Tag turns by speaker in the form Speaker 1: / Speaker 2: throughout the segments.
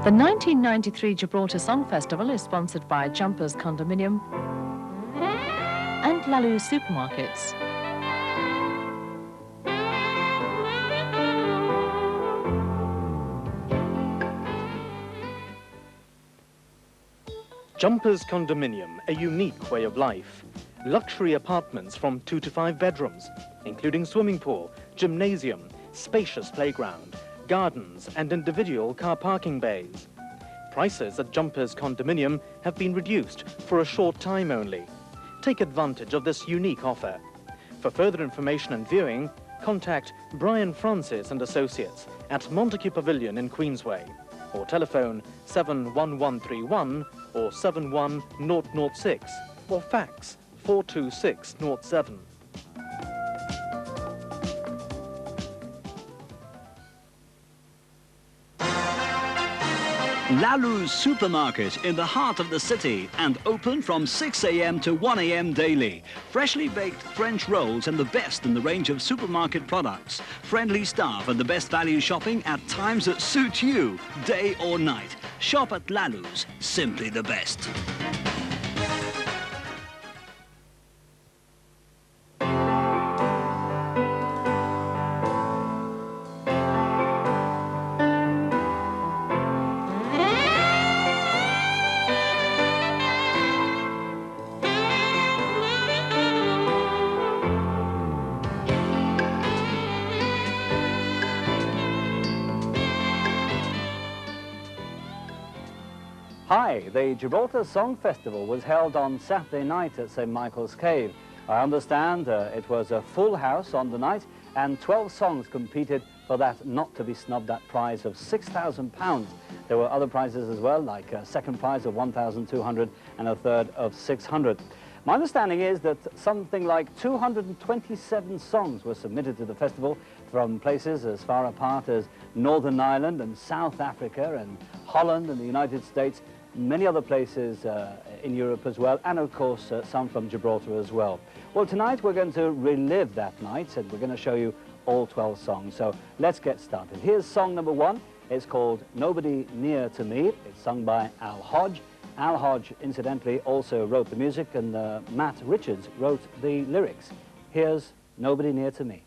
Speaker 1: The 1993 Gibraltar Song Festival is sponsored by Jumpers Condominium and Lalou Supermarkets.
Speaker 2: Jumpers Condominium, a unique way of life. Luxury apartments from 2 to 5 bedrooms, including swimming pool, gymnasium, spacious playground, gardens and individual car parking bays. Prices at Jumpers Condominium have been reduced for a short time only. Take advantage of this unique offer. For further information and viewing, contact Brian Francis and Associates at Montague Pavilion in Queensway, or telephone 71131 or 71006, or fax 42607.
Speaker 3: Lalou's Supermarket in the heart of the city and open from 6 a.m. to 1 a.m. daily. Freshly baked French rolls and the best in the range of supermarket products. Friendly staff and the best value shopping at times that suit you, day or night. Shop at Lalou's, simply the best.
Speaker 4: Hi, the Gibraltar Song Festival was held on Saturday night at St. Michael's Cave. I understand it was a full house on the night and 12 songs competed for that not-to-be-snubbed-at prize of £6,000. There were other prizes as well, like a second prize of £1,200 and a third of £600. My understanding is that something like 227 songs were submitted to the festival from places as far apart as Northern Ireland and South Africa and Holland and the United States, many other places in Europe as well, and of course some from Gibraltar as well. Well, tonight we're going to relive that night and we're going to show you all 12 songs. So let's get started. Here's song number 1. It's called Nobody Near to Me. It's sung by Al Hodge. Al Hodge, incidentally, also wrote the music, and Matt Richards wrote the lyrics. Here's Nobody Near to Me.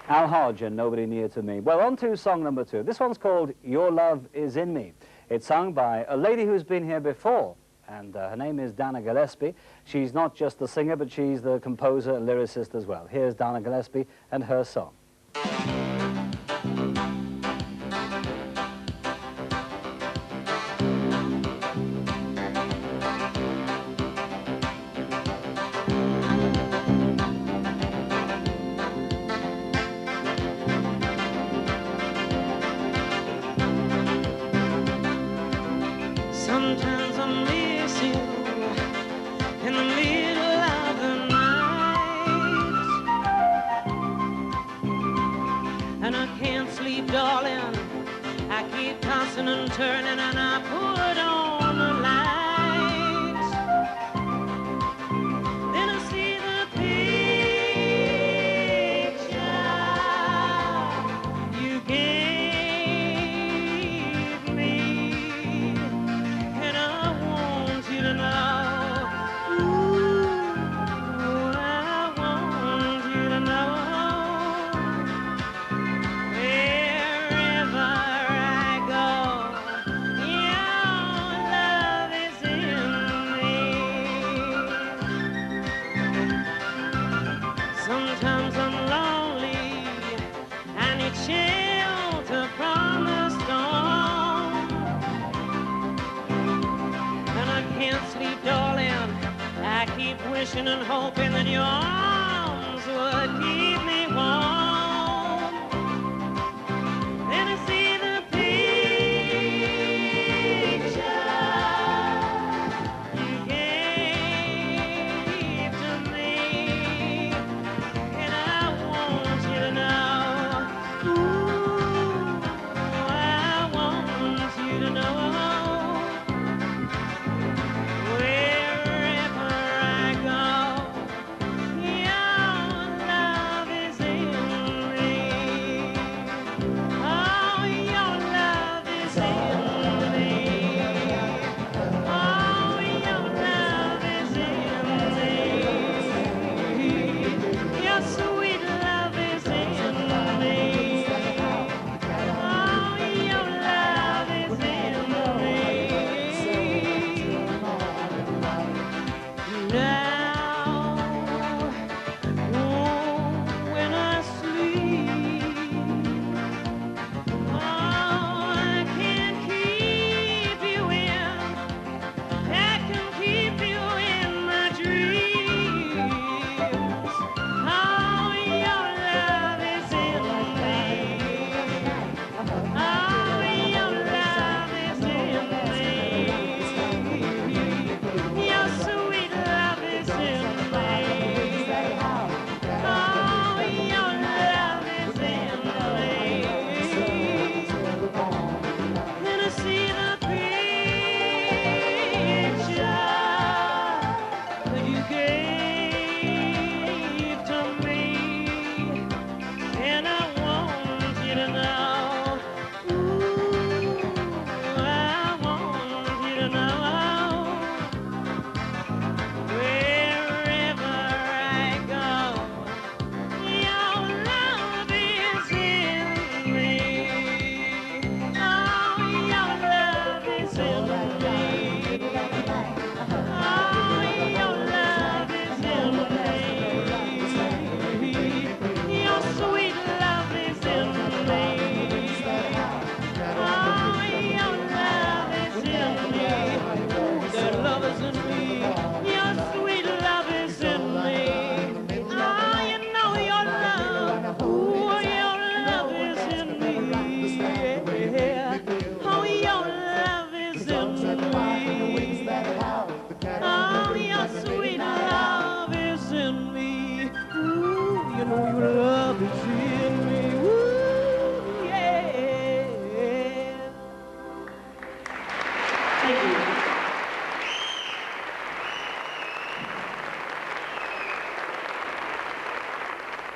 Speaker 4: Al Hodge and Nobody Near to Me. Well, on to song number 2. This one's called Your Love Is In Me. It's sung by a lady who's been here before, and her name is Dana Gillespie. She's not just the singer, but she's the composer and lyricist as well. Here's Dana Gillespie and her song.
Speaker 5: Sometimes I miss you in the middle of the night, and I can't sleep, darling. I keep tossing and turning, and I put on the lights. Then I see the picture you gave me. Sometimes I'm lonely, I need shelter from the storm, and I can't sleep, darling. I keep wishing and hoping that your arms would keep me warm. Then I see the picture you gave to me.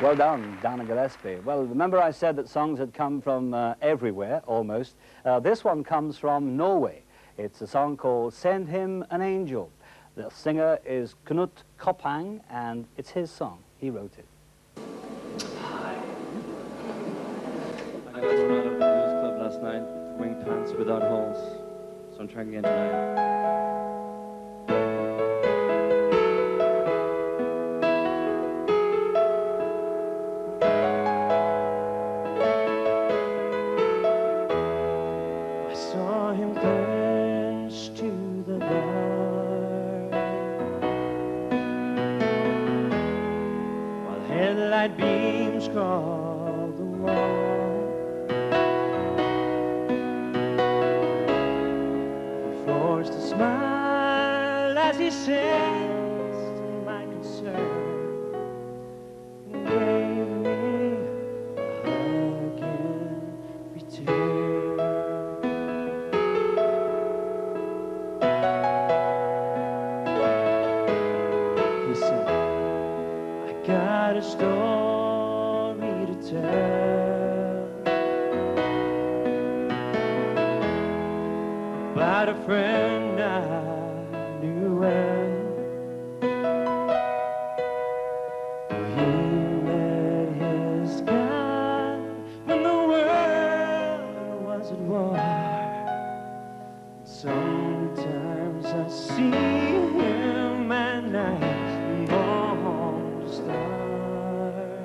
Speaker 4: Well done, Dana Gillespie. Well, remember I said that songs had come from everywhere, almost. This one comes from Norway. It's a song called Send Him an Angel. The singer is Knut Koppang, and it's his song. He wrote it.
Speaker 6: Hi, I got thrown out of the blues club last night for wearing pants without holes, so I'm trying again tonight.
Speaker 5: I saw him clenched to the bar, while headlight beams crawled the wall. He forced a smile as he sensed my concern, and gave me a hug in return. He said, I got a story to tell about a friend I knew well. He met his God when the world was at war. Sometimes I see him and I long to stars.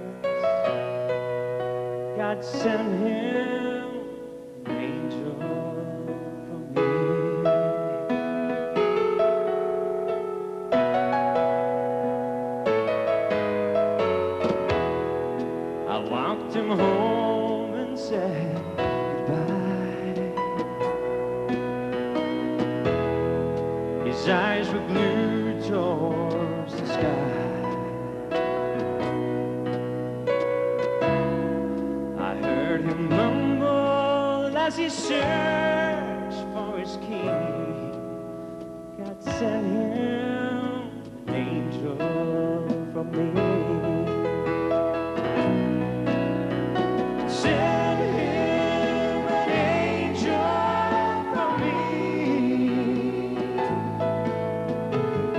Speaker 5: God sent him an angel for me. I walked him home and said goodbye. His eyes were glued towards the sky. I heard him mumble as he searched for his key. God sent him an angel from me. Sent him an angel from me.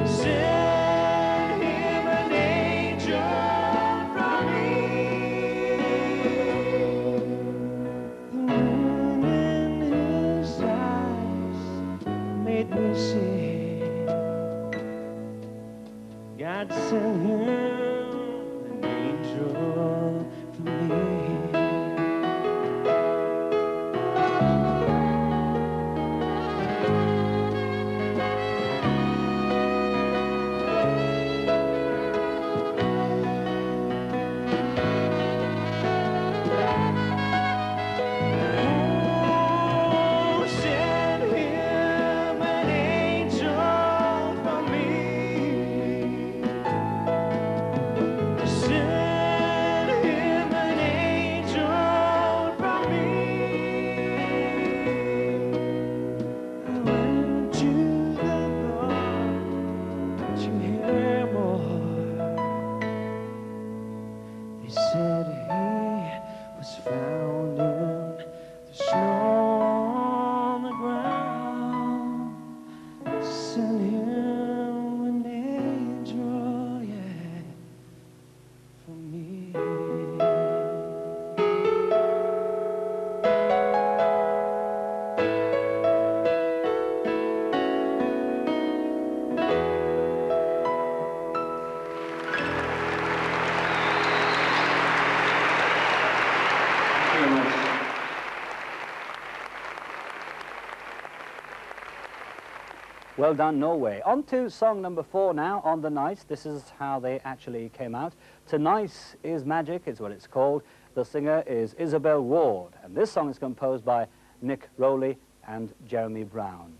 Speaker 5: Send him an angel from me. The moon in his eyes made me see. God sent him an angel from me. Send him an angel from me. Send him an angel from me. I went to the bar to hear more. They said he was found in the snow on the ground. Send him an angel, yeah, for me.
Speaker 6: Thank you very much.
Speaker 4: Well done, Norway. On to song number 4 now, On the Night. This is how they actually came out. Tonight is Magic is what it's called. The singer is Isabel Ward, and this song is composed by Nick Rowley and Jeremy Brown.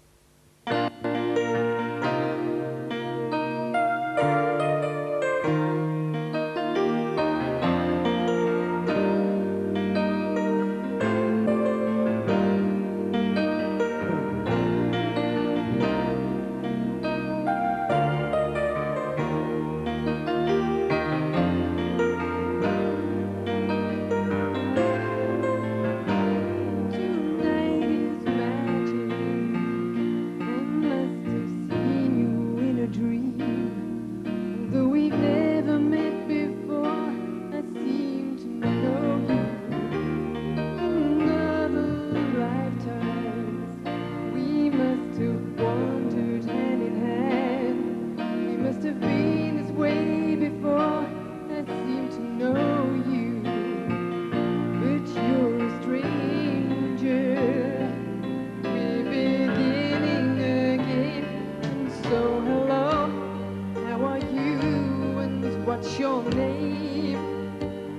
Speaker 7: Tonight is magic. is your name?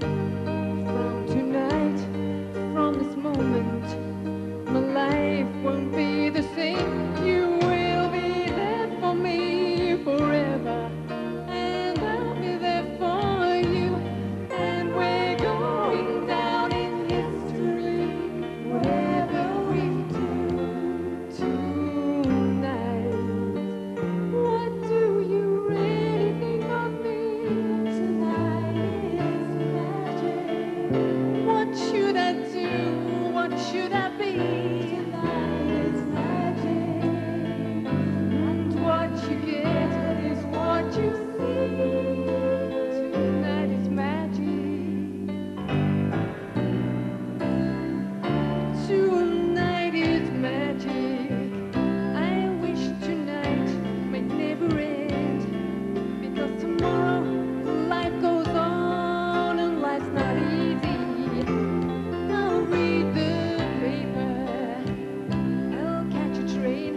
Speaker 7: From tonight, from this moment, my life won't be the same. You will be there for me forever, and I'll be there for you. And we're going down in history, whatever we do tonight. What do you really think of me? Tonight is magic. What should I do? What should I be? Tonight is magic. And what you get is what you see. Tonight is magic. Tonight is magic. I wish tonight may never end, because tomorrow life goes on and life's not easy. I'll read the paper, I'll catch a train,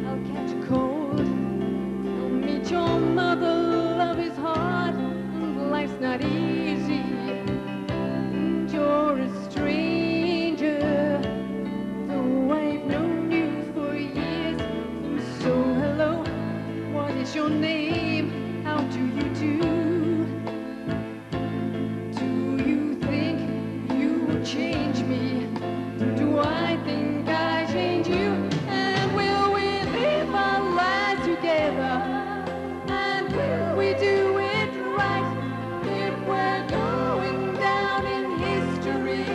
Speaker 7: I'll catch a cold, I'll meet your mother, love is hard, and life's not easy. And you're a stranger, though I've known you for years. So hello, what is your name? How do you do? Do you think you will change me? Do I think I change you? And will we live our lives together? And will we do it right? If we're going down in history,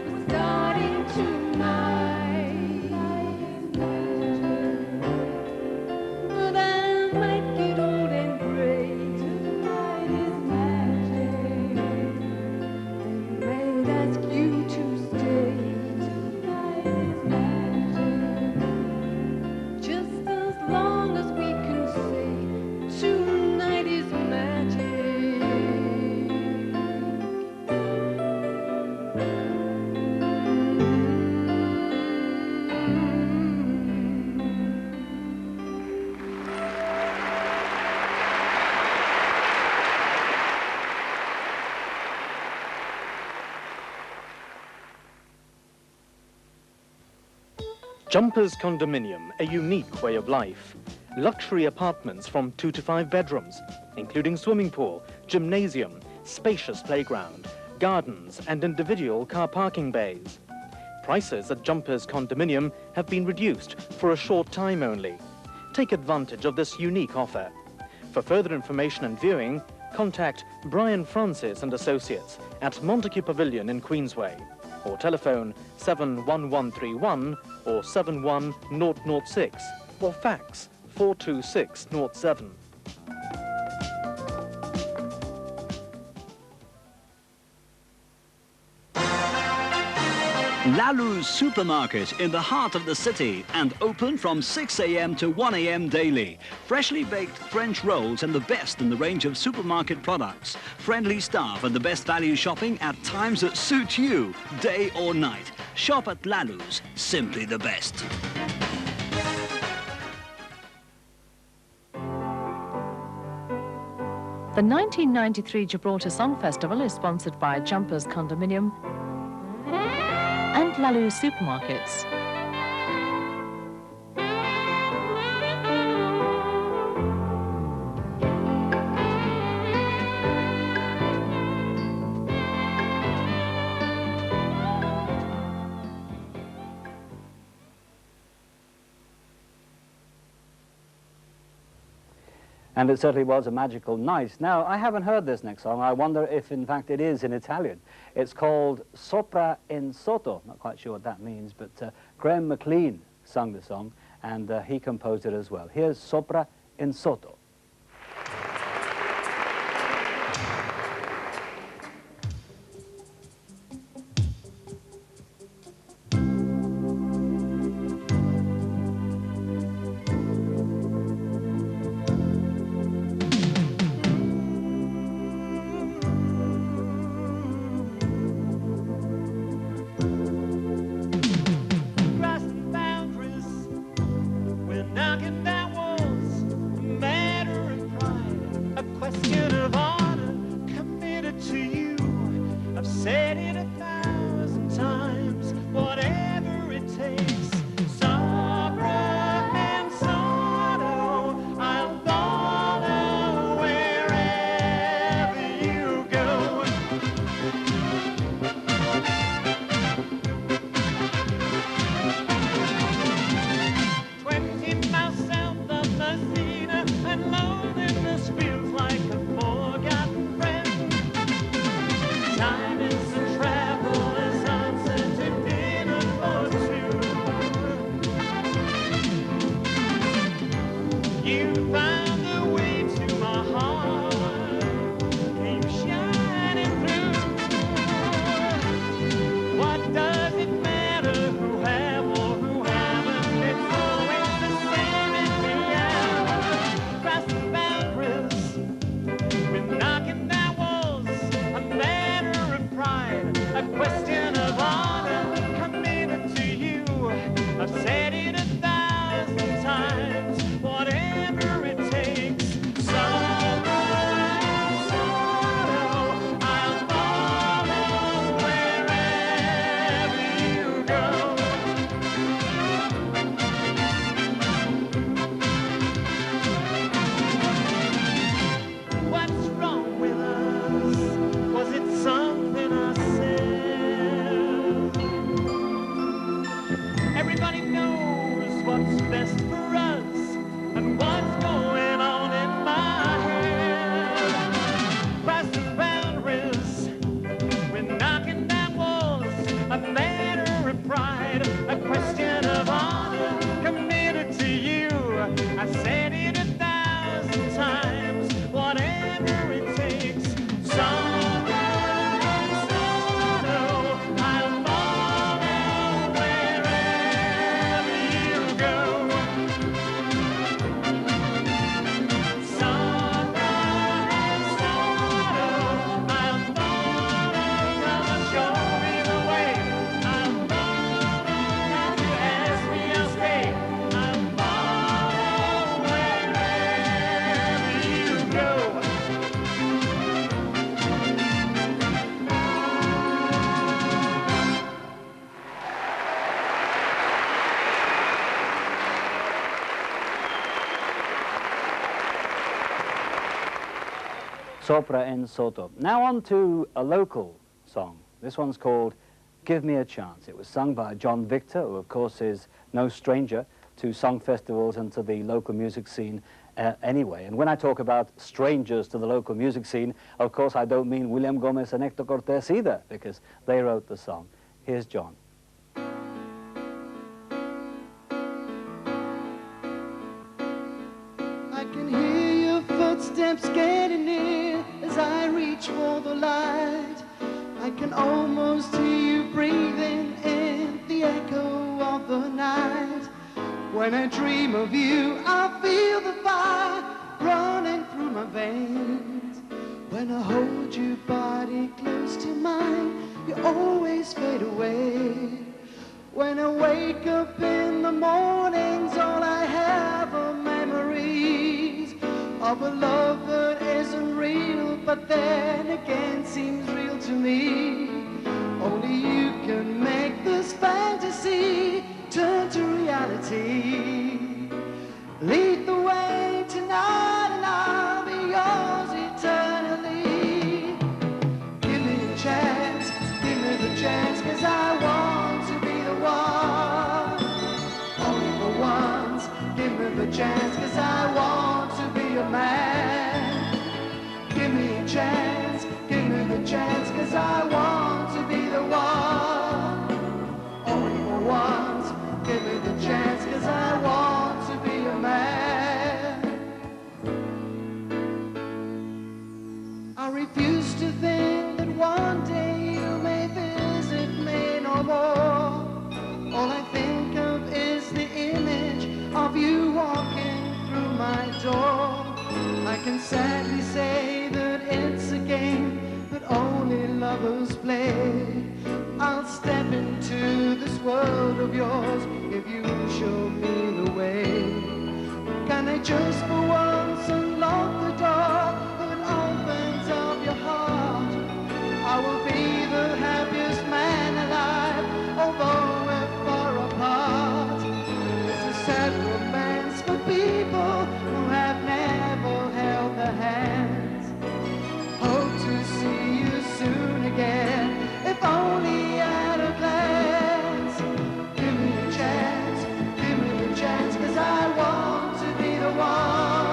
Speaker 7: we're starting tonight. But I might get old and gray. Tonight is magic. I might ask you to stay. Tonight is magic. Just as long as we can say tonight is magic.
Speaker 2: Jumpers Condominium, a unique way of life. Luxury apartments from 2 to 5 bedrooms, including swimming pool, gymnasium, spacious playground, gardens and individual car parking bays. Prices at Jumpers Condominium have been reduced for a short time only. Take advantage of this unique offer. For further information and viewing, contact Brian Francis and Associates at Montague Pavilion in Queensway, or telephone 71131 or 71006, or fax 42607.
Speaker 3: Lalou's Supermarket in the heart of the city and open from 6 a.m. to 1 a.m. daily. Freshly baked French rolls and the best in the range of supermarket products. Friendly staff and the best value shopping at times that suit you, day or night. Shop at Lalou's, simply the best.
Speaker 1: The 1993 Gibraltar Song Festival is sponsored by Jumpers Condominium and Lalou Supermarkets.
Speaker 4: And it certainly was a magical night. Now, I haven't heard this next song. I wonder if, in fact, it is in Italian. It's called Sopra in Sotto. Not quite sure what that means, but Graham McLean sung the song, and he composed it as well. Here's Sopra in Sotto.
Speaker 5: Crossing boundaries, we're knocking down walls. Man time is a traveler's answer to dinner for two. You found the way to my heart, came shining through. What does it matter who have or who haven't? It's always the same in the end. Cross the boundaries, we're knocking down walls. A matter of pride, a question of honor, committed to you. I've said it 1,000 times, whatever it takes. Sunrise, sorrow, I'll follow wherever you go. What's wrong with us? Was it something I said? Everybody knows what's best for us and what's going on in my head. Crossing boundaries, we're knocking down walls. A matter of pride, a question of honor, committed to you. I said it 1,000 times, whatever it takes. Sunrise, sorrow, I'll follow wherever you go. Sunrise, sorrow, I'll follow. Come and show me the way. I'll follow. If you ask me, I'll stay. I'll follow wherever you go.
Speaker 4: Sopra en Sotto. Now on to a local song. This one's called Give Me a Chance. It was sung by John Victor, who of course is no stranger to song festivals and to the local music scene anyway. And when I talk about strangers to the local music scene, of course I don't mean William Gomez and Hector Cortés either, because they wrote the song. Here's John.
Speaker 8: I can hear your footsteps getting near as I reach for the light. I can almost hear you breathing in the echo of the night. When I dream of you, I feel the fire running through my veins. When I hold your body close to mine, you always fade away. When I wake up in the mornings, all I have are memories of a love that isn't real, but then again seems real to me. Only you can make this fantasy turn to reality. Lead the way tonight and I'll be yours eternally. Give me a chance, give me the chance, 'cause I want to be the one. Only for once, give me the chance, 'cause I want to be a man. Give me a chance, give me the chance, 'cause I want to be the one. Only for once, give me the chance, 'cause I want to be a man. I refuse to think that one day you may visit me no more. All I think of is the image of you walking through my door. I can sadly say that it's a game that only lovers play. I'll step into this world of yours if you show me the way. Can I just for once unlock the door that opens up your heart? I will be the happiest man alive, although we're far apart. It's a sad romance for people who have never held their hands. Hope to see you soon again, if only at a glance. Give me a chance, give me the chance, 'cause I want to be the one.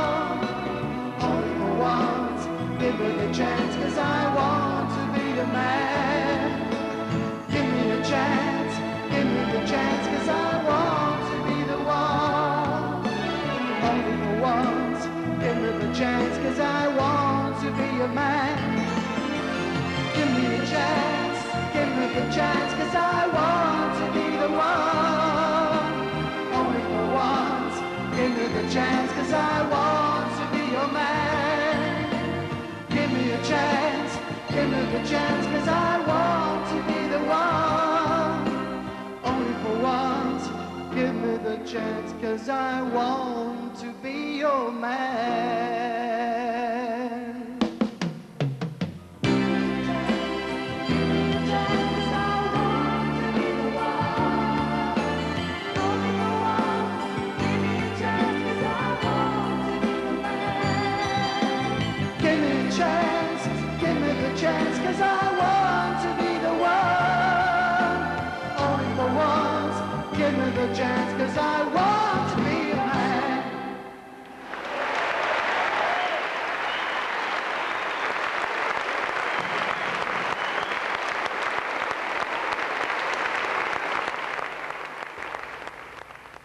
Speaker 8: the chance, 'cause I want to be the one. Only for once, give me the chance, 'cause I want to be your man. Give me a chance, give me the chance, 'cause I want to be the one. Only for once, give me the chance, 'cause I want to be a man.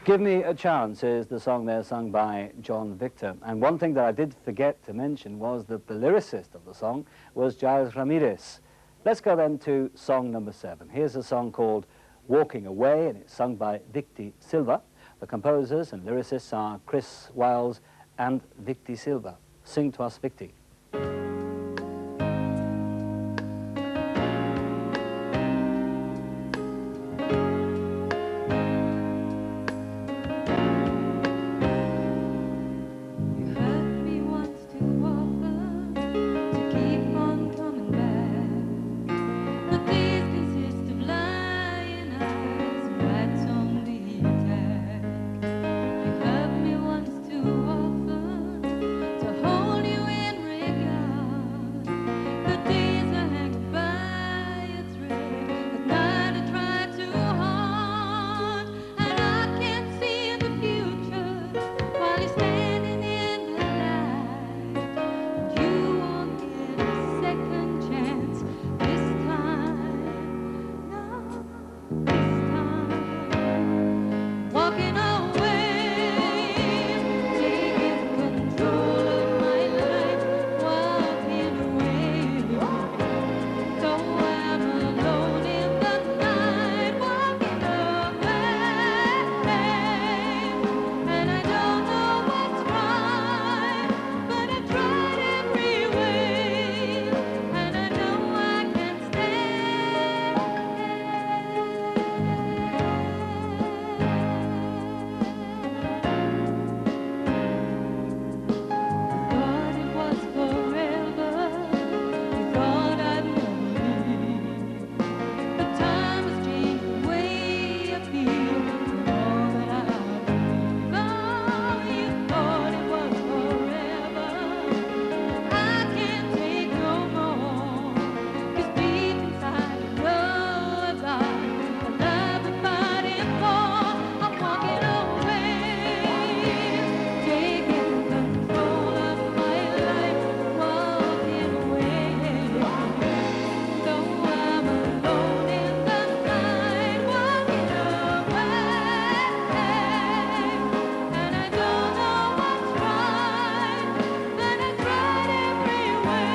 Speaker 4: Give Me a Chance is the song there sung by John Victor. And one thing that I did forget to mention was that the lyricist of the song was Giles Ramirez. Let's go then to song number 7. Here's a song called Walking Away, and it's sung by Victi Silva. The composers and lyricists are Chris Wiles and Victi Silva. Sing to us, Victi.
Speaker 7: You hurt me once too often to keep on coming back. But these consist of lying eyes and rats on the attack. You hurt me once too often to hold you in regard. Good days are hanging by a thread. At night I try too hard, and I can't see the future while you're standing in the light. You won't get a second chance this time. No, this time. Walking away, taking control of my life. Walking away, so I'm alone in the night. Walking away, and I don't know what's right, but I tried every way, and I know I can't Thought it was forever, you thought I'd never leave. But time has changed the way I feel, all that I believe. Oh, you thought it was forever, I can't take no more. 'Cause deep inside I know about the love we're fighting for. I'm walking away, taking control of my life. Walking away, so I'm alone in the night. Walking away, and I don't know what's right, but I tried every way,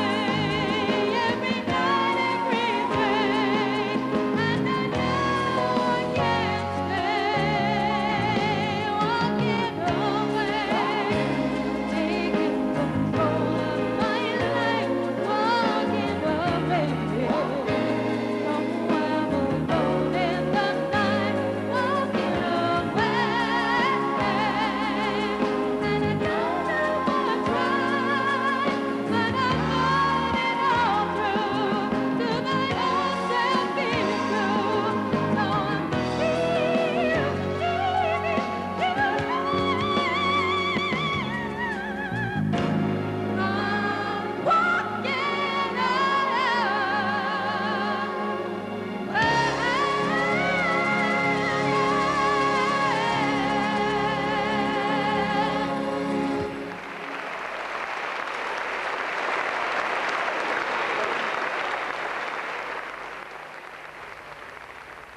Speaker 7: every night, every day, and I know I can't stay. Walking away, taking control of my life. Walking away, so I'm alone in the night. Walking away, and I don't know what's right, but I thought it all through, to my own self being true. So I'm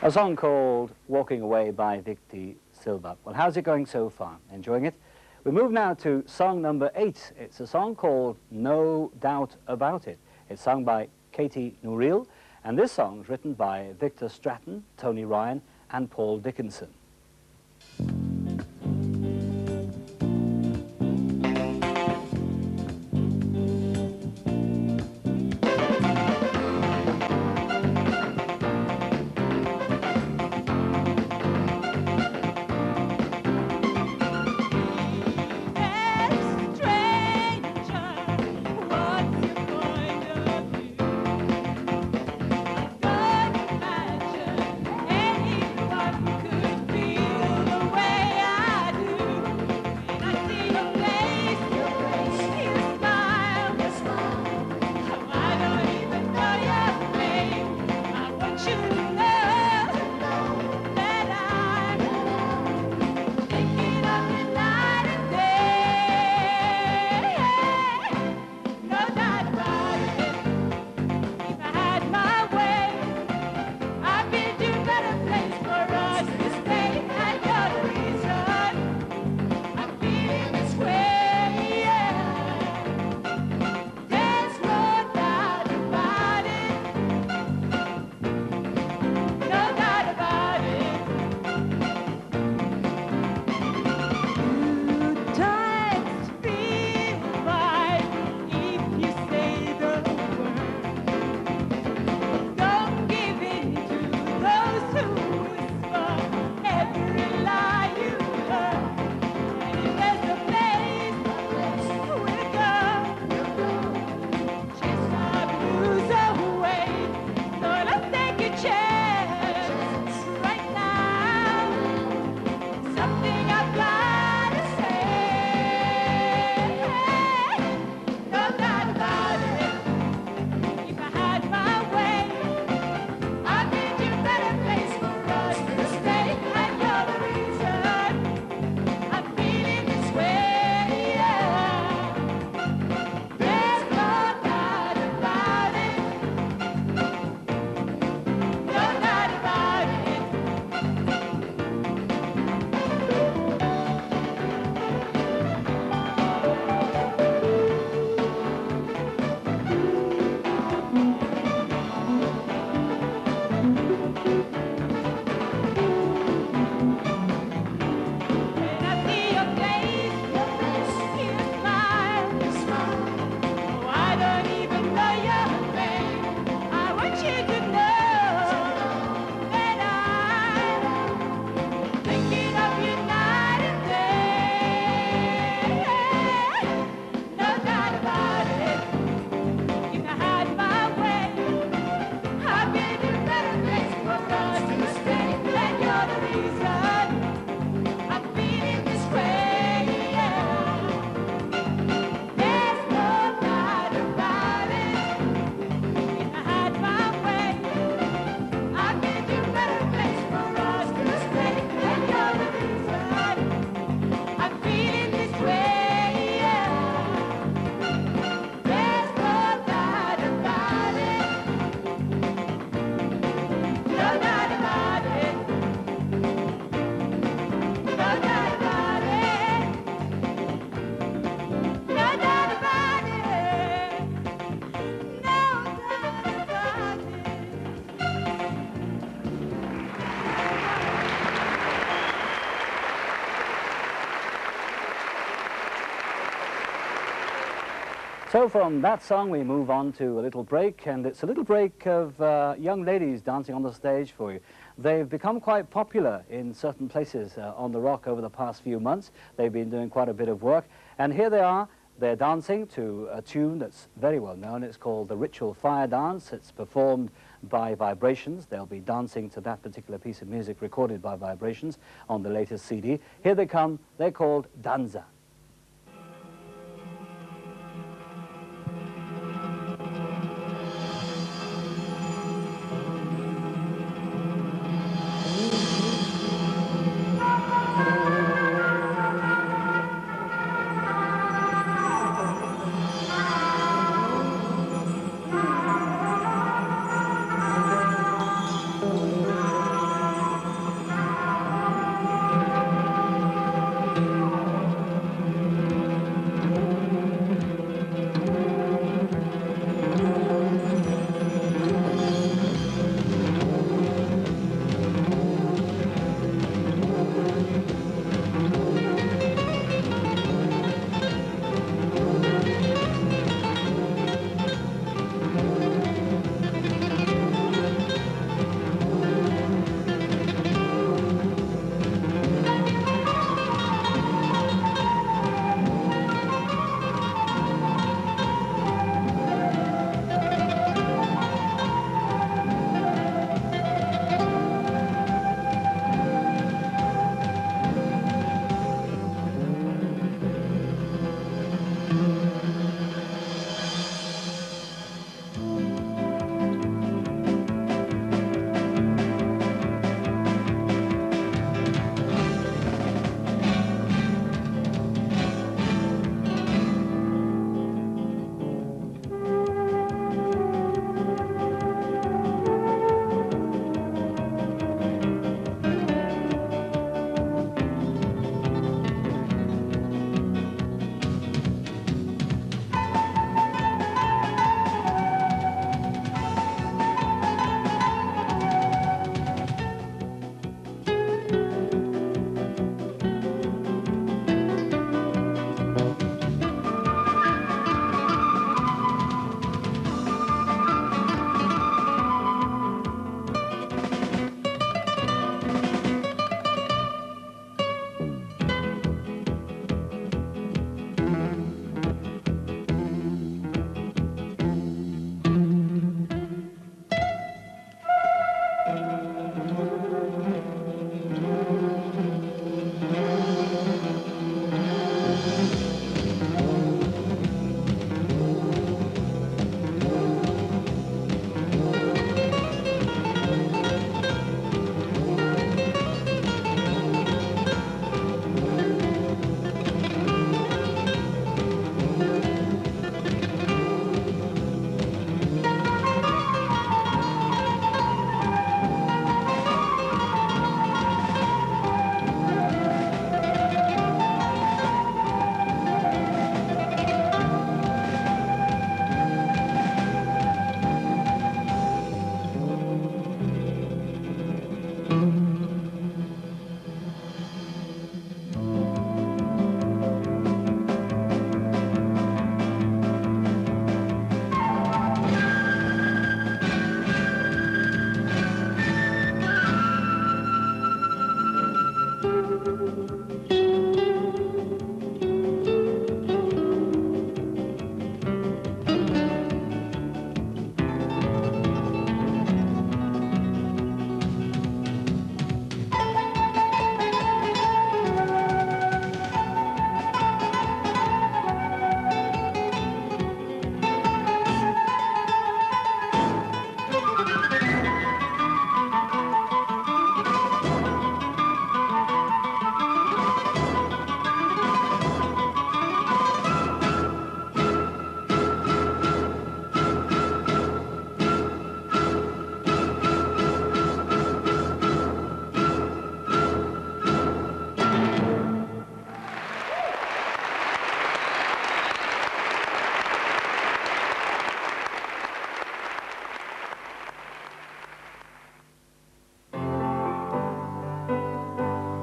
Speaker 4: A song called Walking Away by Victi Silva. Well, how's it going so far? Enjoying it? We move now to song number 8. It's a song called No Doubt About It. It's sung by Katie Nuril, and this song's written by Victor Stratton, Tony Ryan, and Paul Dickinson. So from that song we move on to a little break, and it's a little break of young ladies dancing on the stage for you. They've become quite popular in certain places on the Rock over the past few months. They've been doing quite a bit of work, and here they are. They're dancing to a tune that's very well known. It's called the Ritual Fire Dance. It's performed by Vibrations. They'll be dancing to that particular piece of music recorded by Vibrations on the latest CD. Here they come. They're called Danza.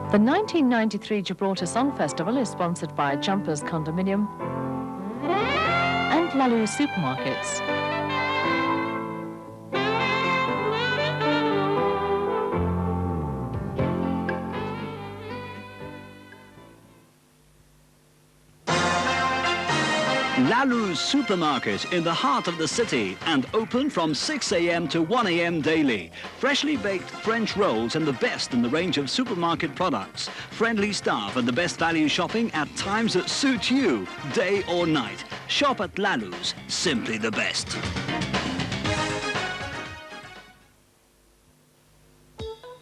Speaker 1: The 1993 Gibraltar Song Festival is sponsored by Jumpers Condominium and Laloo supermarkets.
Speaker 3: Laloo's supermarket in the heart of the city and open from 6 a.m. to 1 a.m. daily. Freshly baked French rolls and the best in the range of supermarket products. Friendly staff and the best value shopping at times that suit you, day or night. Shop at Laloo's, simply the best.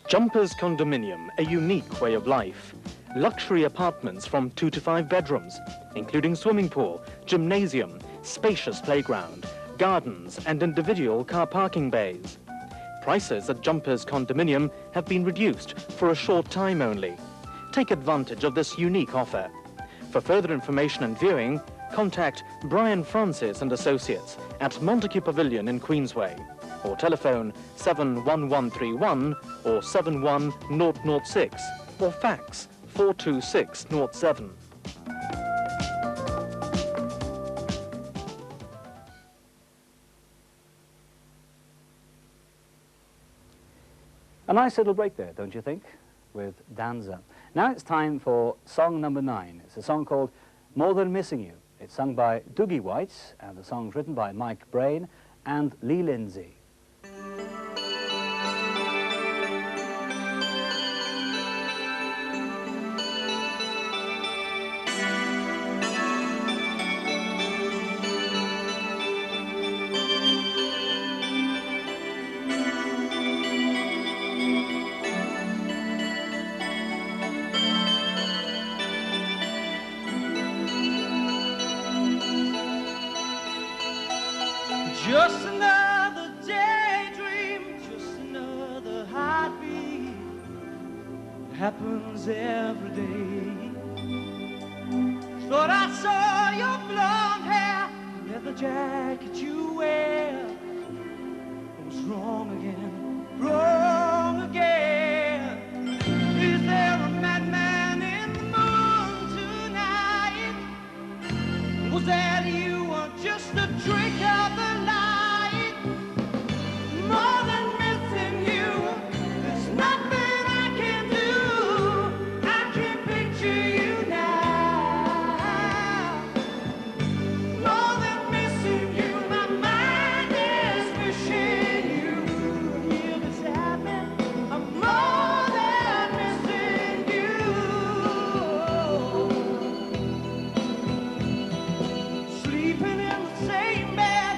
Speaker 2: Jumpers Condominium, a unique way of life. Luxury apartments from 2 to 5 bedrooms, including swimming pool, gymnasium, spacious playground, gardens and individual car parking bays. Prices at Jumpers Condominium have been reduced for a short time only. Take advantage of this unique offer. For further information and viewing, contact Brian Francis and Associates at Montague Pavilion in Queensway, or telephone 71131 or 71006, or fax 42607.
Speaker 4: A nice little break there, don't you think, with Danza. Now it's time for song number 9. It's a song called More Than Missing You. It's sung by Doogie White, and the song's written by Mike Brain and Lee Lindsay.
Speaker 8: Just another daydream, just another heartbeat. It happens every day. Thought I saw your blonde hair, leather jacket you wear. It was wrong again, wrong again. Is there a madman in the moon tonight? Was that you or just a trick of the light? More than missing you, there's nothing I can do. I can picture you now. More than missing you, my mind is wishing you hear this happen. I'm more than missing you. Sleeping in the same bed,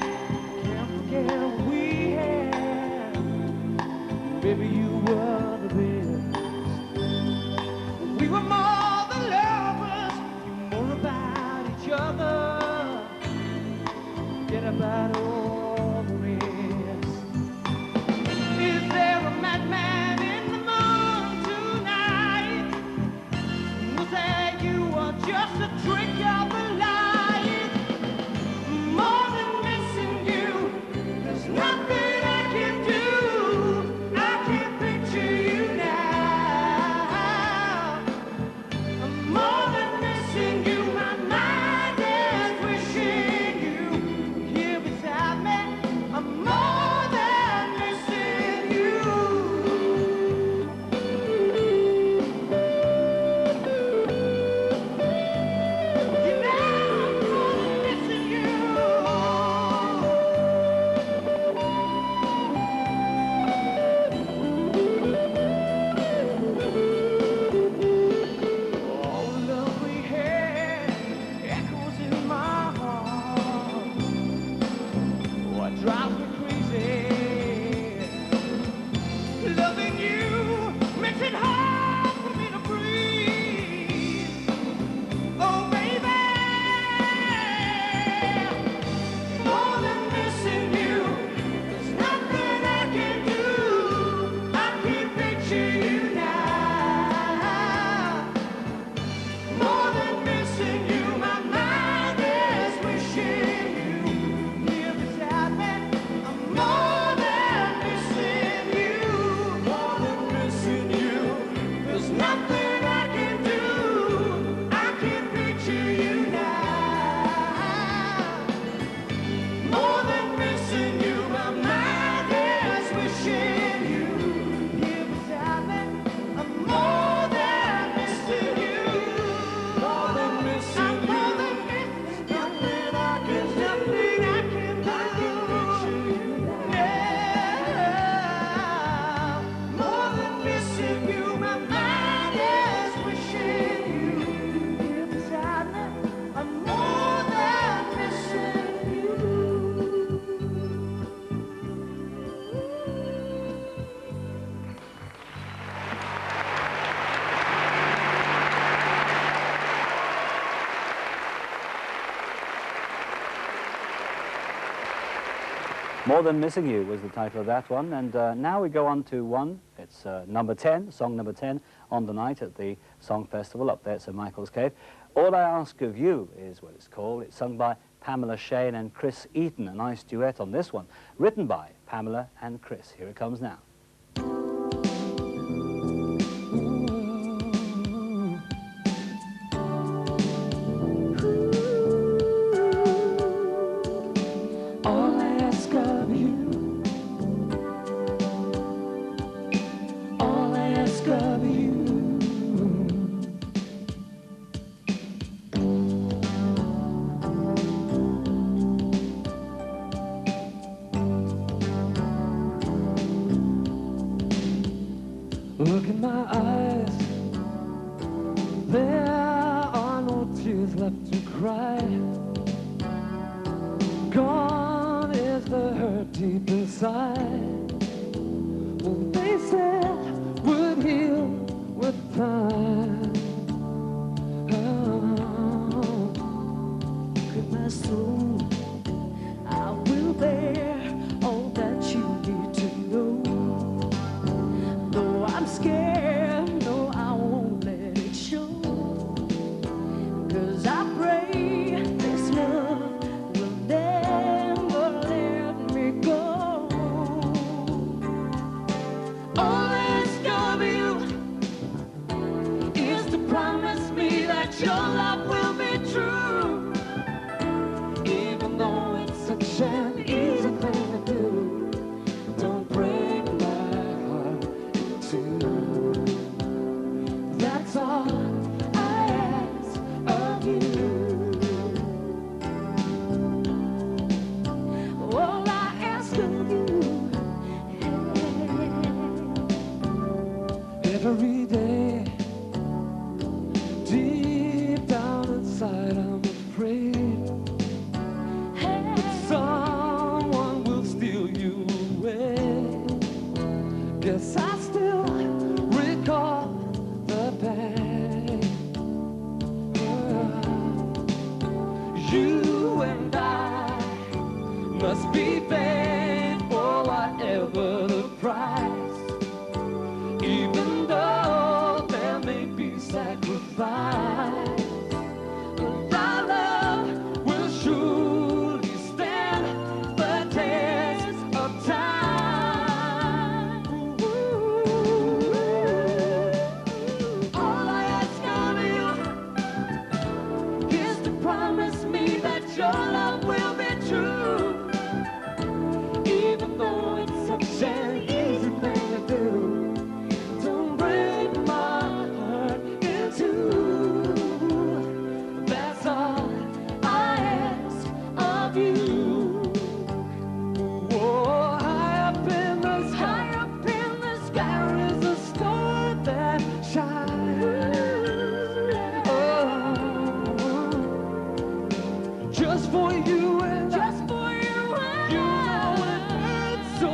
Speaker 8: can't forget what we had. Baby, you were the best. We were more than lovers, more about each other. Forget about all the rest. Is there a madman in the moon tonight? Was that you or just a trick of the light? More than missing you, there's nothing I can do. I can picture
Speaker 4: More Than Missing You was the title of that one. And now we go on to one. It's number 10, song number 10 on the night at the Song Festival up there at St Michael's Cave. All I Ask of You is what it's called. It's sung by Pamela Shane and Chris Eaton, a nice duet on this one, written by Pamela and Chris. Here it comes now.
Speaker 7: All I ask of you, all I ask of you, look in my eyes, there are no tears left to cry. Gone is the hurt deep inside. Well, they said would heal with time. Oh, with my soul, I will bear all that you need to know. Though I'm scared, no, I won't let it show. 'Cause I pray this love will never let me go. All I ask of you is to promise me that your love will be true. Even though it's such an easy thing to do, don't break my heart in two. That's all I ask of you. All I ask of you. Every day, deep down inside, I'm afraid that someone will steal you away. Guess I still recall the pain. You and I must be paid for whatever the price, even though there may be sacrifice. But our love will surely stand the test of time. All I ask of you is to promise me that your love will be true. Even though it's such an easy thing to do, don't break my heart in two. That's all I ask of you. Oh, high up in the sky is a star that shines. Oh, just for you and you know it burns so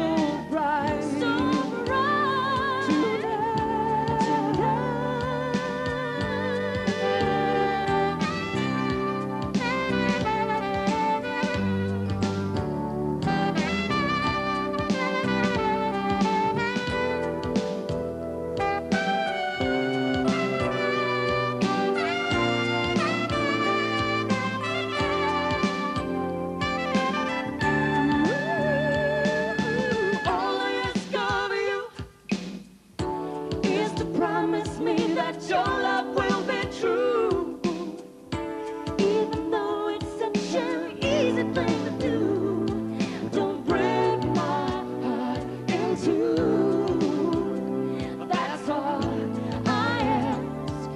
Speaker 7: bright, all I ask of you is to promise me that your love will be true. Even though it's such an easy thing to do, don't break my heart in two. That's all I ask.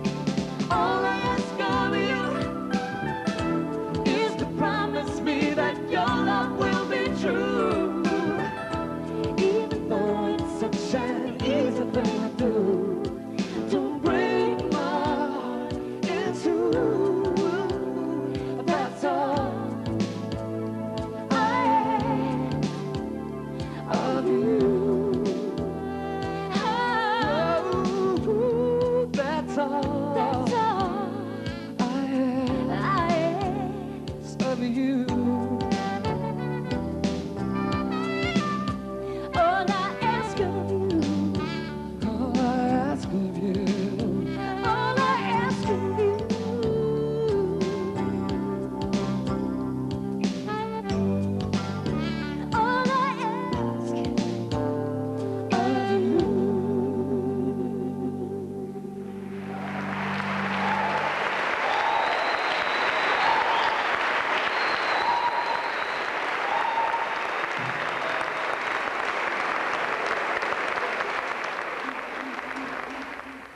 Speaker 7: All I ask of you is to promise me that your love will be true. Even though it's such an easy thing to do, don't break my heart in two. That's all I ask of you.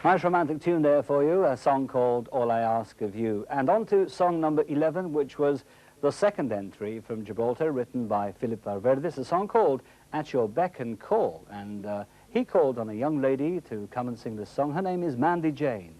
Speaker 4: Nice romantic tune there for you, a song called All I Ask of You. And on to song number 11, which was the second entry from Gibraltar, written by Philip Valverde. It's a song called At Your Beck and Call. And he called on a young lady to come and sing this song. Her name is Mandy Jane.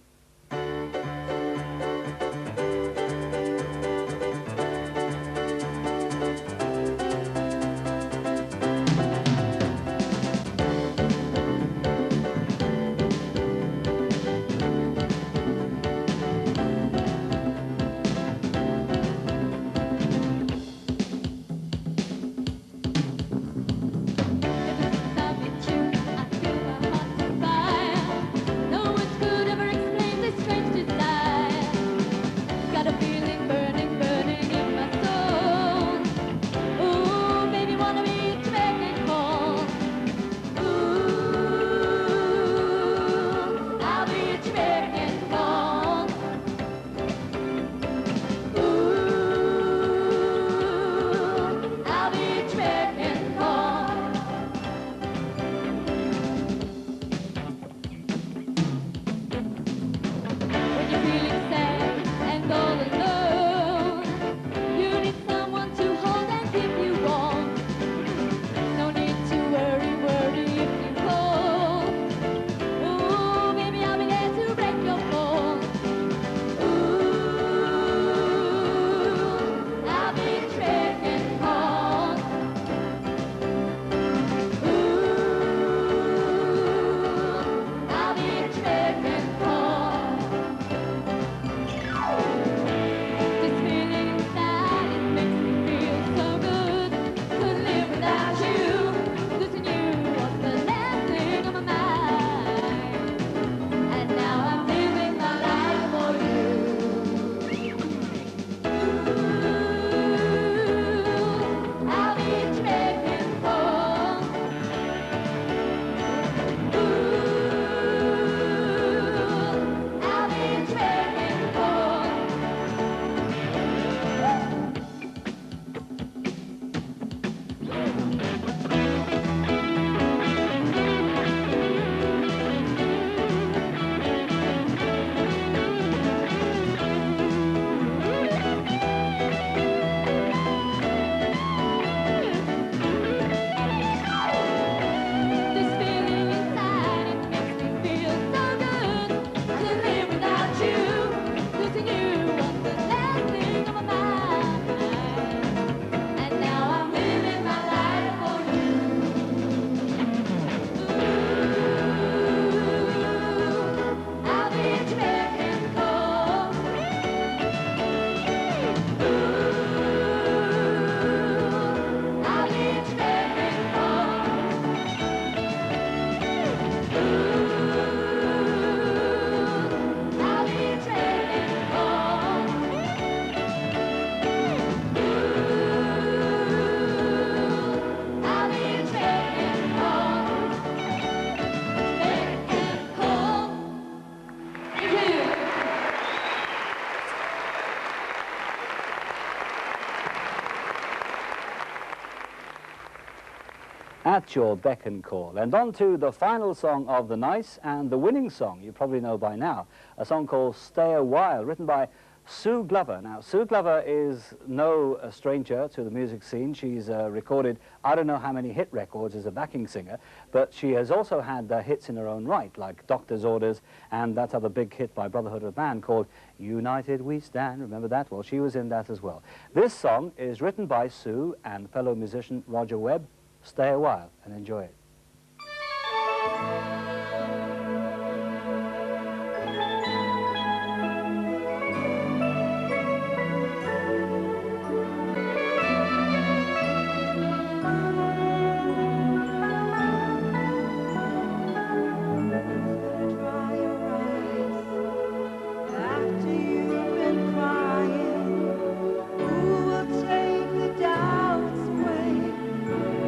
Speaker 4: At Your Beck and Call. And on to the final song of the night, and the winning song you probably know by now, a song called Stay a While, written by Sue Glover. Now, Sue Glover is no stranger to the music scene. She's recorded I don't know how many hit records as a backing singer, but she has also had hits in her own right, like Doctor's Orders and that other big hit by Brotherhood of Man called United We Stand. Remember that? Well, she was in that as well. This song is written by Sue and fellow musician Roger Webb. Stay a while and enjoy it.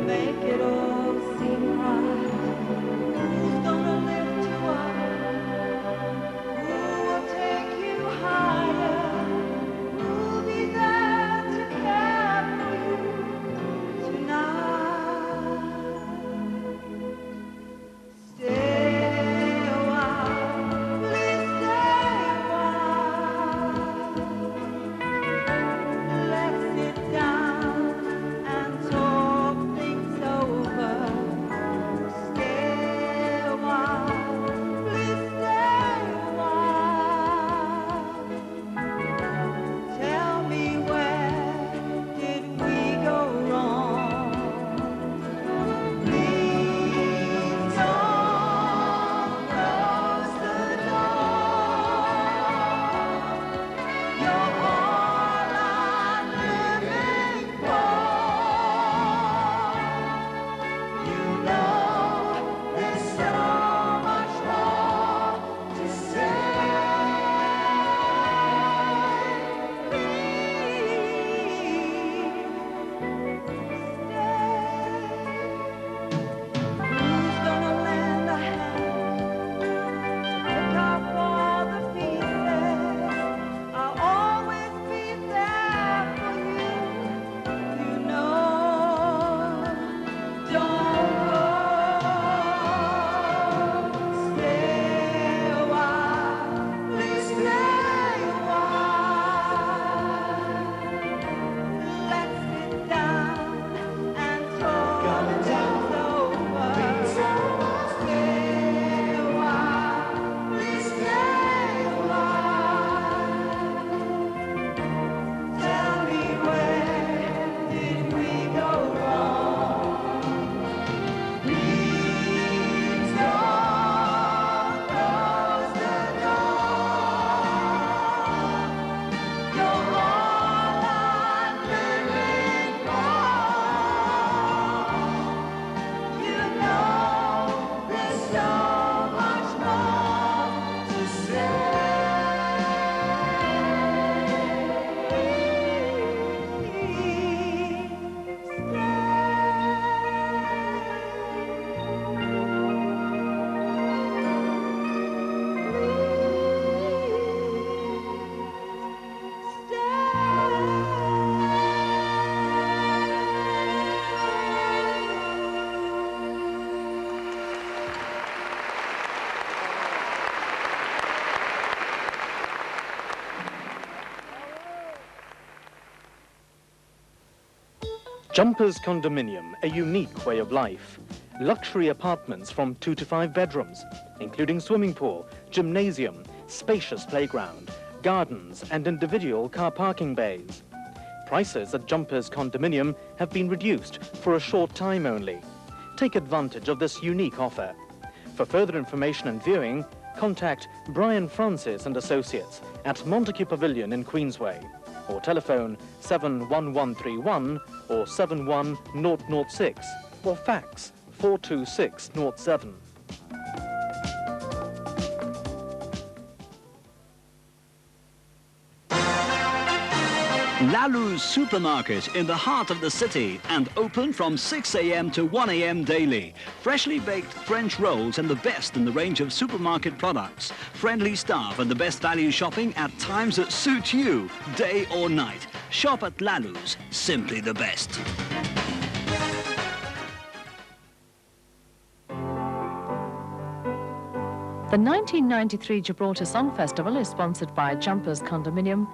Speaker 7: Make it all seem
Speaker 2: Jumpers Condominium, a unique way of life. Luxury apartments from 2 to 5 bedrooms, including swimming pool, gymnasium, spacious playground, gardens and individual car parking bays. Prices at Jumpers Condominium have been reduced for a short time only. Take advantage of this unique offer. For further information and viewing, contact Brian Francis and Associates at Montague Pavilion in Queensway, or telephone 71131 or 71006, or fax 42607.
Speaker 3: Lalou's Supermarket in the heart of the city and open from 6 a.m. to 1 a.m. daily. Freshly baked French rolls and the best in the range of supermarket products. Friendly staff and the best value shopping at times that suit you, day or night. Shop at Lalou's, simply the best.
Speaker 1: The 1993 Gibraltar Song Festival is sponsored by Jumpers Condominium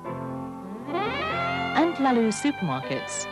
Speaker 1: and Lalou Supermarkets.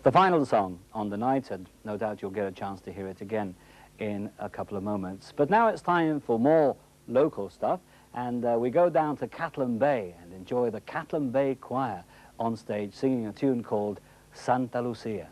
Speaker 4: The final song on the night, and no doubt you'll get a chance to hear it again in a couple of moments. But now it's time for more local stuff, and we go down to Catlin Bay and enjoy the Catlin Bay Choir on stage singing a tune called Santa Lucia.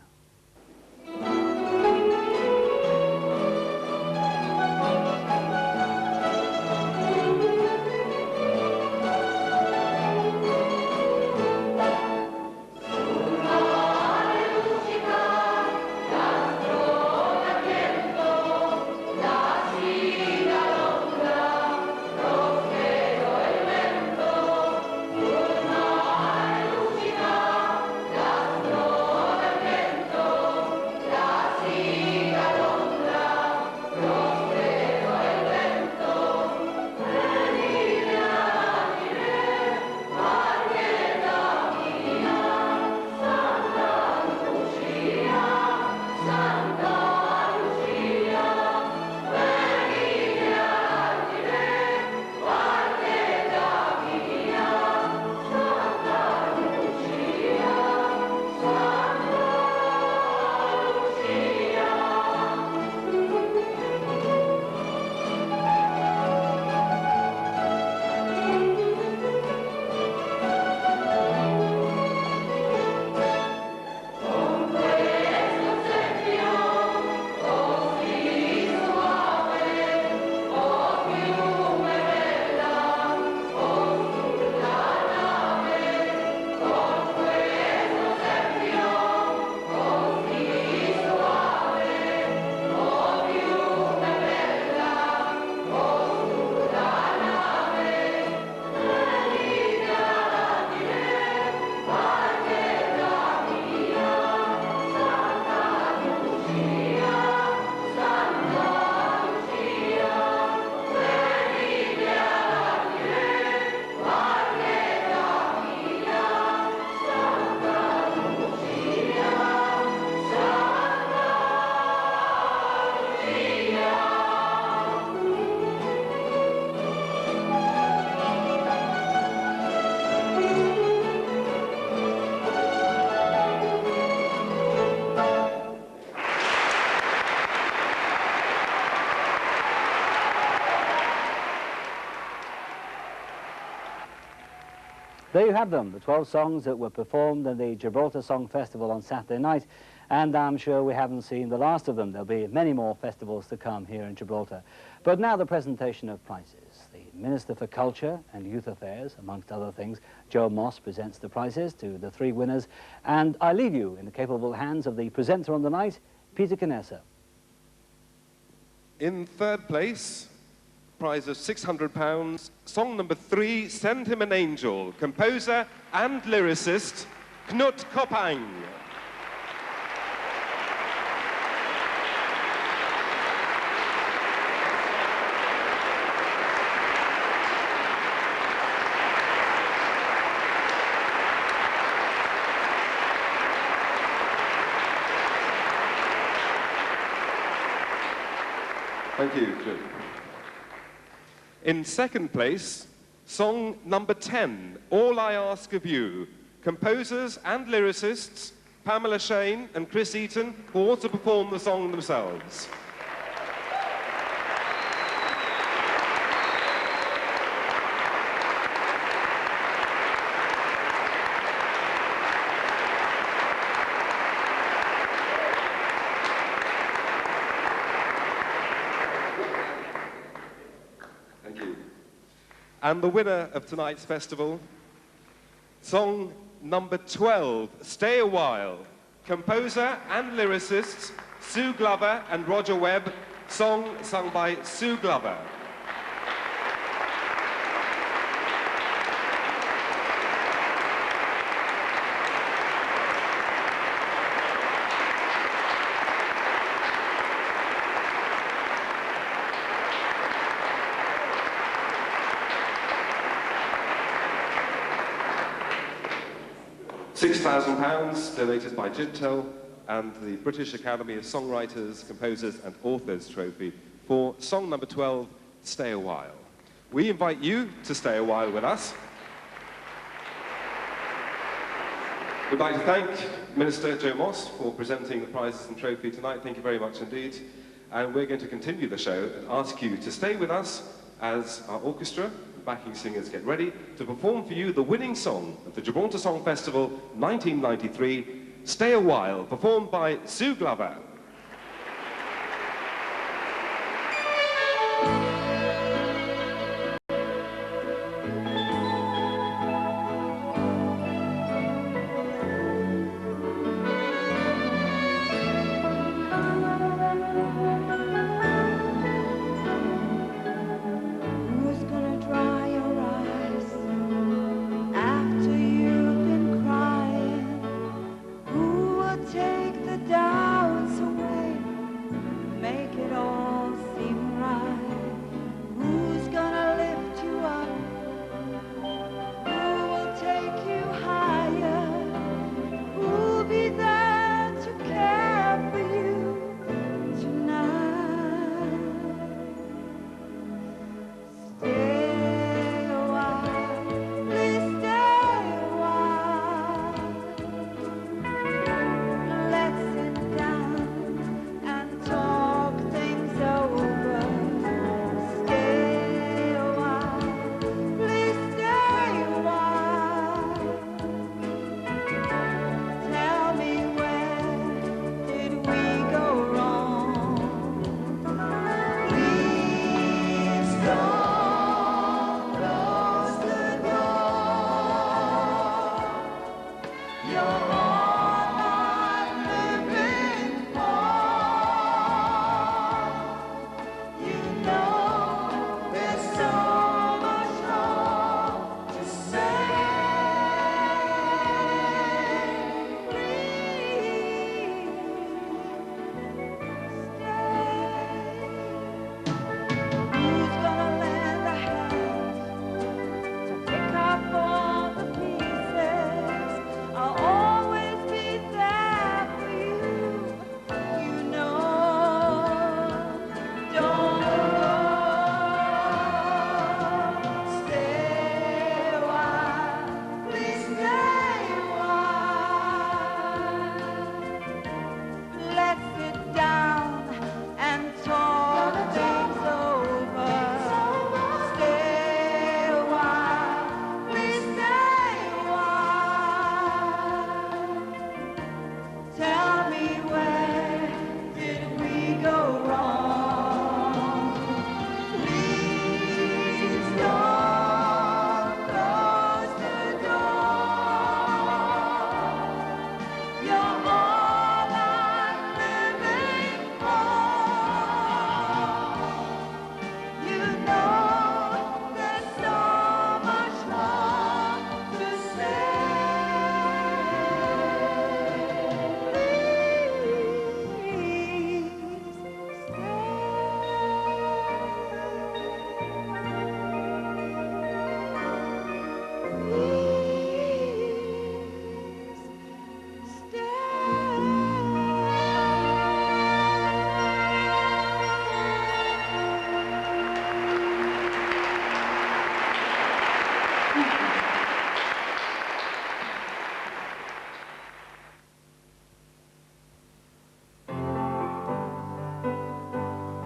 Speaker 4: There you have them, the 12 songs that were performed at the Gibraltar Song Festival on Saturday night, and I'm sure we haven't seen the last of them. There'll be many more festivals to come here in Gibraltar. But now the presentation of prizes. The Minister for Culture and Youth Affairs, amongst other things, Joe Moss, presents the prizes to the 3 winners, and I leave you in the capable hands of the presenter on the night, Peter Canessa.
Speaker 9: In third place, prize of £600, song number 3, Send Him an Angel, composer and lyricist, Knut Koppang. Thank you. Good. In second place, song number 10, All I Ask of You. Composers and lyricists, Pamela Shane and Chris Eaton, who also perform the song themselves. Thank you. And the winner of tonight's festival, song number 12, Stay a While. Composer and lyricists, Sue Glover and Roger Webb, song sung by Sue Glover. £6,000 donated by Gintel and the British Academy of Songwriters, Composers and Authors Trophy for song number 12, Stay a While. We invite you to stay a while with us. We'd like to thank Minister Joe Moss for presenting the prizes and trophy tonight. Thank you very much indeed. And we're going to continue the show and ask you to stay with us as our orchestra, backing singers get ready to perform for you the winning song of the Gibraltar Song Festival 1993, Stay a While, performed by Sue Glover.
Speaker 7: Who's gonna dry your eyes after you've been crying? Who will take the doubts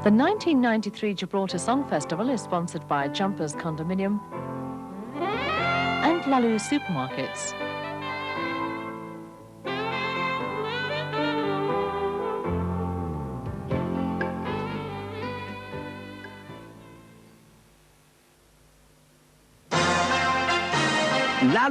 Speaker 1: The 1993 Gibraltar Song Festival is sponsored by Jumpers Condominium and Laloo Supermarkets.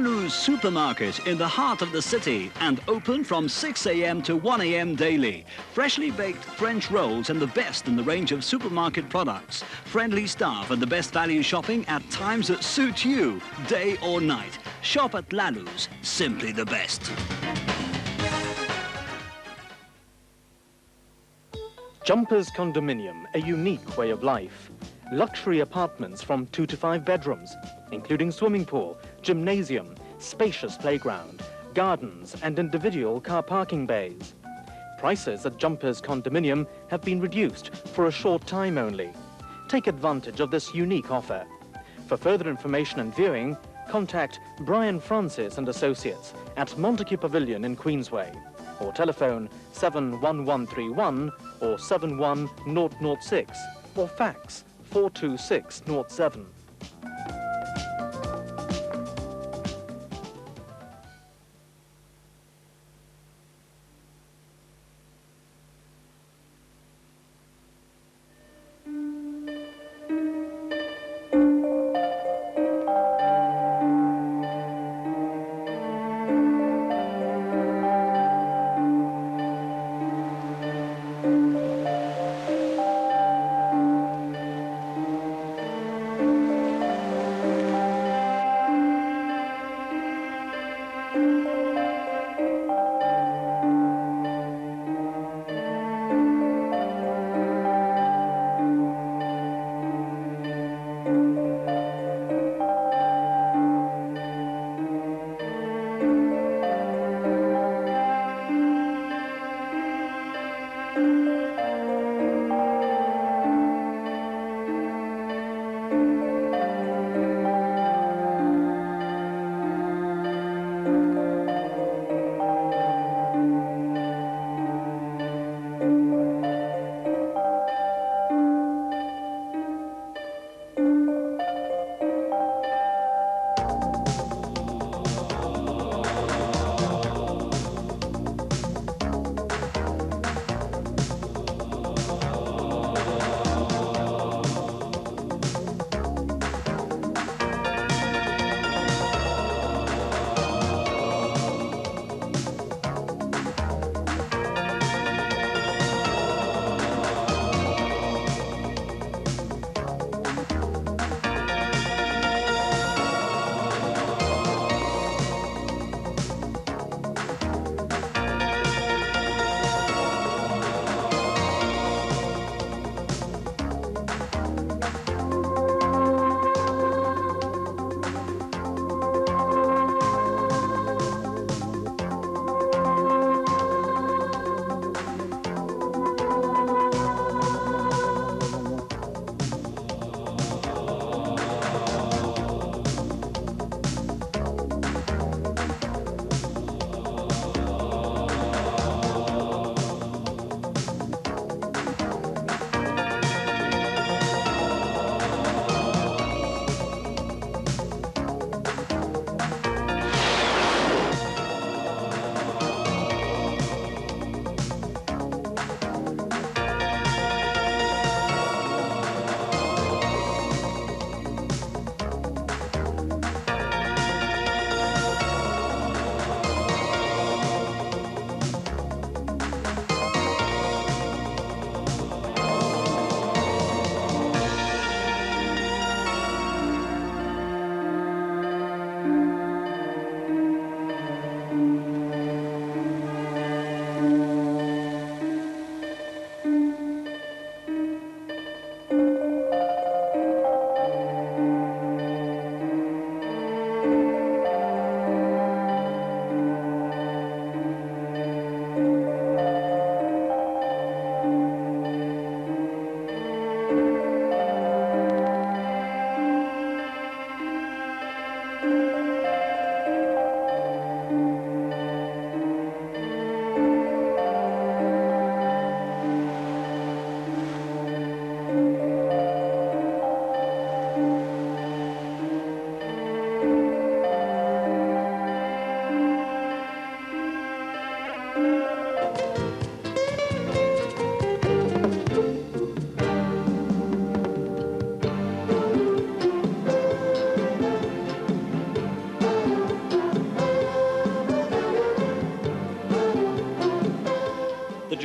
Speaker 3: Laloo's Supermarket in the heart of the city and open from 6 a.m. to 1 a.m. daily. Freshly baked French rolls and the best in the range of supermarket products. Friendly staff and the best value shopping at times that suit you, day or night. Shop at Laloo's, simply the best.
Speaker 2: Jumpers Condominium, a unique way of life. Luxury apartments from 2 to 5 bedrooms, including swimming pool, gymnasium, spacious playground, gardens and individual car parking bays. Prices at Jumpers Condominium have been reduced for a short time only. Take advantage of this unique offer. For further information and viewing, contact Brian Francis and Associates at Montague Pavilion in Queensway, or telephone 71131 or 71006, or fax 42607.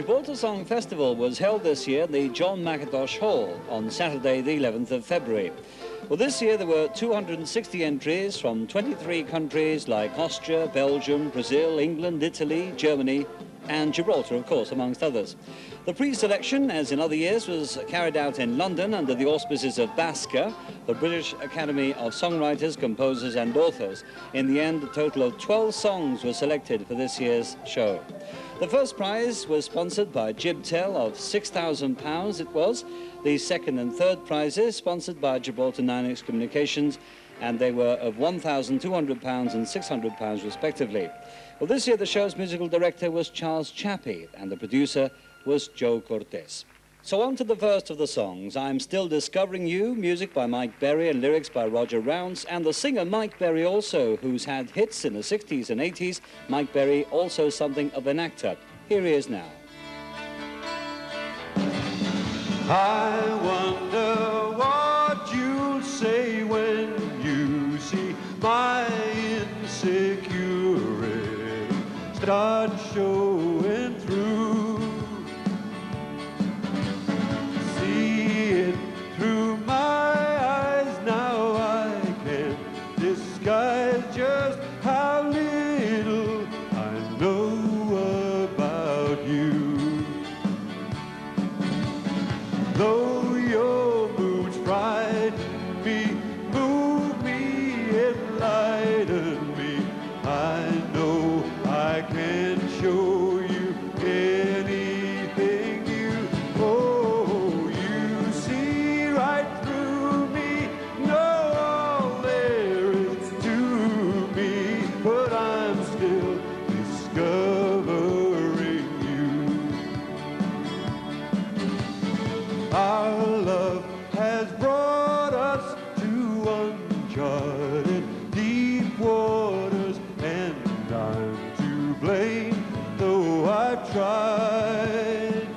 Speaker 3: Gibraltar Song Festival was held this year at the John Mackintosh Hall on Saturday the 11th of February. Well, this year there were 260 entries from 23 countries like Austria, Belgium, Brazil, England, Italy, Germany and Gibraltar, of course, amongst others. The pre-selection, as in other years, was carried out in London under the auspices of BASCA, the British Academy of Songwriters, Composers and Authors. In the end, a total of 12 songs were selected for this year's show. The first prize was sponsored by Gibtel of £6,000 it was. The second and third prizes sponsored by Gibraltar 9X Communications, and they were of £1,200 and £600 respectively. Well, this year the show's musical director was Charles Chappie and the producer was Joe Cortez. So on to the first of the songs, I'm Still Discovering You, music by Mike Berry and lyrics by Roger Rounds, and the singer Mike Berry also, who's had hits in the 60s and 80s. Mike Berry, also something of an actor. Here he is now.
Speaker 10: I wonder what you'll say when you see my insecurity start showing through. See it through my eyes now, I can disguise just how little I know about you. Though your moods frighten me, move me, enlighten me, I know I can show you anything you, oh, you see right through me, know all there is to me, but I'm still discovering you. Our love has brought us to uncharted deep waters, and I'm to blame, though I've tried.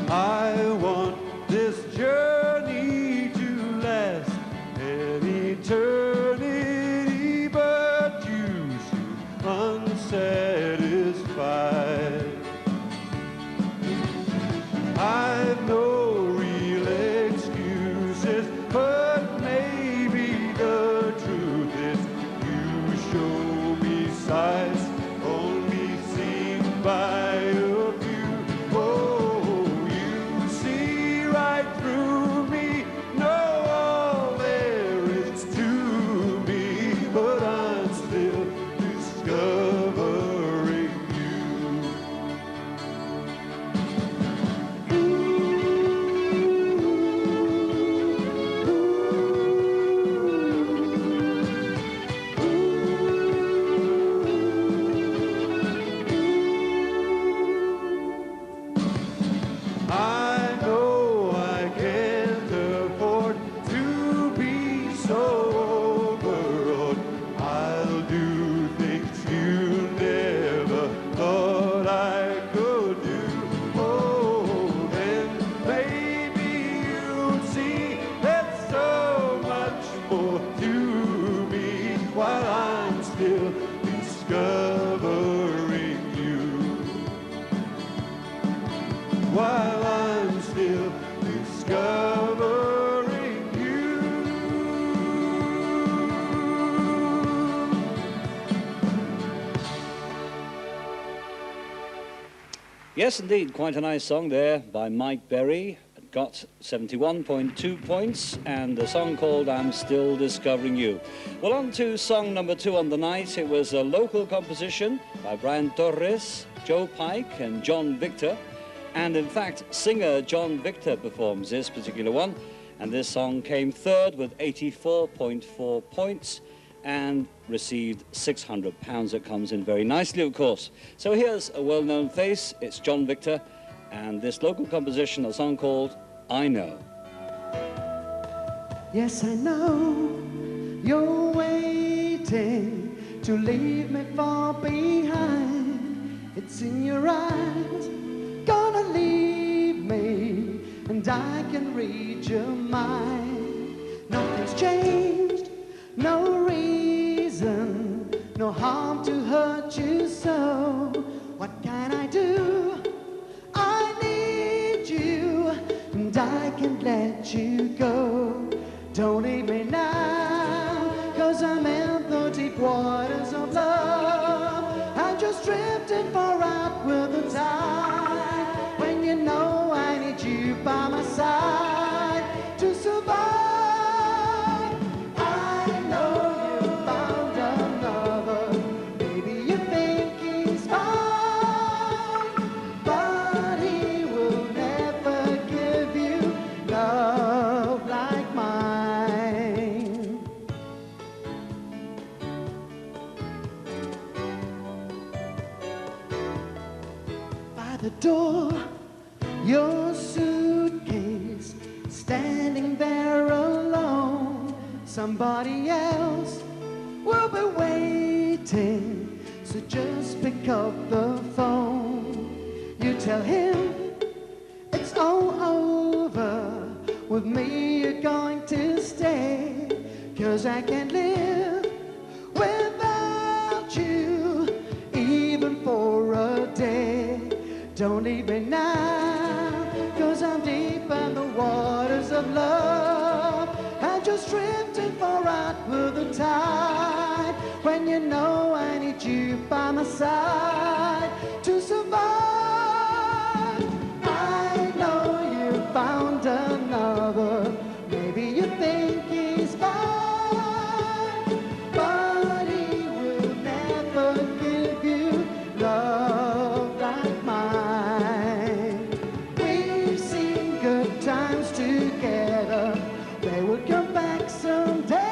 Speaker 10: I want this journey to last an eternity, but you seem unsatisfied. I've no real excuses, but maybe the truth is you show me sights only seen by a few. Oh, you see right through me, know all there is to me, but I'm still discovering you. I know I can't afford to be so overawed. I'll do things you never thought I could do. Oh, then maybe you'll see there's so much more to me while I'm still discovering you. While I'm still discovering you.
Speaker 3: Yes, indeed, quite a nice song there by Mike Berry. It got 71.2 points, and a song called I'm Still Discovering You. Well, on to song number 2 on the night. It was a local composition by Brian Torres, Joe Pike and John Victor. And in fact, singer John Victor performs this particular one. And this song came third with 84.4 points and received £600. It comes in very nicely, of course. So here's a well-known face. It's John Victor and this local composition, a song called I Know.
Speaker 8: Yes, I know you're waiting to leave me far behind. It's in your eyes, gonna leave me, and I can read your mind. Nothing's changed, no reason, no harm to hurt you so. What can I do? can't let you go. Don't leave me now, 'cause I'm in the deep waters of love. I'm just drifting far out with the tide. When you know I need you by my side to survive. I know you found another. Maybe you think he's fine, but he will never give you love like mine. By the door, your suitcase standing there alone. Somebody else will be waiting, so just pick up the phone. You tell him it's all over. With me you're going to stay, 'cause I can't live without you, even for a day. Don't leave me now, 'cause I'm deep in the waters of love. I'm just drifting far out with the tide. When you know I need you by my side to survive. I know you found another. Maybe you think he's fine, but he will never give you love like mine. We've seen good times together. They will come back someday.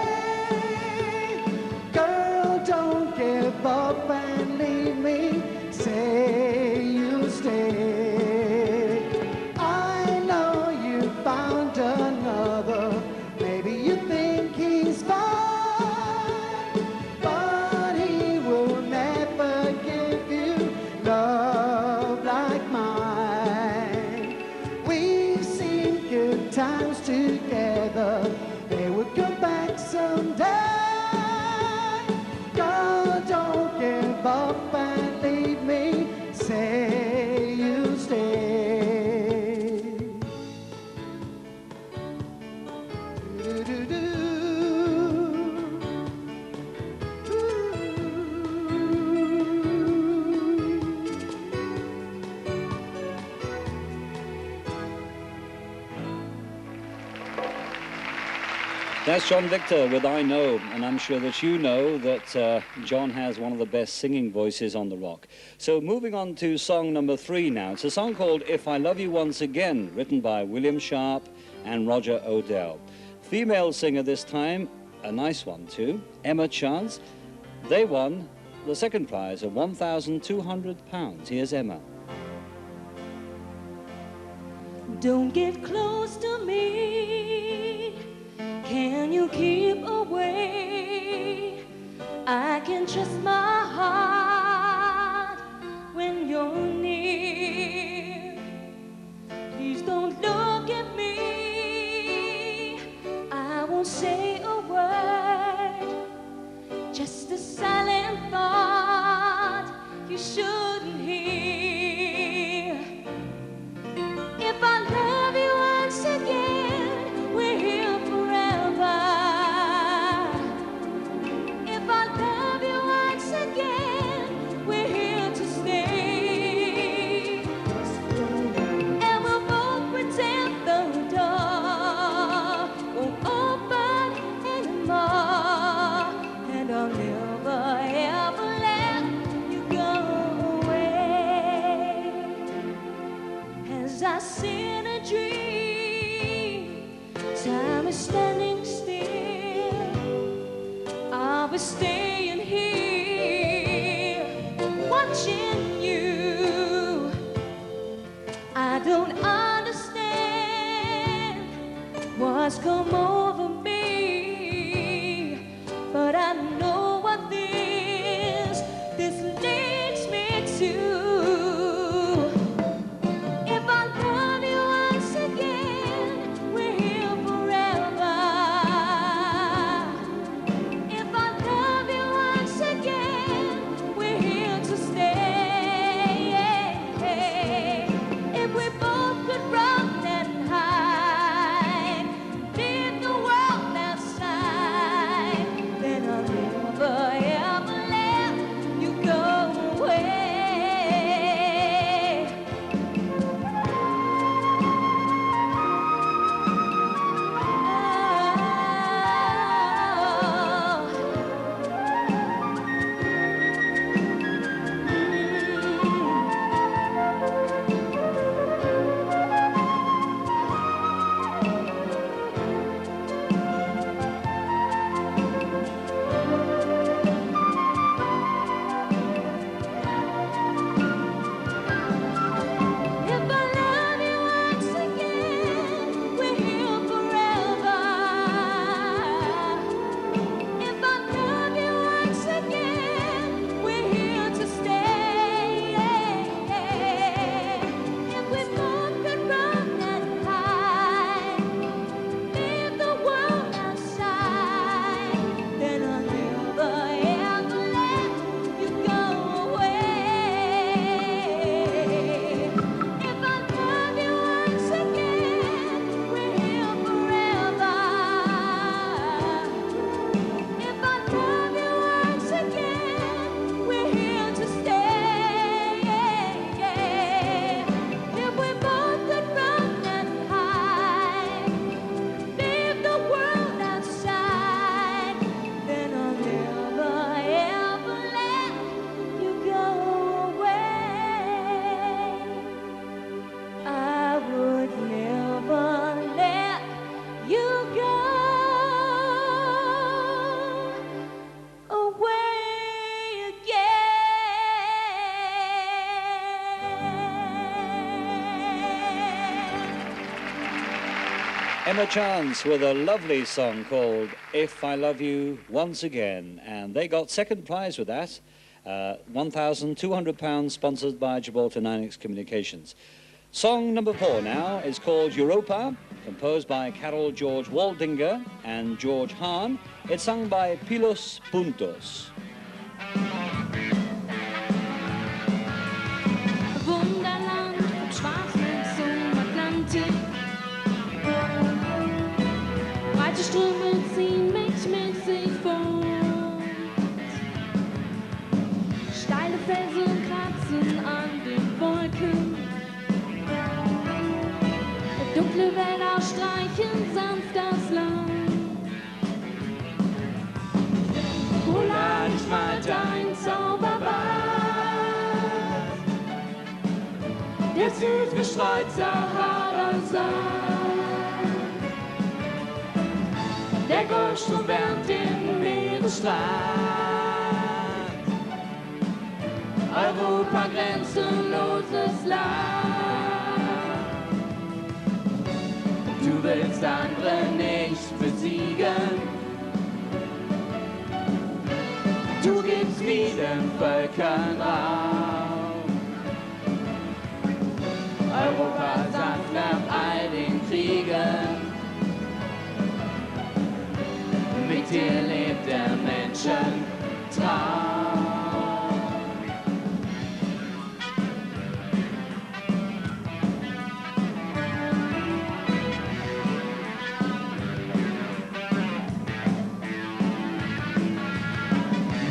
Speaker 8: Girl, don't give up and leave me. Say you'll stay. I know you found another. Maybe you think he's fine, but he will never give you love like mine. We've seen good times together. They will come back someday. Girl, don't give up and leave me. Say you'll stay. Do-do-do.
Speaker 4: That's John Victor with I Know, and I'm sure that you know that John has one of the best singing voices on the rock. So moving on to song number 3 now. It's a song called If I Love You Once Again, written by William Sharp and Roger Odell. Female singer this time, a nice one too, Emma Chance. They won the second prize of £1,200. Here's Emma.
Speaker 7: Don't get close to me. Can you keep away? I can trust my heart when you're near. Please don't look at me. I won't say a word. Just a silent thought you shouldn't hear. If I love you once again, we're here forever. If I love you once again, we're here to stay. And we'll both pretend the door won't open anymore. And I'll never ever let you go away. As I sit in a dream, time is standing still. I'll be staying here, watching you. I don't understand what's come over me, but I know what this leads me to. If I love you once again, we're here forever. If I love you once again, we're here to stay. If we both could run and hide.
Speaker 4: Emma Chance with a lovely song called If I Love You Once Again, and they got second prize with that, £1,200 sponsored by Gibraltar 9X Communications. Song number 4 now is called Europa, composed by Carol George Waldinger and George Hahn. It's sung by Pilos Puntos.
Speaker 7: Wunderland vom Schwarzmeer zum Atlantik. Weite Ströme ziehen mich mit sich fort. Steile Felsen kratzen an den Wolken. Dunkle Wälder streichen sanft das Land. Wo lad ich mal dein Zauberbad? Der Südweststreit Sahara-Sand. Der Golfstrom wärmt den Meeresstrand. Europa grenzenloses Land. Du willst andere nicht besiegen. Du gibst vielen Völkern Raum. Europa sanft nach all den Kriegen. Mit dir lebt der Menschentraum.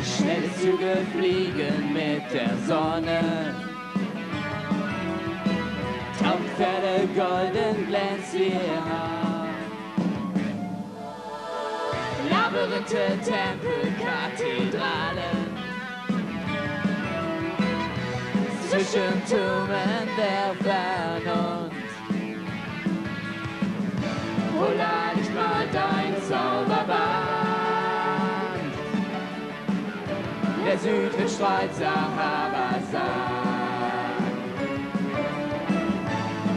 Speaker 7: Schnelle Züge fliegen mit der Sonne. Trampfpferde golden glänzt ihr Haar. Labyrinthe, Tempel, Kathedralen. Zwischen Türmen der Vernunft. Wo lad ich mal dein Zauberband? Der Südweststreit Sahara-Sand.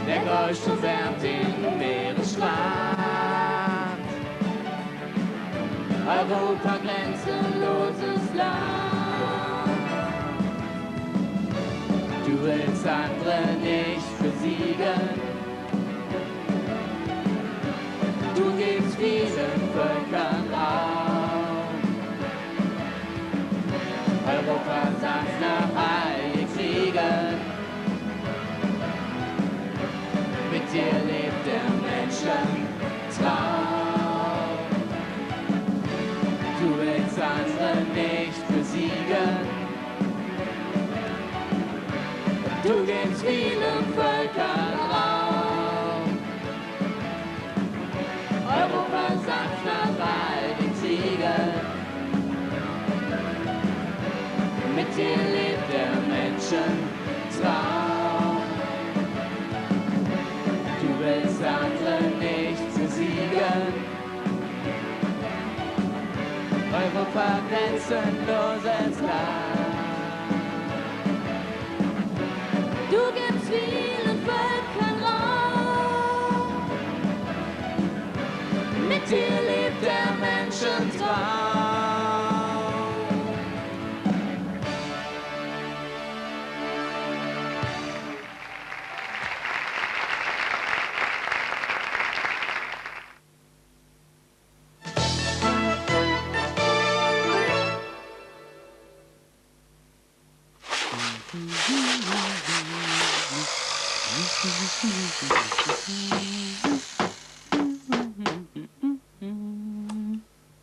Speaker 7: Der Golfstrom wärmt den Meeresstrand. Europa grenzenloses Land. Du willst andere nicht besiegen. Du gibst vielen Völkern Raum. Europa sanft nach all den Kriegen. Mit dir lebt der Menschentraum. Du willst andere nicht besiegen. Du gibst vielen Völkern Raum. Europa sanft nach all den Kriegen. Mit dir lebt der Menschentraum. Du willst andere nicht besiegen. Europa grenzenloses Land. Du gibst vielen Völkern Raum. Mit dir lebt der Menschentraum.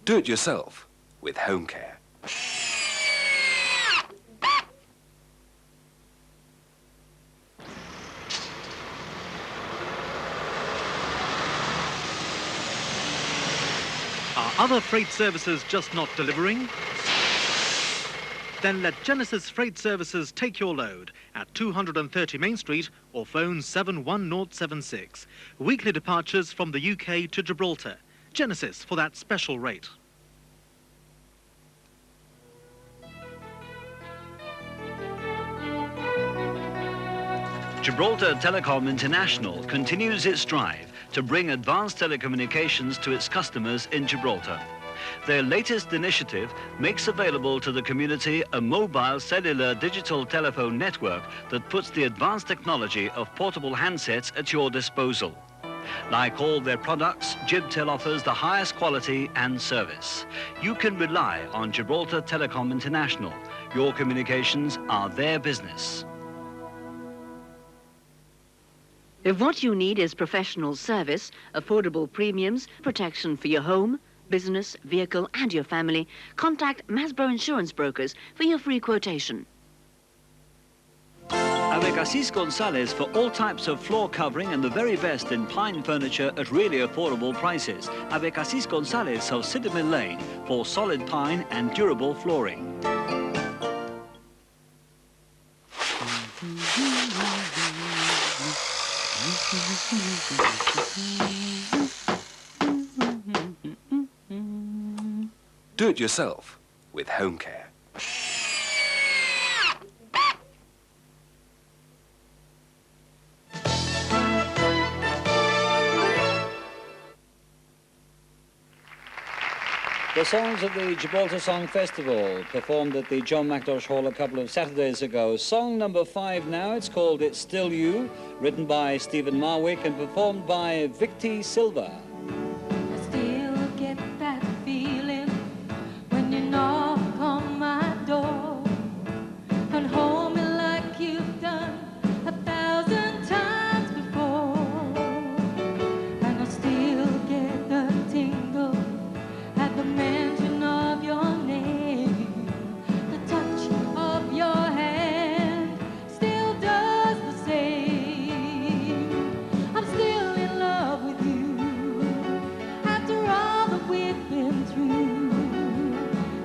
Speaker 11: Do it yourself with home care.
Speaker 2: Are other freight services just not delivering? Then let Genesis Freight Services take your load at 230 Main Street or phone 71076. Weekly departures from the UK to Gibraltar. Genesis for that special rate.
Speaker 3: Gibraltar Telecom International continues its drive to bring advanced telecommunications to its customers in Gibraltar. Their latest initiative makes available to the community a mobile cellular digital telephone network that puts the advanced technology of portable handsets at your disposal. Like all their products, GibTel offers the highest quality and service. You can rely on Gibraltar Telecom International. Your communications are their business.
Speaker 12: If what you need is professional service, affordable premiums, protection for your home, business, vehicle and your family, contact Masbro Insurance Brokers for your free quotation.
Speaker 3: Abecassis Gonzalez for all types of floor covering and the very best in pine furniture at really affordable prices. Abecassis Gonzalez of Siddermill Lane for solid pine and durable flooring.
Speaker 11: Do it yourself with home care.
Speaker 4: The songs of the Gibraltar Song Festival, performed at the John Macdosh Hall a couple of Saturdays ago. Song number 5 now, it's called It's Still You, written by Stephen Marwick and performed by Victi Silva.
Speaker 7: I still get that feeling when you knock on my door and hold me like you've done 1,000 times before. And I still get the tingle at the mention of your name. The touch of your hand still does the same. I'm still in love with you after all that we've been through.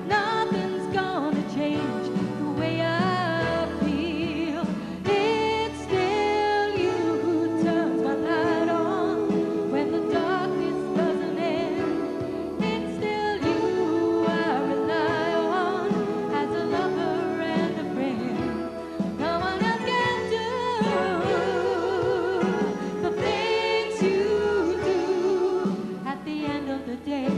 Speaker 7: Nothing's gonna change the way I feel. It's still you who turns my light on when the darkness doesn't end. It's still you I rely on as a lover and a friend. No one else can do the things you do at the end of the day.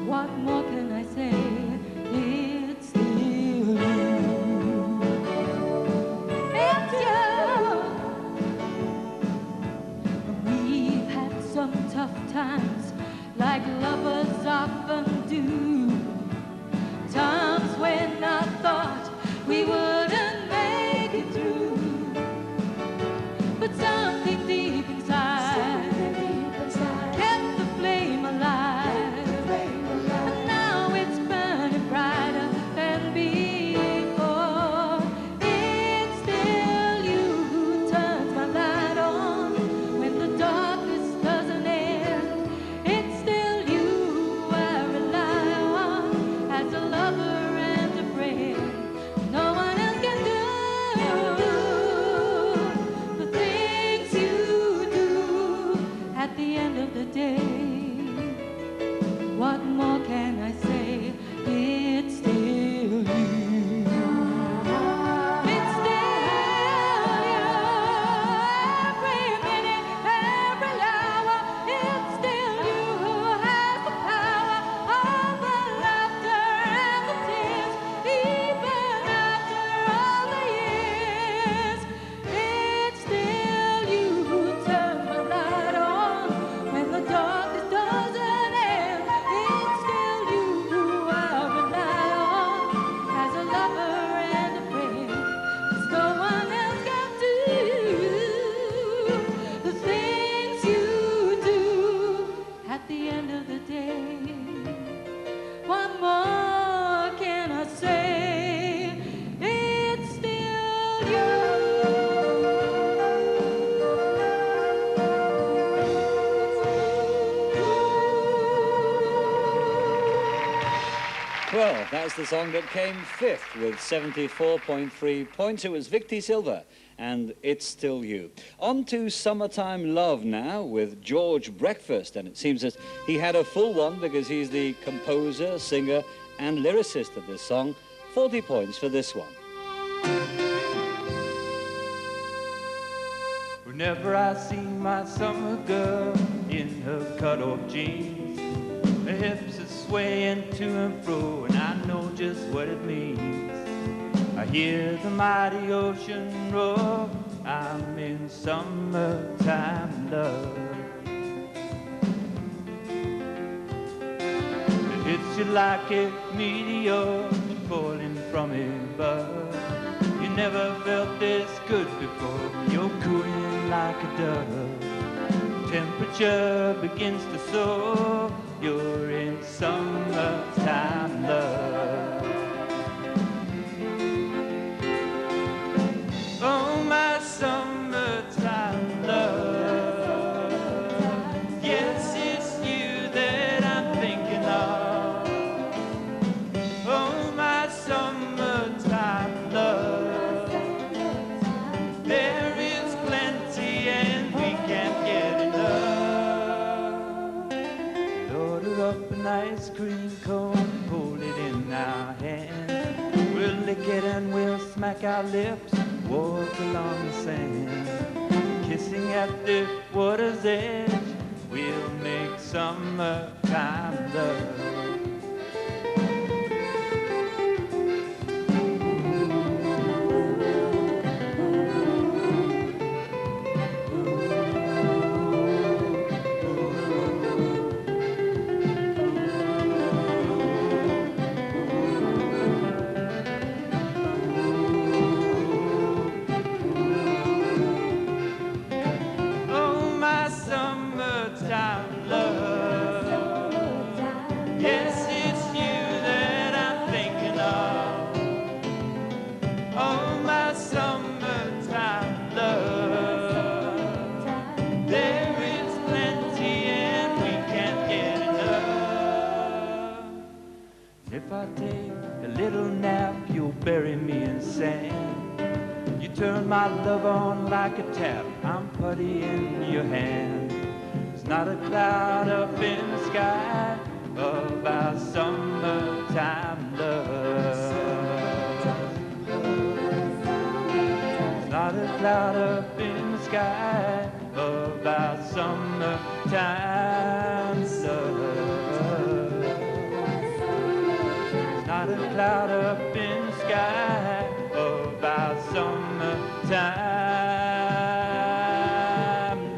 Speaker 7: What more can I say? It's still you. It's you. We've had some tough times, like lovers often do. Times when I thought we wouldn't make it through. But something deep inside kept the flame alive. And now it's burning brighter than before. It's still you who turns my light on when the darkness doesn't end. It's still you I rely on as a lover and a friend. No one else can do the things you do at the end of the day. What more can I say? It's still you. It's still you. Every minute, every hour, it's still you who has the power of the laughter and the tears, even after all the years. It's still you who turns my light on when the darkness doesn't end. It's still you who I rely on as a lover and a friend. 'Cause no one else can do the things you do at the end of the day. What more can I say? It's still you.
Speaker 4: Well, that's the song that came 5th with 74.3 points. It was Victi Silva and It's Still You. On to Summertime Love now with George Breakfast, and it seems that he had a full one because he's the composer, singer and lyricist of this song. 40 points for this one.
Speaker 10: Whenever I see my summer girl in her cut-off jeans, her hips are swaying to and fro, and I know just what it means. I hear the mighty ocean roar, I'm in summertime love. It hits you like a meteor falling from above. You never felt this good before, you're cooling like a dove. Temperature begins to soar, you're in summertime love. Oh, my summertime love. Yes, it's you that I'm thinking of. Oh, my summertime love. There is plenty and we can't get enough. Order up an ice cream cone, hold it in our hands. We'll lick it and we'll smack our lips, walk along the sand, kissing at the water's edge, we'll make summertime love. If I take a little nap, you'll bury me in sand. You turn my love on like a tap, I'm putty in your hand. There's not a cloud up in the sky of our summertime love. There's not a cloud up in the sky of our summertime love. Not a cloud up in the sky of our summertime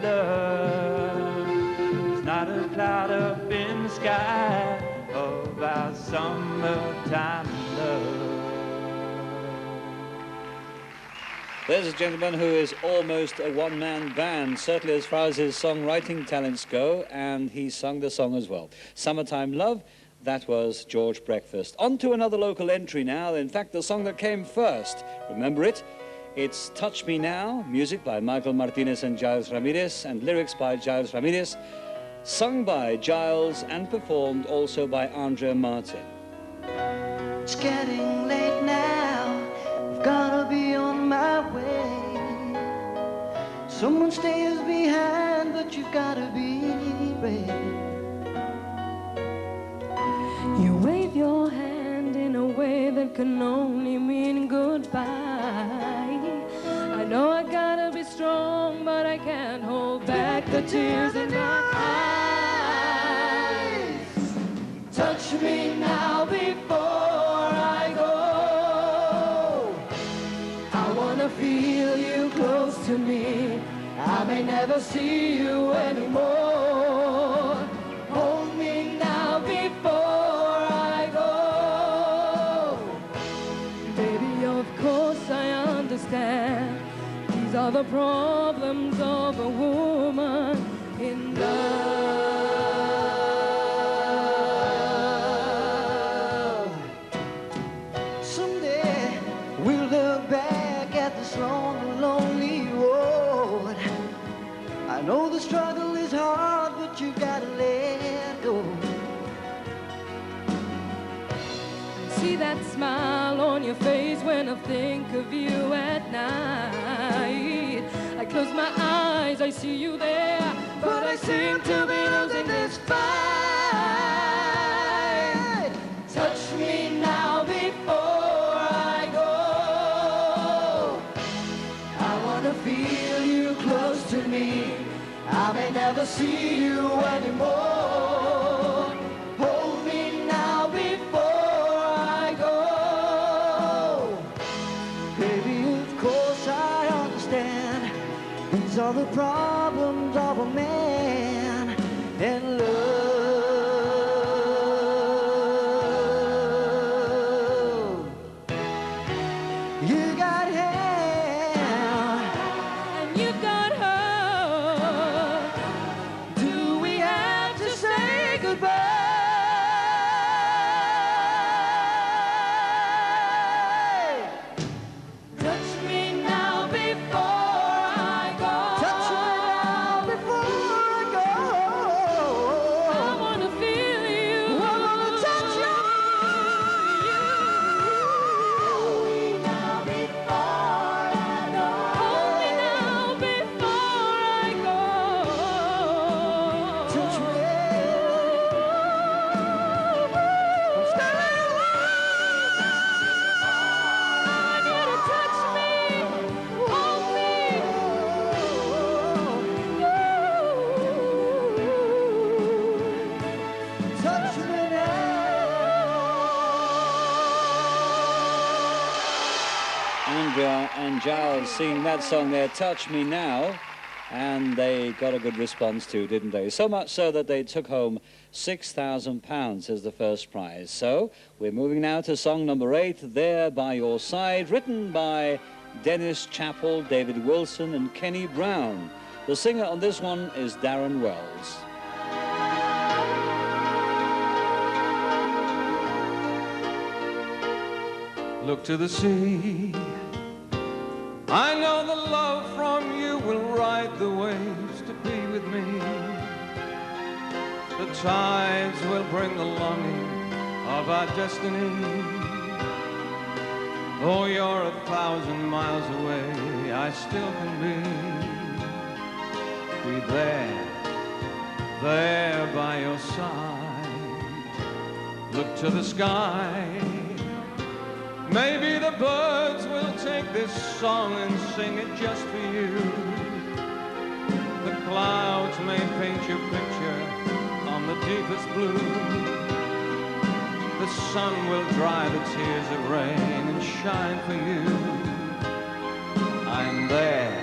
Speaker 10: love. There's not a cloud up in the sky of our summertime love.
Speaker 4: There's a gentleman who is almost a one-man band, certainly as far as his songwriting talents go, and he sung the song as well. Summertime Love. That was George Breakfast. On to another local entry now. In fact, the song that came first. Remember it? It's Touch Me Now, music by Michael Martinez and Giles Ramirez, and lyrics by Giles Ramirez, sung by Giles and performed also by Andrea Martin.
Speaker 8: It's getting late now, I've gotta be on my way. Someone stays behind, but you've gotta be ready.
Speaker 7: You wave your hand in a way that can only mean goodbye. I know I gotta be strong, but I can't hold back the tears in my eyes. Touch me now before I go. I wanna feel you close to me. I may never see you anymore. Hold me now before these are the problems of a woman in love.
Speaker 8: Someday we'll look back at this long, lonely road. I know the struggle is hard, but you gotta let go.
Speaker 7: See that smile on your face when I think of you at night. I close my eyes, I see you there, but I seem to be losing this fight. Touch me now before I go. I wanna feel you close to
Speaker 8: I may never see you anymore. Hold me now before I go. Baby, of course I understand. These are the problems of a man in love. You got him,
Speaker 7: And you got her.
Speaker 8: do we have to say goodbye? Touch me now before I go. Touch me now before I go.
Speaker 7: I wanna feel you.
Speaker 8: I wanna touch you. Hold me now before I go.
Speaker 7: Hold me now before I go.
Speaker 8: Touch me. I'm standing
Speaker 7: I need to touch me. Hold me.
Speaker 8: touch me now.
Speaker 4: Andrea and Giles singing that song there, Touch Me Now, and they got a good response too, didn't they? So much so that they took home £6,000 as the first prize. So we're moving now to song number 8, There By Your Side, written by Dennis Chappell, David Wilson and Kenny Brown. The singer on this one is Darren Wells.
Speaker 13: Look to the sea. I know the love from you will ride the waves to be with me. The tides will bring the longing of our destiny. Though you're 1,000 miles away, I still can be there by your side. Look to the sky. Maybe the birds will take this song and sing it just for you. The clouds may paint your picture on the deepest blue. The sun will dry the tears of rain and shine for you. I'm there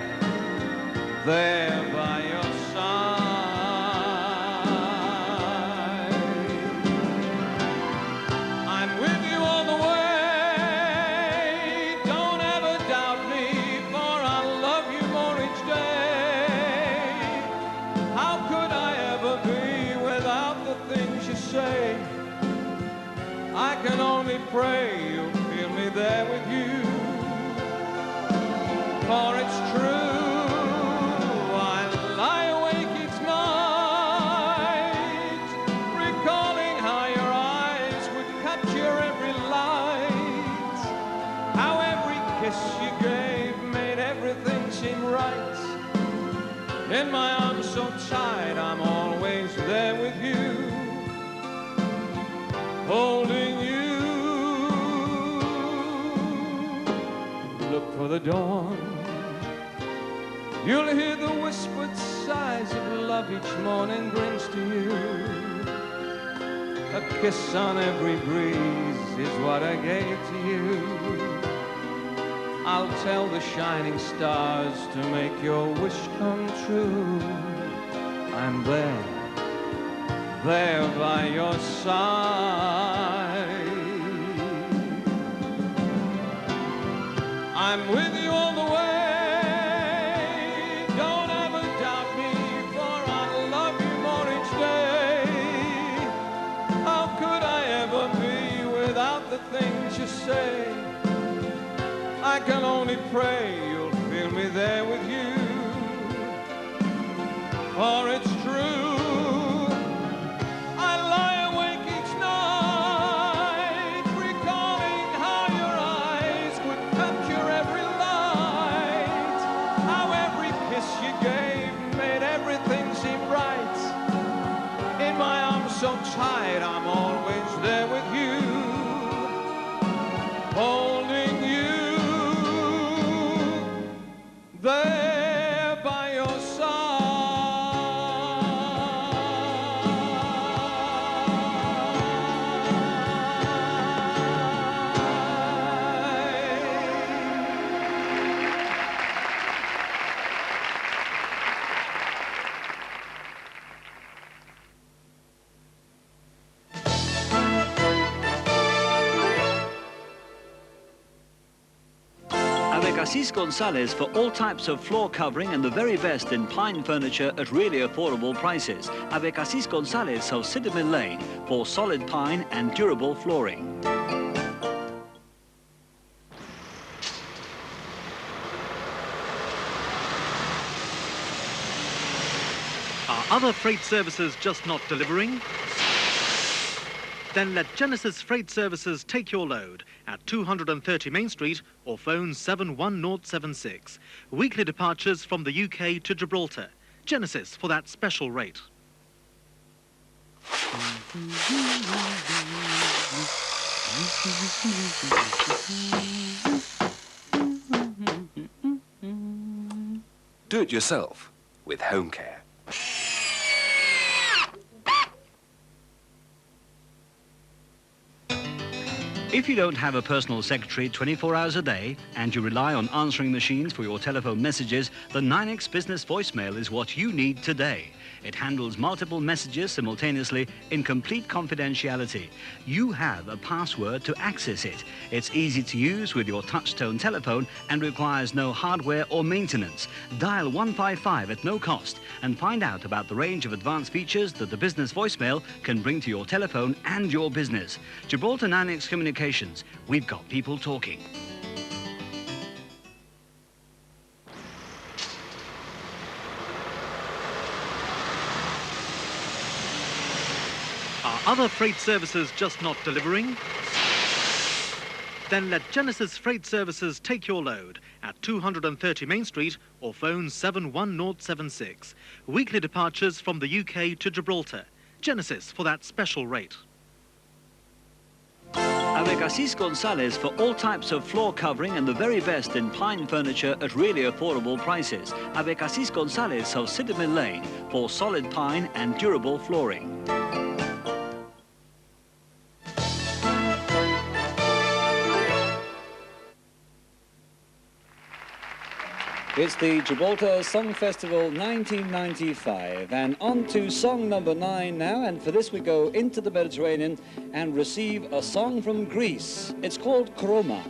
Speaker 13: by your side. I'm with you all the way. I can only pray you'll feel me there with you. For it's true, I lie awake each night, recalling how your eyes would capture every light, how every kiss you gave made everything seem right. In my arms so tight, I'm always there with you, holding you. Look for the dawn. You'll hear the whispered sighs of love each morning brings to you. A kiss on every breeze is what I gave to you. I'll tell the shining stars to make your wish come true. I'm there by your side. I'm with you all the way. Don't ever doubt me, for I love you more each day. How could I ever be without the things you say? I can only pray you'll feel me there with you. For it's true, so tight, I'm always there with you, holding you, there by your side.
Speaker 3: Assis Gonzalez for all types of floor covering and the very best in pine furniture at really affordable prices. Avec Assis Gonzalez of Citadel Lane for solid pine and durable flooring.
Speaker 2: Are other freight services just not delivering? Then let Genesis Freight Services take your load at 230 Main Street or phone 71076. Weekly departures from the UK to Gibraltar. Genesis for that special rate.
Speaker 11: Do it yourself with home care.
Speaker 3: If you don't have a personal secretary 24 hours a day and you rely on answering machines for your telephone messages, the Ninex Business Voicemail is what you need today. It handles multiple messages simultaneously in complete confidentiality. You have a password to access it. It's easy to use with your touch-tone telephone and requires no hardware or maintenance. Dial 155 at no cost and find out about the range of advanced features that the Business Voicemail can bring to your telephone and your business. Gibraltar Ninex Communications. We've got people talking.
Speaker 2: Are other freight services just not delivering? Then let Genesis Freight Services take your load at 230 Main Street or phone 71076. Weekly departures from the UK to Gibraltar. Genesis for that special rate.
Speaker 3: Avec Assis Gonzalez for all types of floor covering and the very best in pine furniture at really affordable prices. Avec Assis Gonzalez of Citadel Lane for solid pine and durable flooring.
Speaker 4: It's the Gibraltar Song Festival 1995, and on to song number 9 now, and for this we go into the Mediterranean and receive a song from Greece. It's called Chroma.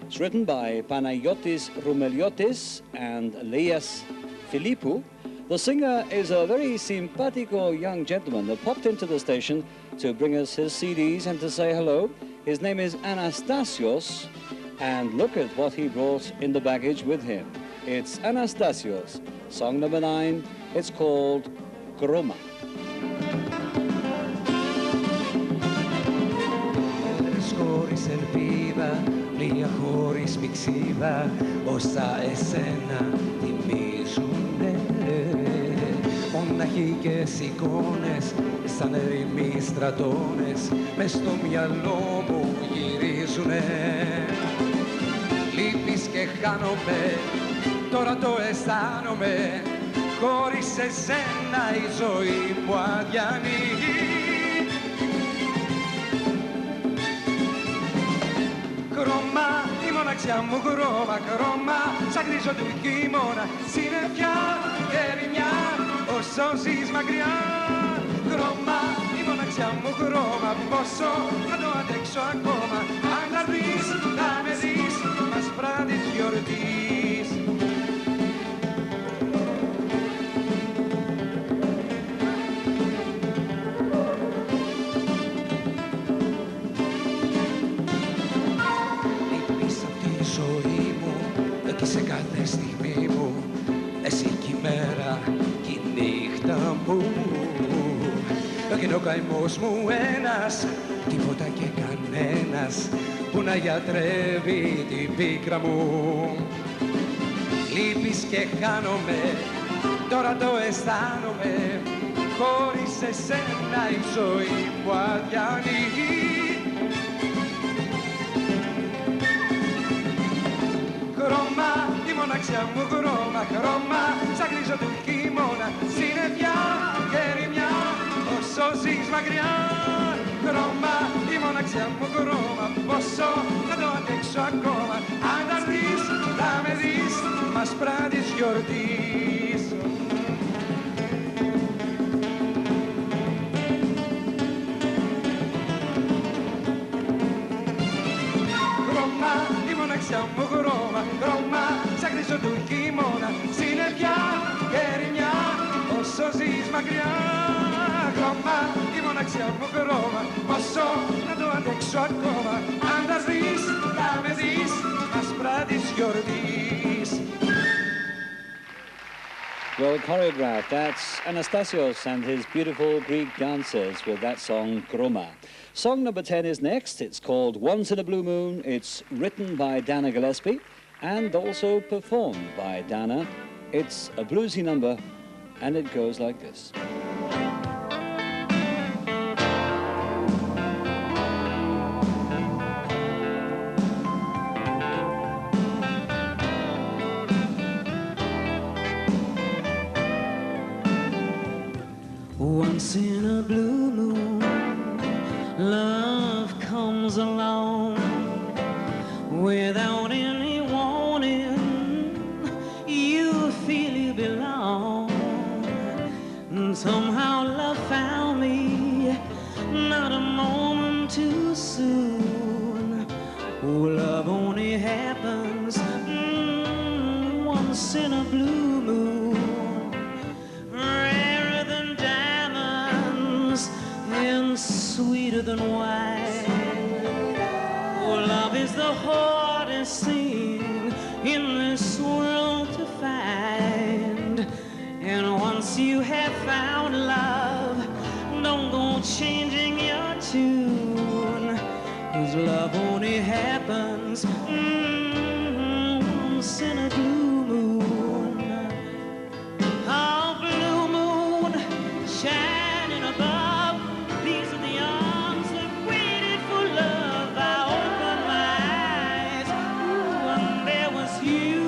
Speaker 4: It's written by Panagiotis Roumeliotis and Elias Philippou. The singer is a very simpatico young gentleman that popped into the station to bring us his CDs and to say hello. His name is Anastasios, and look at what he brought in the baggage with him. It's Anastasios, song number 9. It's called Chroma.
Speaker 14: Χωρίς ελπίδα, πλοία χωρίς πηξίδα, όσα εσένα θυμίζουνε. Μοναχικές εικόνες, σαν ερημοί στρατώνες, μες στο μυαλό μου γυρίζουνε. Λείπεις και χάνομαι, τώρα το αισθάνομαι, χωρίς εσένα η ζωή μου αδιανή. Χρώμα, η μοναξιά μου χρώμα, χρώμα, σαν γκρίζο του χειμώνα, συννεφιά και ερημιά, όσο ζεις μακριά. Χρώμα, η μοναξιά μου χρώμα, πόσο θα το αντέξω ακόμα, αν θα δεις, θα με δεις, μας βράδυ γιορτής. Λείπεις απ' τη ζωή μου και σε κάθε στιγμή μου, εσύ κι η μέρα κι η νύχτα μου. Κι είναι ο καημός μου ένας, τίποτα και κανένας, που να γιατρεύει την πίκρα μου. Λείπεις και χάνομαι, τώρα το αισθάνομαι, χωρίς εσένα η ζωή μου αδιανή. Χρώμα, η μοναξιά μου χρώμα, χρώμα, σαν γκρίζο του χειμώνα, συννεφιά και ερημιά, όσο ζεις μακριά. Χρώμα, η μοναξιά μου χρώμα, πόσο θα το αντέξω ακόμα, αν θα έρθεις, θα με δεις, μας πράτης γιορτής. Χρώμα, η μοναξιά μου χρώμα, χρώμα, μέσω του χειμώνα. Συννεφιά και ερημιά, όσο ζεις μακριά. Χρώμα, η μοναξιά μου χρώμα, όσο να το αντέξω ακόμα. Αν τα ζεις, θα με δεις, άσπρα της γιορτής.
Speaker 4: Well choreographed. That's Anastasios and his beautiful Greek dancers with that song Chroma. Song number 10 is next. It's called Once in a Blue Moon. It's written by Dana Gillespie and also performed by Dana. It's a bluesy number and it goes like this.
Speaker 5: Once in a blue moon, love comes along without any warning. You feel you belong. Somehow love found me, not a moment too soon. Love only happens once in a blue moon. And sweeter than wine. Oh, love is the hardest thing in this world to find. And once you have found love, don't go changing your tune. 'Cause love only happens once in a blue moon. Oh, blue moon, shining above. These are the arms that waited for love. I opened my eyes, and there was you.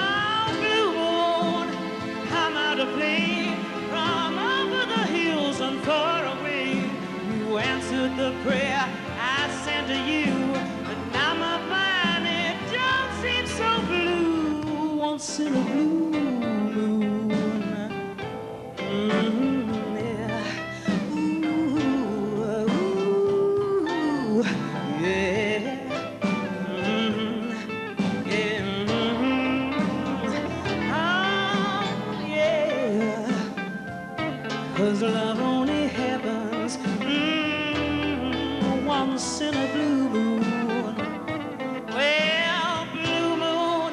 Speaker 5: Oh, blue moon, I'm out to play from over the hills and far away. You answered the prayer I sent to you, but now my mind, it don't seem so blue. Once in a blue moon. Cause love only happens once in a blue moon. Well, blue moon,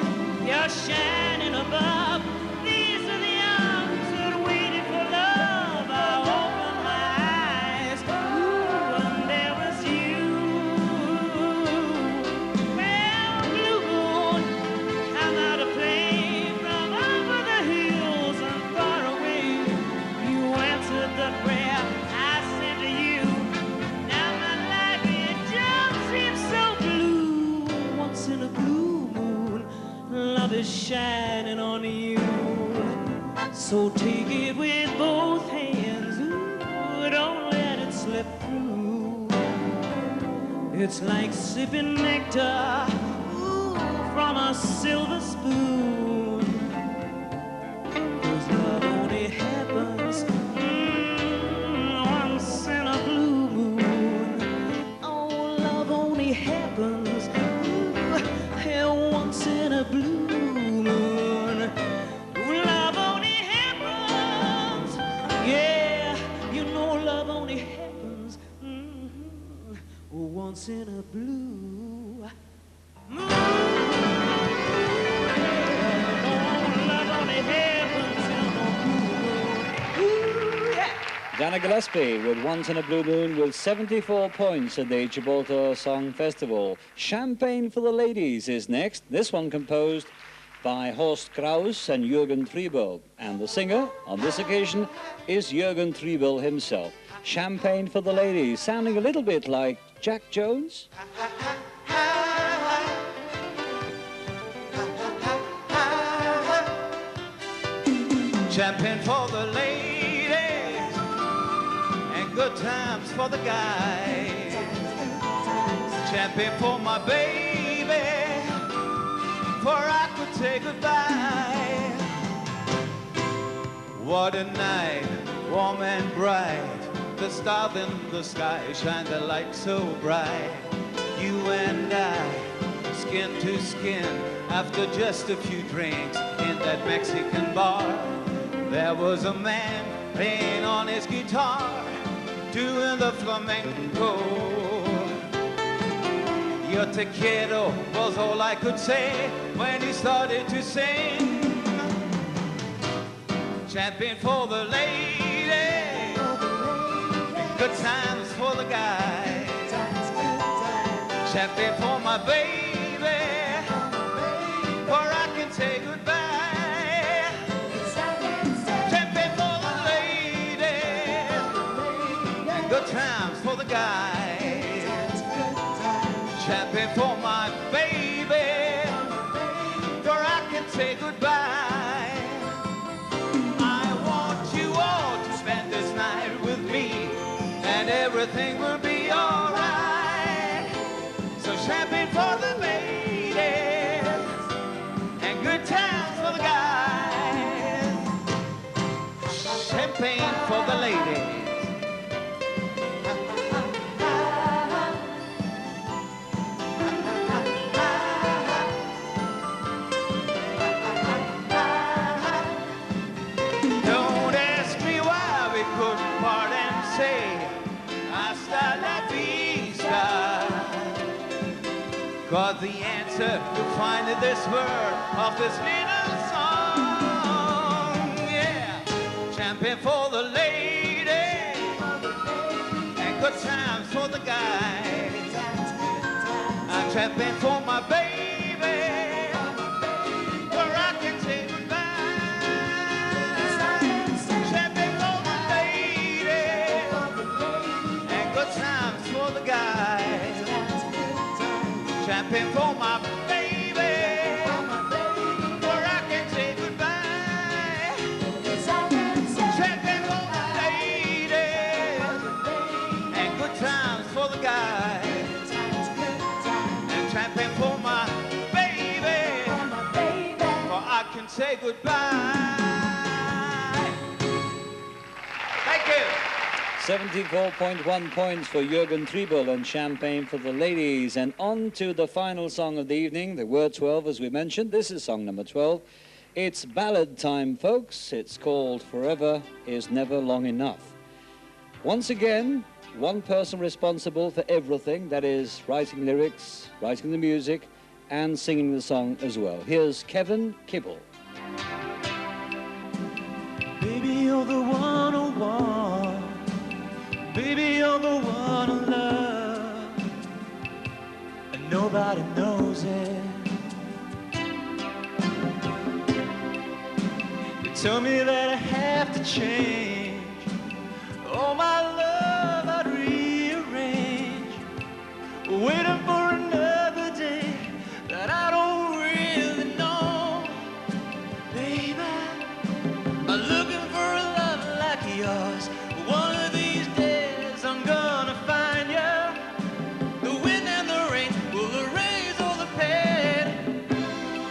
Speaker 5: you're shining above. These are the arms that waited for love. I opened my eyes, and there was you. Well, blue moon, I'm out to play from over the hills and far away. You answered the prayer I sent to you. Now my life, it just seems so blue. Once in a blue moon, love is shining on you. So take it with both hands. Ooh, don't let it slip through. It's like sipping nectar, ooh, from a silver spoon. 'Cause love only happens once in a blue moon. Oh, love only happens once in a blue moon. Love only happens, yeah, you know love only happens once in a blue moon. Love only happens in a blue moon. Ooh, yeah.
Speaker 4: Dana Gillespie with Once in a Blue Moon with 74 points at the Gibraltar Song Festival. Champagne for the Ladies is next. This one composed by Horst Kraus and Jürgen Triebel. And the singer on this occasion is Jürgen Triebel himself. Champagne for the Ladies, sounding a little bit like Jack Jones.
Speaker 15: Champagne for the ladies and good times for the guys. Champagne for my baby, for I could say goodbye. What a night, warm and bright. The stars in the sky shine the light so bright. You and I skin to skin after just a few drinks in that Mexican bar. There was a man playing on his guitar, doing the flamenco. Yo te quiero was all I could say when he started to sing. Champion for the lady, good times for the guy. Champion for my baby, for I can say goodbye. Champion for the lady, good times for the guy. Champion for my baby, for I can say goodbye. I want you all to spend this night with me, and everything will be alright. So champagne for the ladies, and good times for the guys. Champagne for the ladies. Cause the answer you'll find in this word of this little song. Yeah, champion for the lady, and good times for the guy. I'm champion for my baby, where I can say goodbye. Champion for the lady, and good times for the guy. Champion for my baby, where I can say goodbye. Champion for the lady, and good times for the guy. And champion for my baby, for I can say goodbye. Thank you.
Speaker 4: 74.1 points for Jürgen Triebel and Champagne for the ladies. And on to the final song of the evening. There were 12, as we mentioned. This is song number 12. It's ballad time, folks. It's called Forever Is Never Long Enough. Once again, one person responsible for everything. That is writing lyrics, writing the music, and singing the song as well. Here's Kevin Kibble.
Speaker 10: Baby, you're the one I want. Baby, you're the one I love, and nobody knows it. You tell me that I have to change. Oh, my love, I'd rearrange, waiting for another day that I don't really know. Baby, I'm looking for a love like yours. One of these days I'm gonna find you. The wind and the rain will erase all the pain.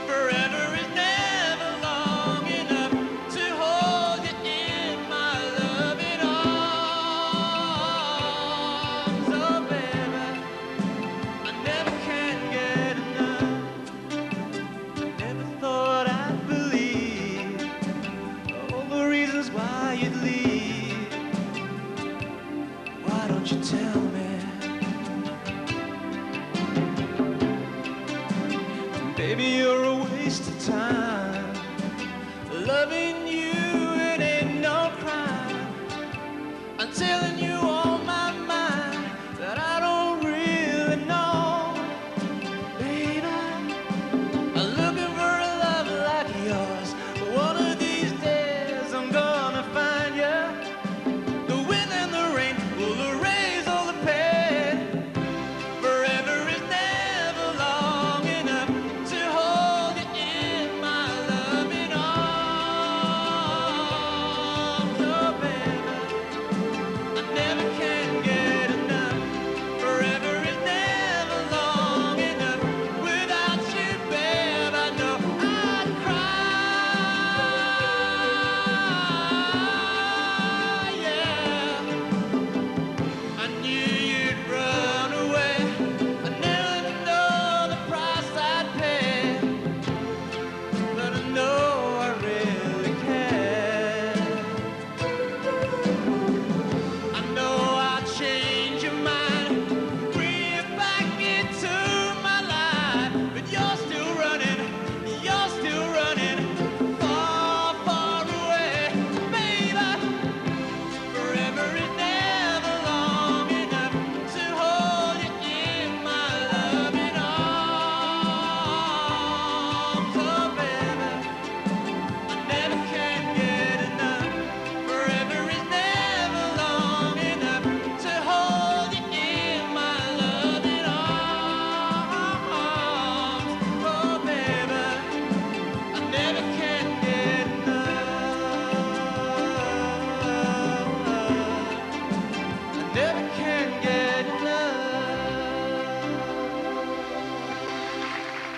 Speaker 10: Forever is never long enough to hold you in my loving arms. Oh baby, I never can get enough. Never thought I'd believe all the reasons why you'd leave. Why don't you tell me? Baby, you're a waste of time. Loving you, it ain't no crime. I'm telling you on my mind that I don't really know. Baby, I'm looking for a love like yours. One of these days I'm gonna find you. The wind and the rain will erase all the pain. Forever is never long enough to hold you in my loving arms.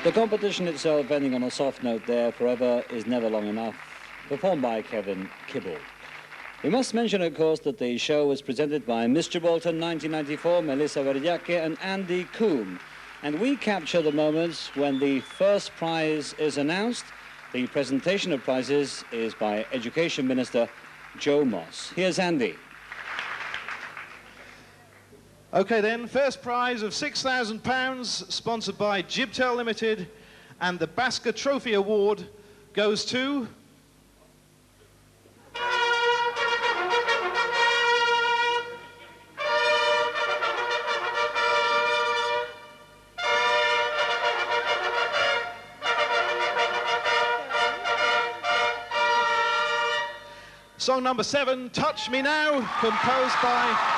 Speaker 4: The competition itself, ending on a soft note there, Forever is Never Long Enough, performed by Kevin Kibble. We must mention, of course, that the show was presented by Miss Gibraltar 1994, Melissa Verdiacke and Andy Coombe. And we capture the moments when the first prize is announced. The presentation of prizes is by Education Minister Joe Moss. Here's Andy.
Speaker 16: OK then, first prize of £6,000, sponsored by Jibtel Limited, and the Basker Trophy Award goes to... Song number 7, Touch Me Now, composed by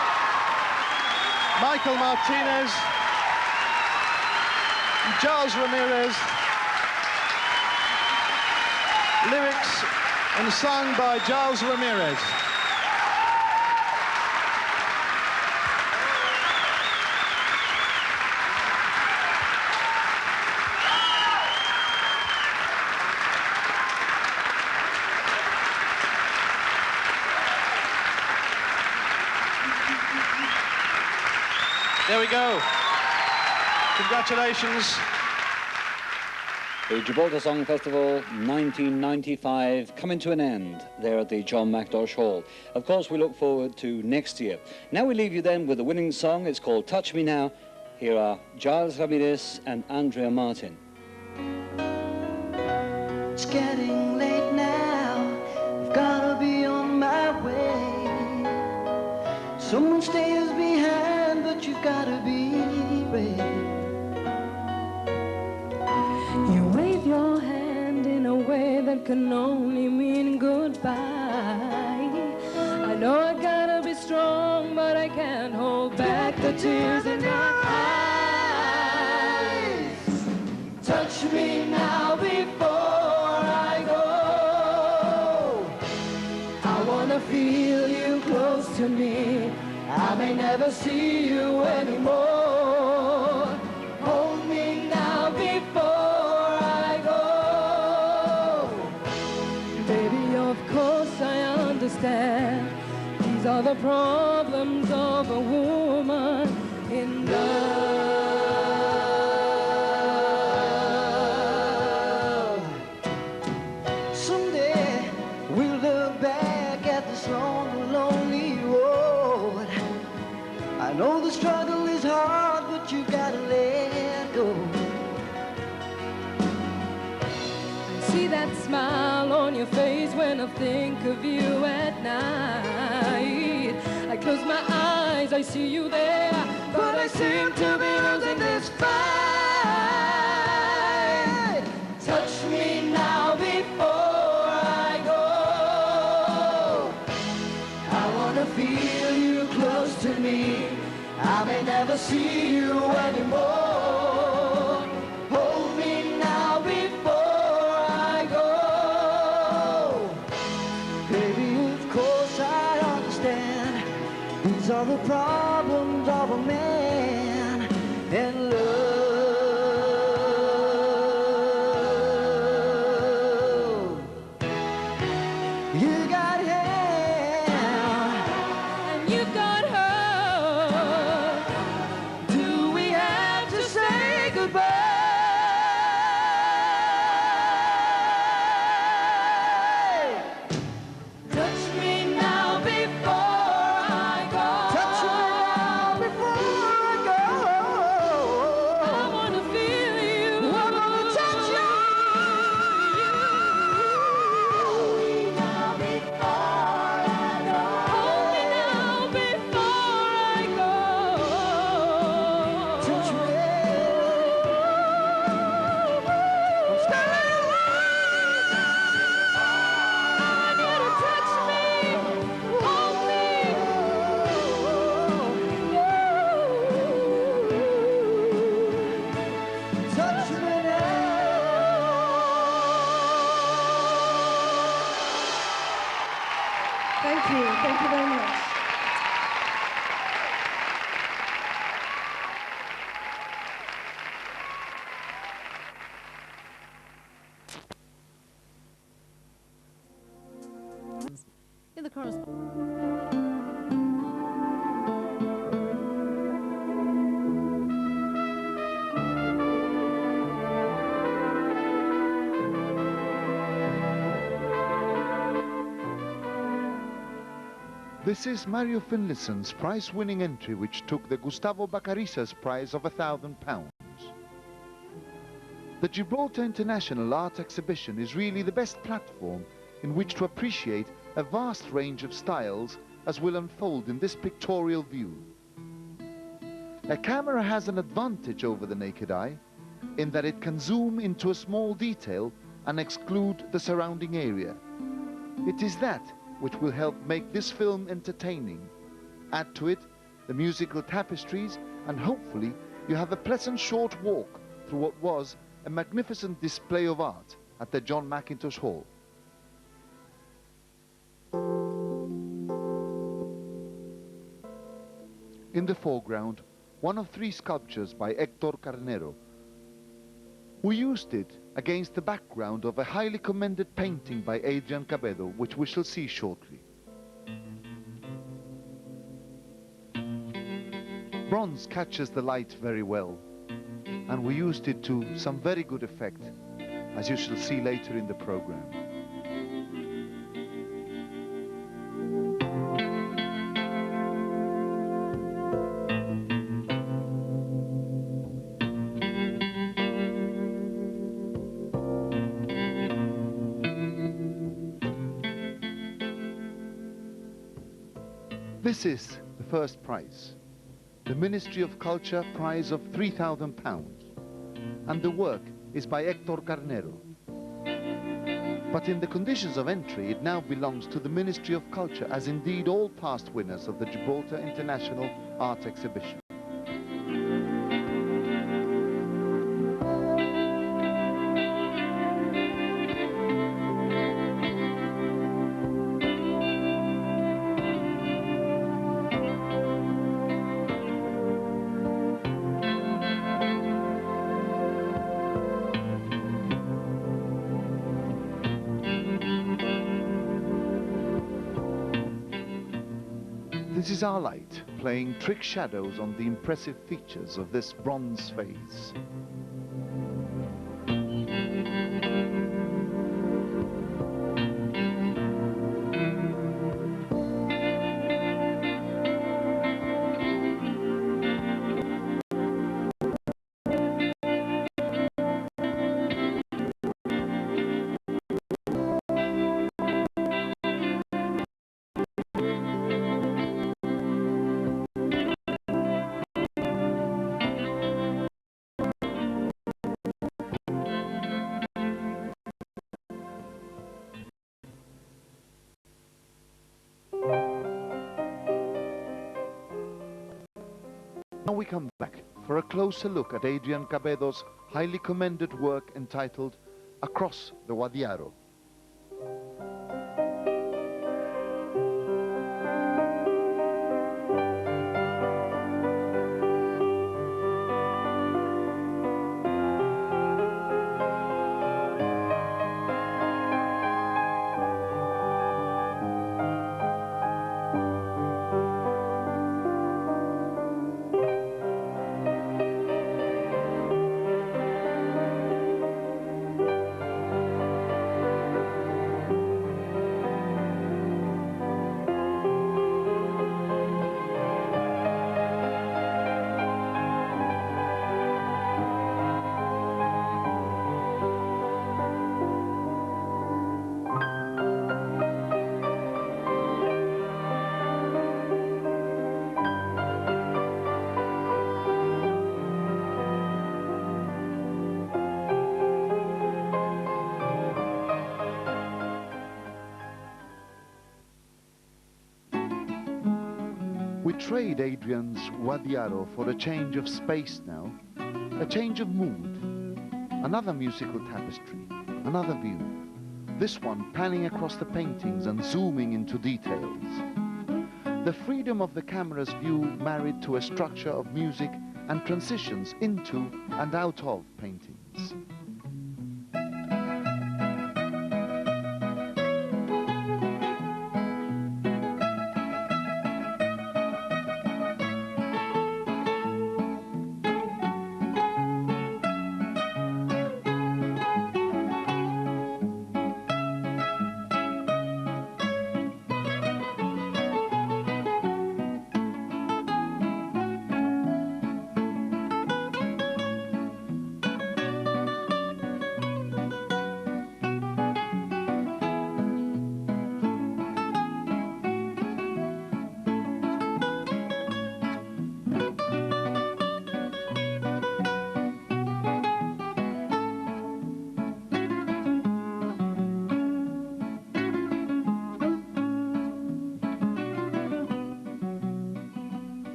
Speaker 16: Michael Martinez, Giles Ramirez, lyrics and sung by Giles Ramirez. There we go. Congratulations.
Speaker 4: The Gibraltar Song Festival 1995 coming to an end there at the John Macdosh Hall. Of course, we look forward to next year. Now we leave you then with the winning song. It's called Touch Me Now. Here are Giles Ramirez and Andrea Martin.
Speaker 8: It's getting late now, I've gotta be on my way. Someone stays behind, but you've gotta be ready.
Speaker 7: You wave your hand in a way that can only mean goodbye. I know I gotta be strong, but I can't hold back the tears in my eyes. Touch me now before I go. I wanna feel you close to me. I may never see you anymore. Hold me now before I go. Baby, of course I understand. These are the problems of a woman in love.
Speaker 8: Someday we'll look back at this long, lonely road. I know the struggle is hard, but you gotta let go.
Speaker 7: I see that smile on your face when I think of you at night. I close my eyes, I see you there, but I seem to be losing this fight. Touch me now before I go. I wanna feel you close to me. I may never see you anymore. Hold me now before I go. Baby, of course I understand. These are the problems of a man in love. You got him, and you got her. Do we have to say goodbye? Touch me now before I go. Touch me now before I go. I wanna feel you. I wanna touch you. Hold me now before I go. Hold me now before I go. Touch me. Stay away. I need to touch me. Hold me. Touch me now. Thank you very much.
Speaker 1: the correspondent.
Speaker 17: This is Mario Finlayson's prize-winning entry, which took the Gustavo Bacarisas prize of £1,000. The Gibraltar International Art Exhibition is really the best platform in which to appreciate a vast range of styles as will unfold in this pictorial view. A camera has an advantage over the naked eye in that it can zoom into a small detail and exclude the surrounding area. It is that which will help make this film entertaining. Add to it the musical tapestries, and hopefully you have a pleasant short walk through what was a magnificent display of art at the John Mackintosh Hall. In the foreground, one of 3 sculptures by Hector Carnero. We used it against the background of a highly commended painting by Adrian Cabedo, which we shall see shortly. Bronze catches the light very well, and we used it to some very good effect, as you shall see later in the program. This is the first prize, the Ministry of Culture prize of £3,000, and the work is by Hector Carnero. But in the conditions of entry, it now belongs to the Ministry of Culture, as indeed all past winners of the Gibraltar International Art Exhibition. This is our light, playing trick shadows on the impressive features of this bronze vase. Now we come back for a closer look at Adrian Cabedo's highly commended work entitled Across the Guadiaro. We trade Adrian's Guadiaro for a change of space now, a change of mood, another musical tapestry, another view, this one panning across the paintings and zooming into details. The freedom of the camera's view married to a structure of music and transitions into and out of paintings.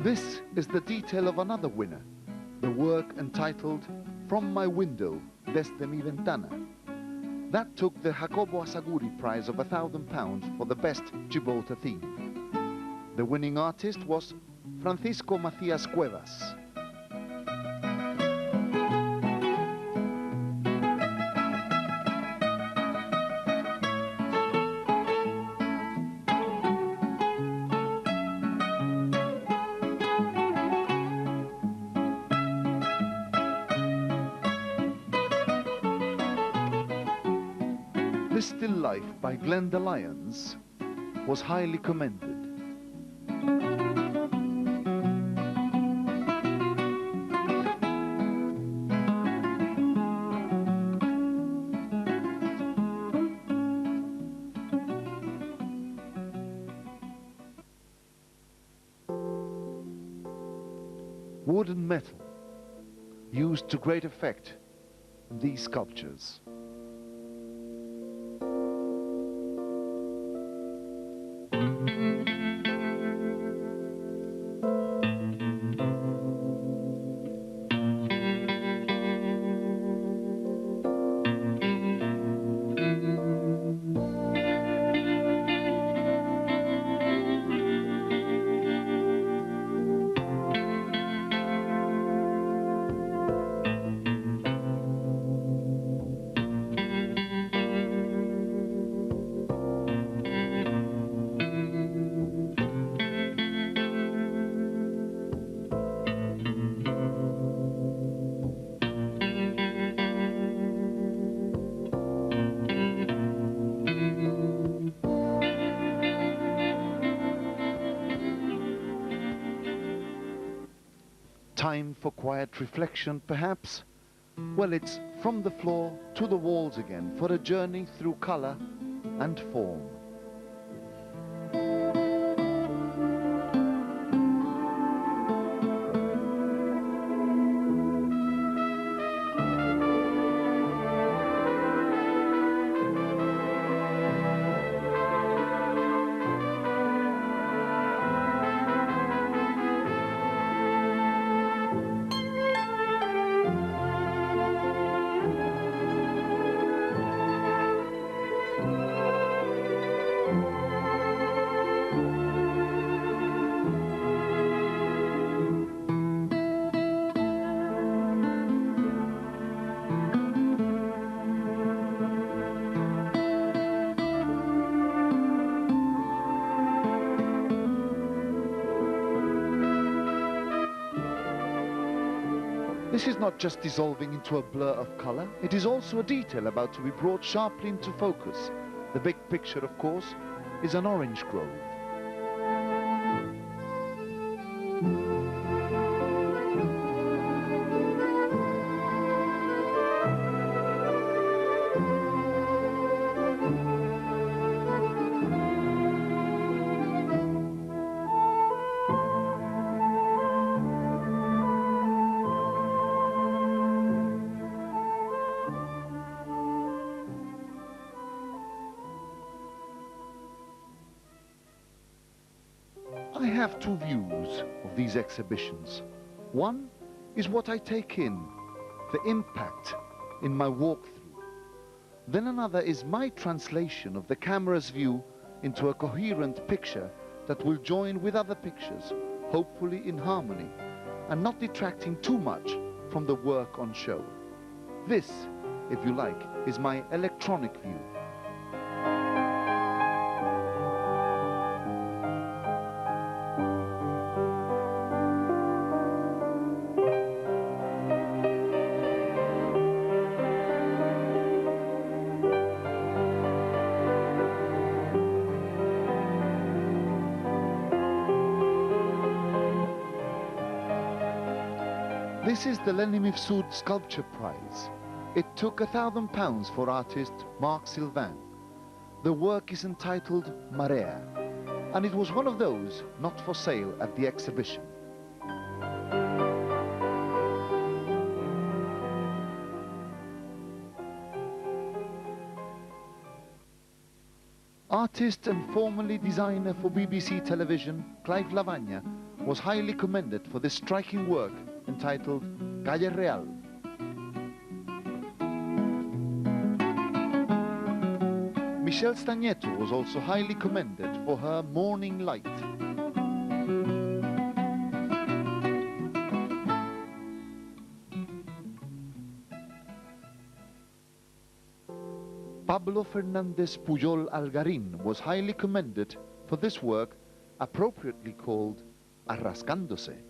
Speaker 17: This is the detail of another winner, the work entitled From My Window, Desde Mi Ventana. That took the Jacobo Asaguri prize of £1,000 for the best Gibraltar theme. The winning artist was Francisco Macias Cuevas. This still life by Glenda Lyons was highly commended. Wood and metal used to great effect in these sculptures. Time for quiet reflection, perhaps? Well, it's from the floor to the walls again for a journey through color and form. This is not just dissolving into a blur of color, it is also a detail about to be brought sharply into focus. The big picture, of course, is an orange grove. I have two views of these exhibitions. One is what I take in, the impact in my walkthrough. Then another is my translation of the camera's view into a coherent picture that will join with other pictures, hopefully in harmony, and not detracting too much from the work on show. This, if you like, is my electronic view. This is the Lenny Mifsud Sculpture Prize. It took £1,000 for artist Marc Sylvain. The work is entitled Marea, and it was one of those not for sale at the exhibition. Artist and formerly designer for BBC television, Clive Lavagna, was highly commended for this striking work entitled Calle Real. Michelle Stagneto was also highly commended for her Morning Light. Pablo Fernández Pujol Algarín was highly commended for this work, appropriately called Arrascándose.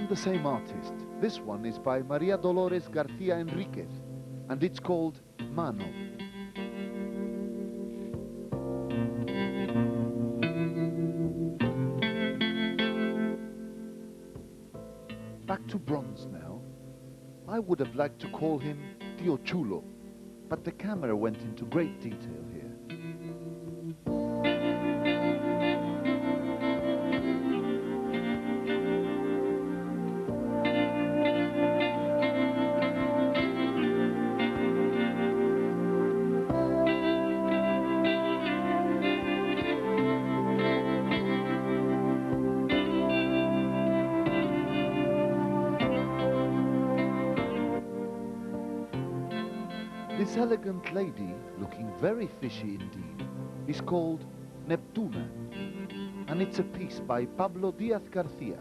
Speaker 17: The same artist. This one is by Maria Dolores García Enríquez, and it's called Mano. Back to bronze now. I would have liked to call him Tio Chulo, but the camera went into great detail here. This elegant lady, looking very fishy indeed, is called Neptuna, and it's a piece by Pablo Díaz García.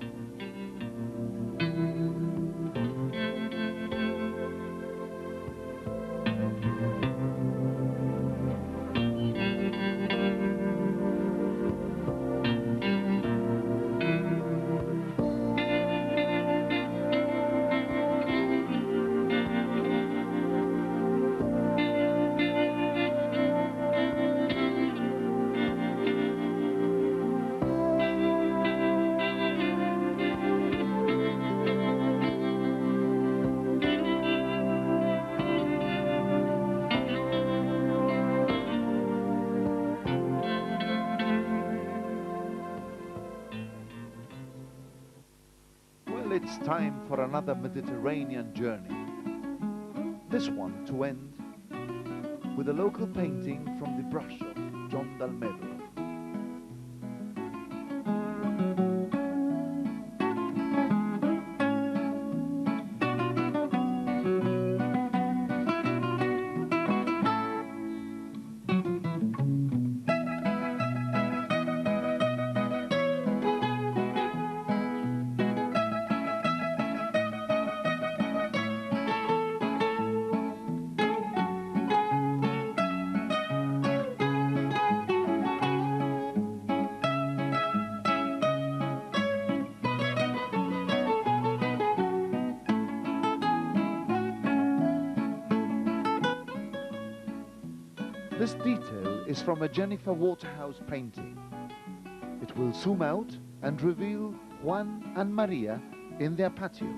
Speaker 17: It's time for another Mediterranean journey. This one to end with a local painting from the brush of John D'Almedo. This detail is from a Jennifer Waterhouse painting. It will zoom out and reveal Juan and Maria in their patio.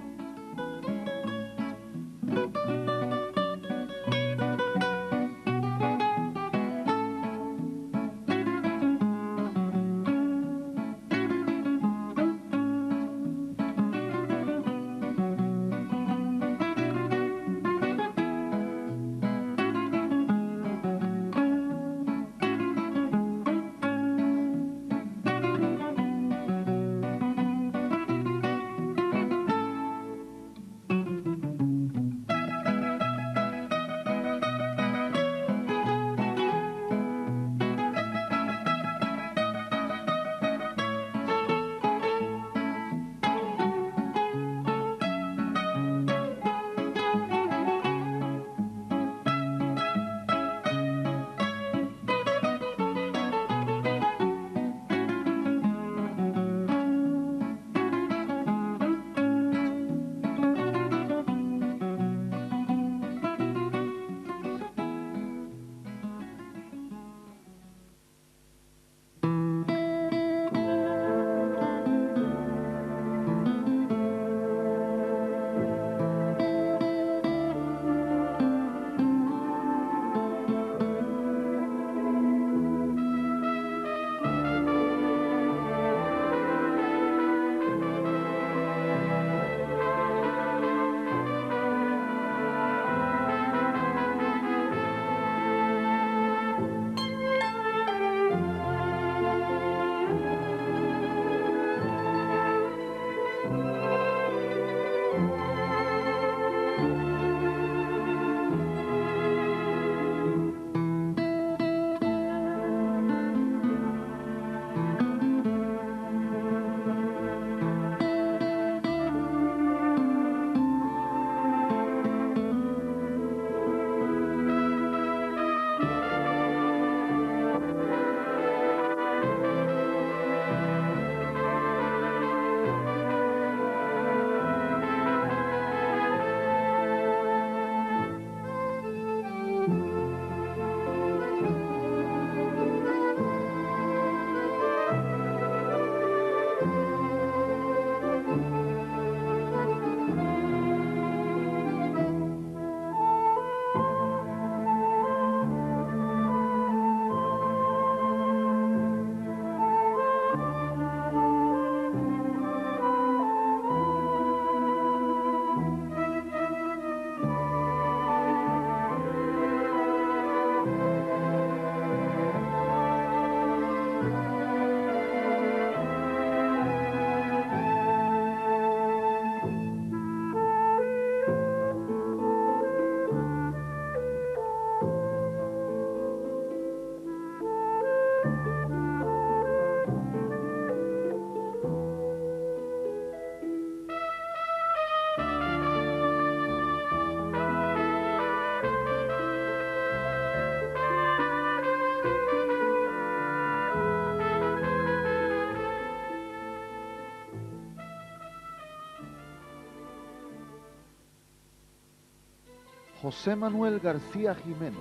Speaker 17: José Manuel García Jimeno,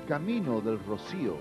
Speaker 17: Camino del Rocío.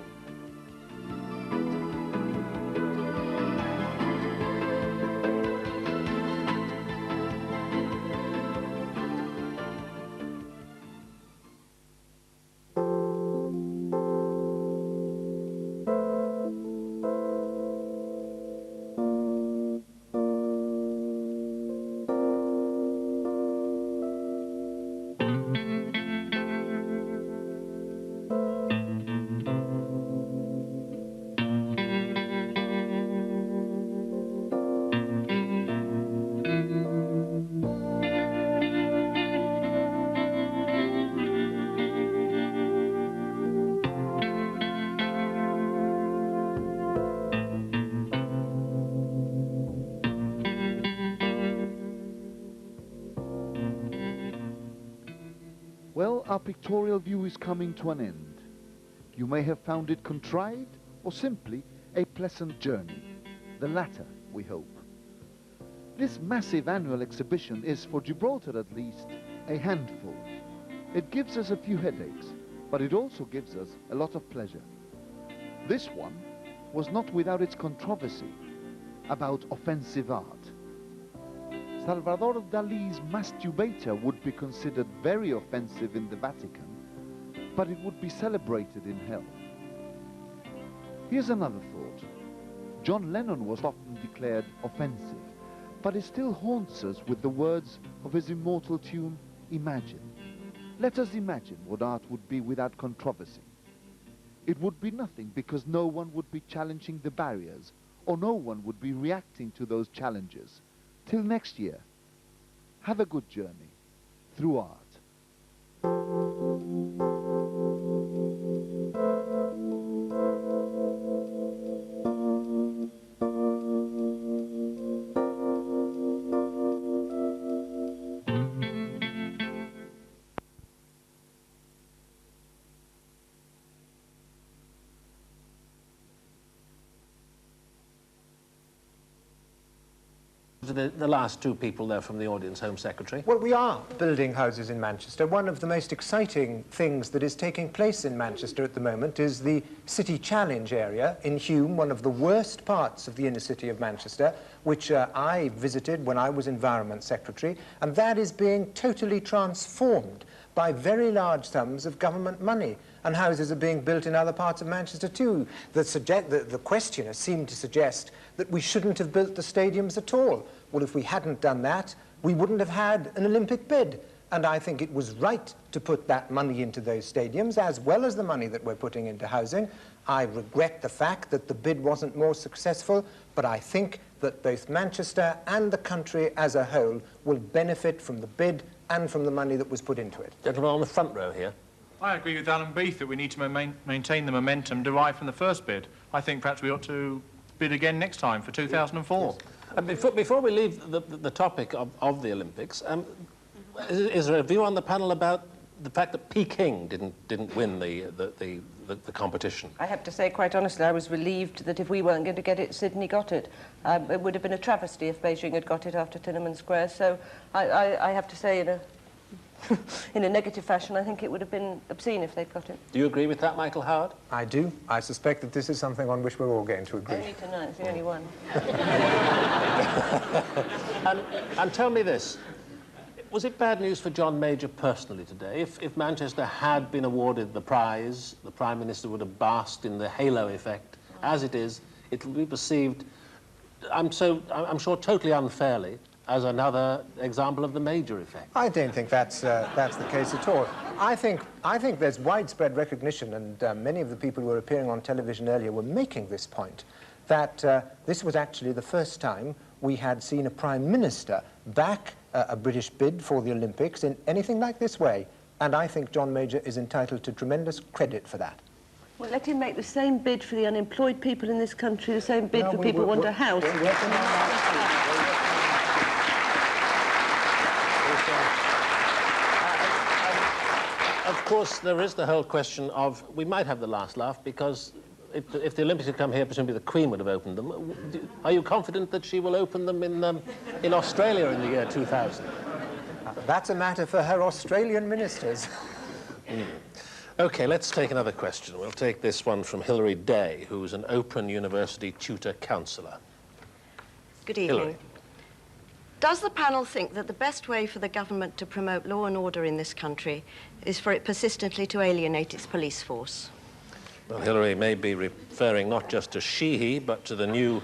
Speaker 17: Well, our pictorial view is coming to an end. You may have found it contrived or simply a pleasant journey. The latter, we hope. This massive annual exhibition is, for Gibraltar at least, a handful. It gives us a few headaches, but it also gives us a lot of pleasure. This one was not without its controversy about offensive art. Salvador Dali's Masturbator would be considered very offensive in the Vatican, but it would be celebrated in hell. Here's another thought. John Lennon was often declared offensive, but it still haunts us with the words of his immortal tune, Imagine. Let us imagine what art would be without controversy. It would be nothing because no one would be challenging the barriers, or no one would be reacting to those challenges. Till next year, have a good journey through art.
Speaker 18: The last two people there from the audience, Home Secretary.
Speaker 19: Well, we are building houses in Manchester. One of the most exciting things that is taking place in Manchester at the moment is the City Challenge area in Hume, one of the worst parts of the inner city of Manchester, which I visited when I was Environment Secretary, and that is being totally transformed by very large sums of government money, and houses are being built in other parts of Manchester too. The questioner seemed to suggest that we shouldn't have built the stadiums at all. Well, if we hadn't done that, we wouldn't have had an Olympic bid. And I think it was right to put that money into those stadiums, as well as the money that we're putting into housing. I regret the fact that the bid wasn't more successful, but I think that both Manchester and the country as a whole will benefit from the bid and from the money that was put into it.
Speaker 18: Gentleman on the front row here.
Speaker 20: I agree with Alan Beath that we need to maintain the momentum derived from the first bid. I think perhaps we ought to bid again next time for 2004.
Speaker 18: Yes. Before we leave the topic of the Olympics, is there a view on the panel about the fact that Peking didn't win the competition?
Speaker 21: I have to say, quite honestly, I was relieved that if we weren't going to get it, Sydney got it. It would have been a travesty if Beijing had got it after Tiananmen Square. So I have to say, in a negative fashion, I think it would have been obscene if they'd got it.
Speaker 18: Do you agree with that, Michael Howard?
Speaker 19: I do. I suspect that this is something on which we're all going to agree.
Speaker 21: Only tonight, it's the only one.
Speaker 18: And tell me this. Was it bad news for John Major personally today? If Manchester had been awarded the prize, the Prime Minister would have basked in the halo effect. As it is, it will be perceived, I'm sure totally unfairly, as another example of the Major effect.
Speaker 19: I don't think that's the case at all. I think there's widespread recognition, and many of the people who were appearing on television earlier were making this point, that this was actually the first time we had seen a Prime Minister back a British bid for the Olympics in anything like this way. And I think John Major is entitled to tremendous credit for that.
Speaker 21: Well, let him make the same bid for the unemployed people in this country, the same bid for people who want a house.
Speaker 18: Of course, there is the whole question of, we might have the last laugh, because if the Olympics had come here, presumably the Queen would have opened them. Are you confident that she will open them in Australia in the year 2000?
Speaker 19: That's a matter for her Australian ministers.
Speaker 18: OK, let's take another question. We'll take this one from Hilary Day, who's an Open University tutor counsellor.
Speaker 6: Good evening.
Speaker 18: Hilary.
Speaker 6: Does the panel think that the best way for the government to promote law and order in this country is for it persistently to alienate its police force?
Speaker 18: Well, Hilary may be referring not just to Sheehy, but to the new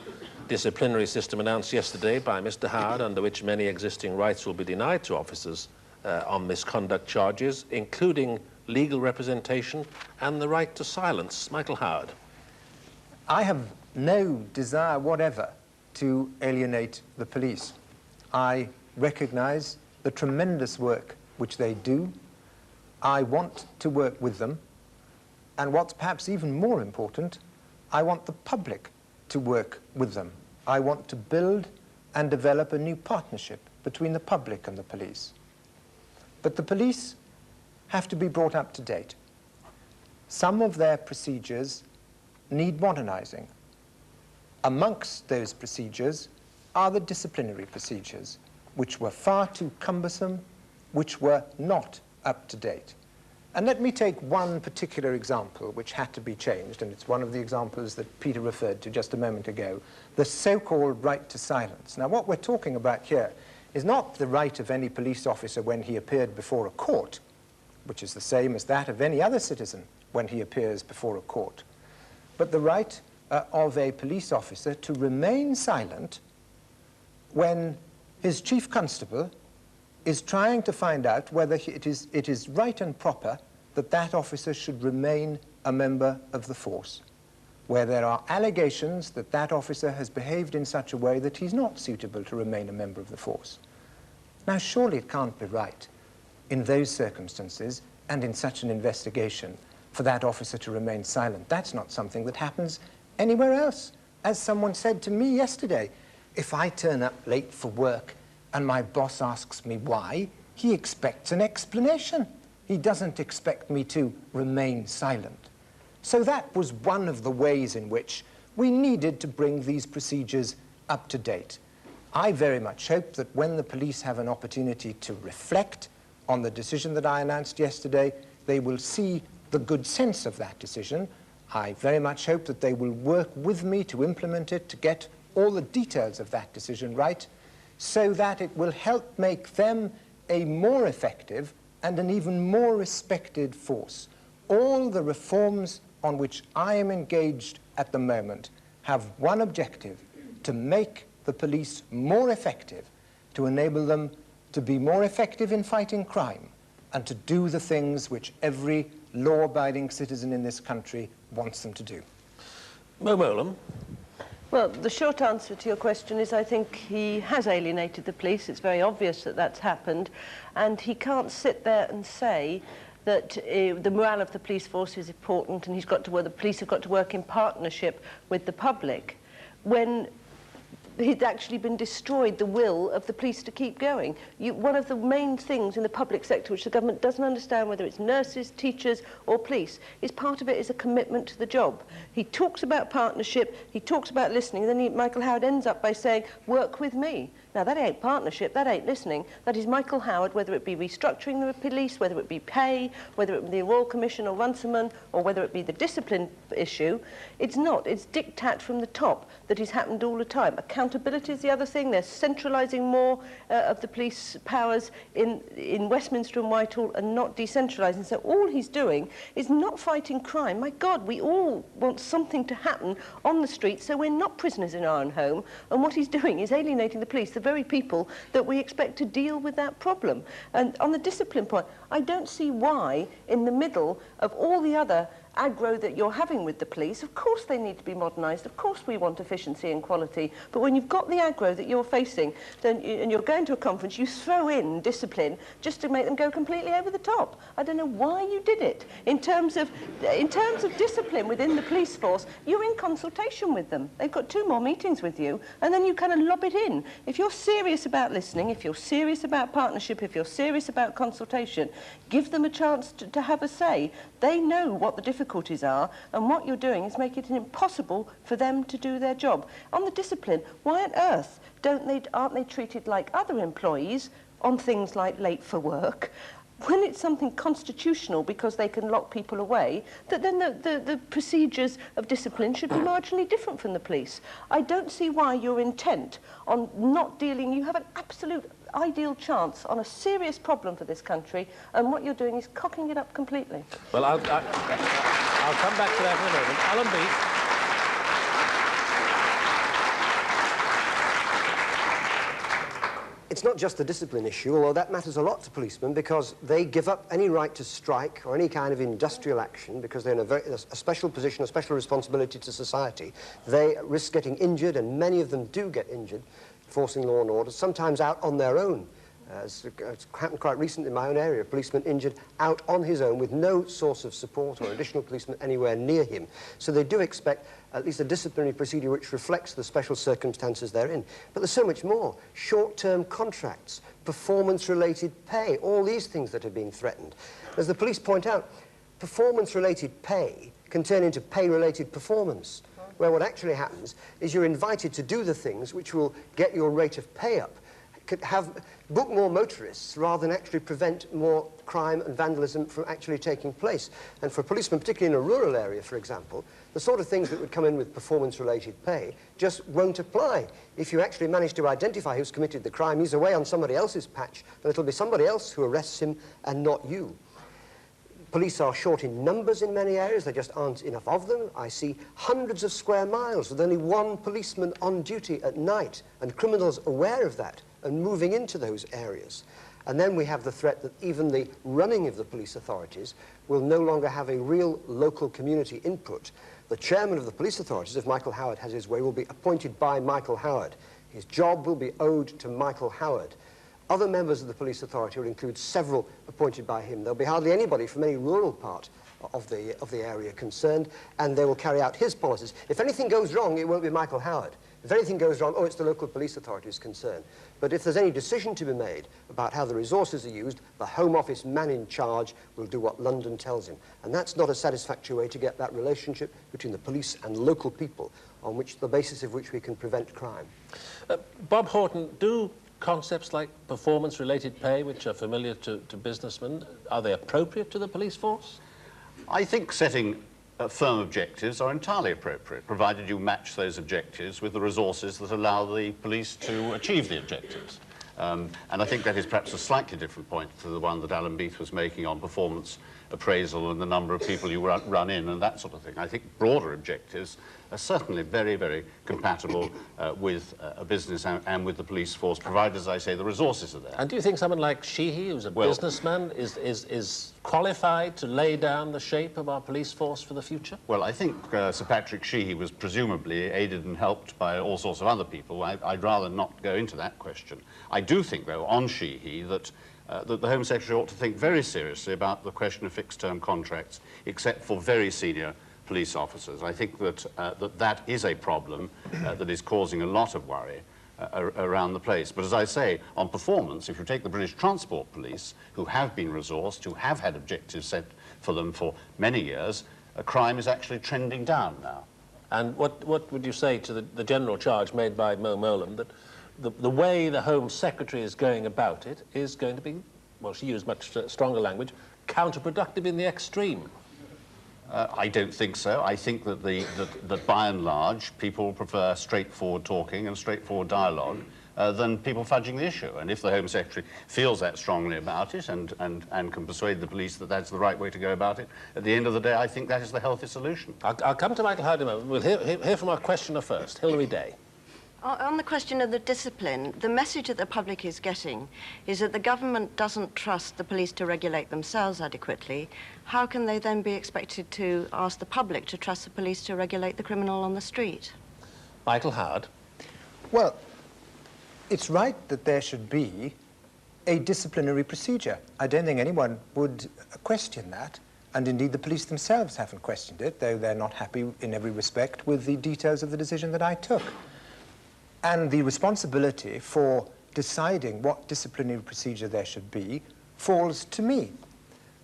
Speaker 18: disciplinary system announced yesterday by Mr. Howard, under which many existing rights will be denied to officers on misconduct charges, including legal representation and the right to silence. Michael Howard.
Speaker 19: I have no desire whatever to alienate the police. I recognize the tremendous work which they do. I want to work with them. And what's perhaps even more important, I want the public to work with them. I want to build and develop a new partnership between the public and the police. But the police have to be brought up to date. Some of their procedures need modernizing. Amongst those procedures are the disciplinary procedures, which were far too cumbersome, which were not up to date. And let me take one particular example which had to be changed, and it's one of the examples that Peter referred to just a moment ago, the so-called right to silence. Now, what we're talking about here is not the right of any police officer when he appeared before a court, which is the same as that of any other citizen when he appears before a court, but the right of a police officer to remain silent when his chief constable is trying to find out whether it is right and proper that that officer should remain a member of the force, where there are allegations that that officer has behaved in such a way that he's not suitable to remain a member of the force. Now, surely it can't be right in those circumstances and in such an investigation for that officer to remain silent. That's not something that happens anywhere else. As someone said to me yesterday, if I turn up late for work and my boss asks me why, he expects an explanation. He doesn't expect me to remain silent. So that was one of the ways in which we needed to bring these procedures up to date. I very much hope that when the police have an opportunity to reflect on the decision that I announced yesterday, they will see the good sense of that decision. I very much hope that they will work with me to implement it, to get all the details of that decision right, so that it will help make them a more effective and an even more respected force. All the reforms on which I am engaged at the moment have one objective: to make the police more effective, to enable them to be more effective in fighting crime, and to do the things which every law-abiding citizen in this country wants them to do.
Speaker 18: Mo Mowlam.
Speaker 21: Well, the short answer to your question is I think he has alienated the police. It's very obvious that that's happened. And he can't sit there and say that the morale of the police force is important and the police have got to work in partnership with the public, when he'd actually been destroyed the will of the police to keep going. One of the main things in the public sector which the government doesn't understand, whether it's nurses, teachers or police, is part of it is a commitment to the job. He talks about partnership, he talks about listening, and then Michael Howard ends up by saying, work with me. Now, that ain't partnership, that ain't listening. That is Michael Howard, whether it be restructuring the police, whether it be pay, whether it be the Royal Commission or Runciman, or whether it be the discipline issue. It's not. It's diktat from the top that has happened all the time. Accountability is the other thing. They're centralising more of the police powers in Westminster and Whitehall and not decentralising. So all he's doing is not fighting crime. My God, we all want something to happen on the streets so we're not prisoners in our own home. And what he's doing is alienating the police, the very people that we expect to deal with that problem. And on the discipline point, I don't see why, in the middle of all the other aggro that you're having with the police, of course they need to be modernised, of course we want efficiency and quality, but when you've got the aggro that you're facing, then and you're going to a conference, you throw in discipline just to make them go completely over the top. I don't know why you did it. In terms of discipline within the police force, you're in consultation with them. They've got 2 more meetings with you, and then you kind of lob it in. If you're serious about listening, if you're serious about partnership, if you're serious about consultation, give them a chance to have a say. They know what the difficulties are, and what you're doing is making it impossible for them to do their job. On the discipline, why on earth aren't they treated like other employees on things like late for work, when it's something constitutional because they can lock people away, that then the procedures of discipline should be marginally different from the police. I don't see why you're intent on not dealing. You have an absolute ideal chance on a serious problem for this country, and what you're doing is cocking it up completely.
Speaker 18: Well, I'll come back to that in a moment. Alan Beath.
Speaker 9: It's not just a discipline issue, although that matters a lot to policemen because they give up any right to strike or any kind of industrial action because they're in a special position, a special responsibility to society. They risk getting injured, and many of them do get injured, enforcing law and order, sometimes out on their own. It's happened quite recently in my own area, a policeman injured out on his own with no source of support or additional policeman anywhere near him. So they do expect at least a disciplinary procedure which reflects the special circumstances they're in. But there's so much more. Short-term contracts, performance-related pay, all these things that are being threatened. As the police point out, performance-related pay can turn into pay-related performance, where what actually happens is you're invited to do the things which will get your rate of pay up, book more motorists rather than actually prevent more crime and vandalism from actually taking place. And for policemen, particularly in a rural area, for example, the sort of things that would come in with performance-related pay just won't apply. If you actually manage to identify who's committed the crime, he's away on somebody else's patch, and it'll be somebody else who arrests him and not you. Police are short in numbers in many areas. There just aren't enough of them. I see hundreds of square miles with only one policeman on duty at night, and criminals aware of that and moving into those areas. And then we have the threat that even the running of the police authorities will no longer have a real local community input. The chairman of the police authorities, if Michael Howard has his way, will be appointed by Michael Howard. His job will be owed to Michael Howard. Other members of the police authority will include several appointed by him. There'll be hardly anybody from any rural part of the area concerned, and they will carry out his policies. If anything goes wrong, it won't be Michael Howard. If anything goes wrong, it's the local police authority's concern. But if there's any decision to be made about how the resources are used, the Home Office man in charge will do what London tells him. And that's not a satisfactory way to get that relationship between the police and local people on which the basis of which we can prevent crime.
Speaker 18: Bob Horton, do concepts like performance-related pay, which are familiar to businessmen, are they appropriate to the police force?
Speaker 22: I think setting firm objectives are entirely appropriate, provided you match those objectives with the resources that allow the police to achieve the objectives. And I think that is perhaps a slightly different point to the one that Alan Beath was making on performance appraisal and the number of people you run in and that sort of thing. I think broader objectives are certainly very, very compatible with a business and with the police force, provided, as I say, the resources are there.
Speaker 18: And do you think someone like Sheehy, who's a businessman, is qualified to lay down the shape of our police force for the future?
Speaker 22: Well, I think Sir Patrick Sheehy was presumably aided and helped by all sorts of other people. I'd rather not go into that question. I do think, though, on Sheehy, that the Home Secretary ought to think very seriously about the question of fixed-term contracts, except for very senior police officers. I think that that is a problem that is causing a lot of worry around the place. But as I say, on performance, if you take the British Transport Police, who have been resourced, who have had objectives set for them for many years, crime is actually trending down now.
Speaker 18: And what would you say to the general charge made by Mo Mowlam that the way the Home Secretary is going about it is going to be, well, she used much stronger language, counterproductive in the extreme?
Speaker 22: I don't think so. I think that that by and large, people prefer straightforward talking and straightforward dialogue than people fudging the issue. And if the Home Secretary feels that strongly about it and can persuade the police that that's the right way to go about it, at the end of the day, I think that is the healthy solution.
Speaker 18: I'll come to Michael Howard in a moment. We'll hear from our questioner first, Hilary Day.
Speaker 6: On the question of the discipline, the message that the public is getting is that the government doesn't trust the police to regulate themselves adequately. How can they then be expected to ask the public to trust the police to regulate the criminal on the street?
Speaker 18: Michael Howard.
Speaker 19: Well, it's right that there should be a disciplinary procedure. I don't think anyone would question that. And indeed, the police themselves haven't questioned it, though they're not happy in every respect with the details of the decision that I took. And the responsibility for deciding what disciplinary procedure there should be falls to me.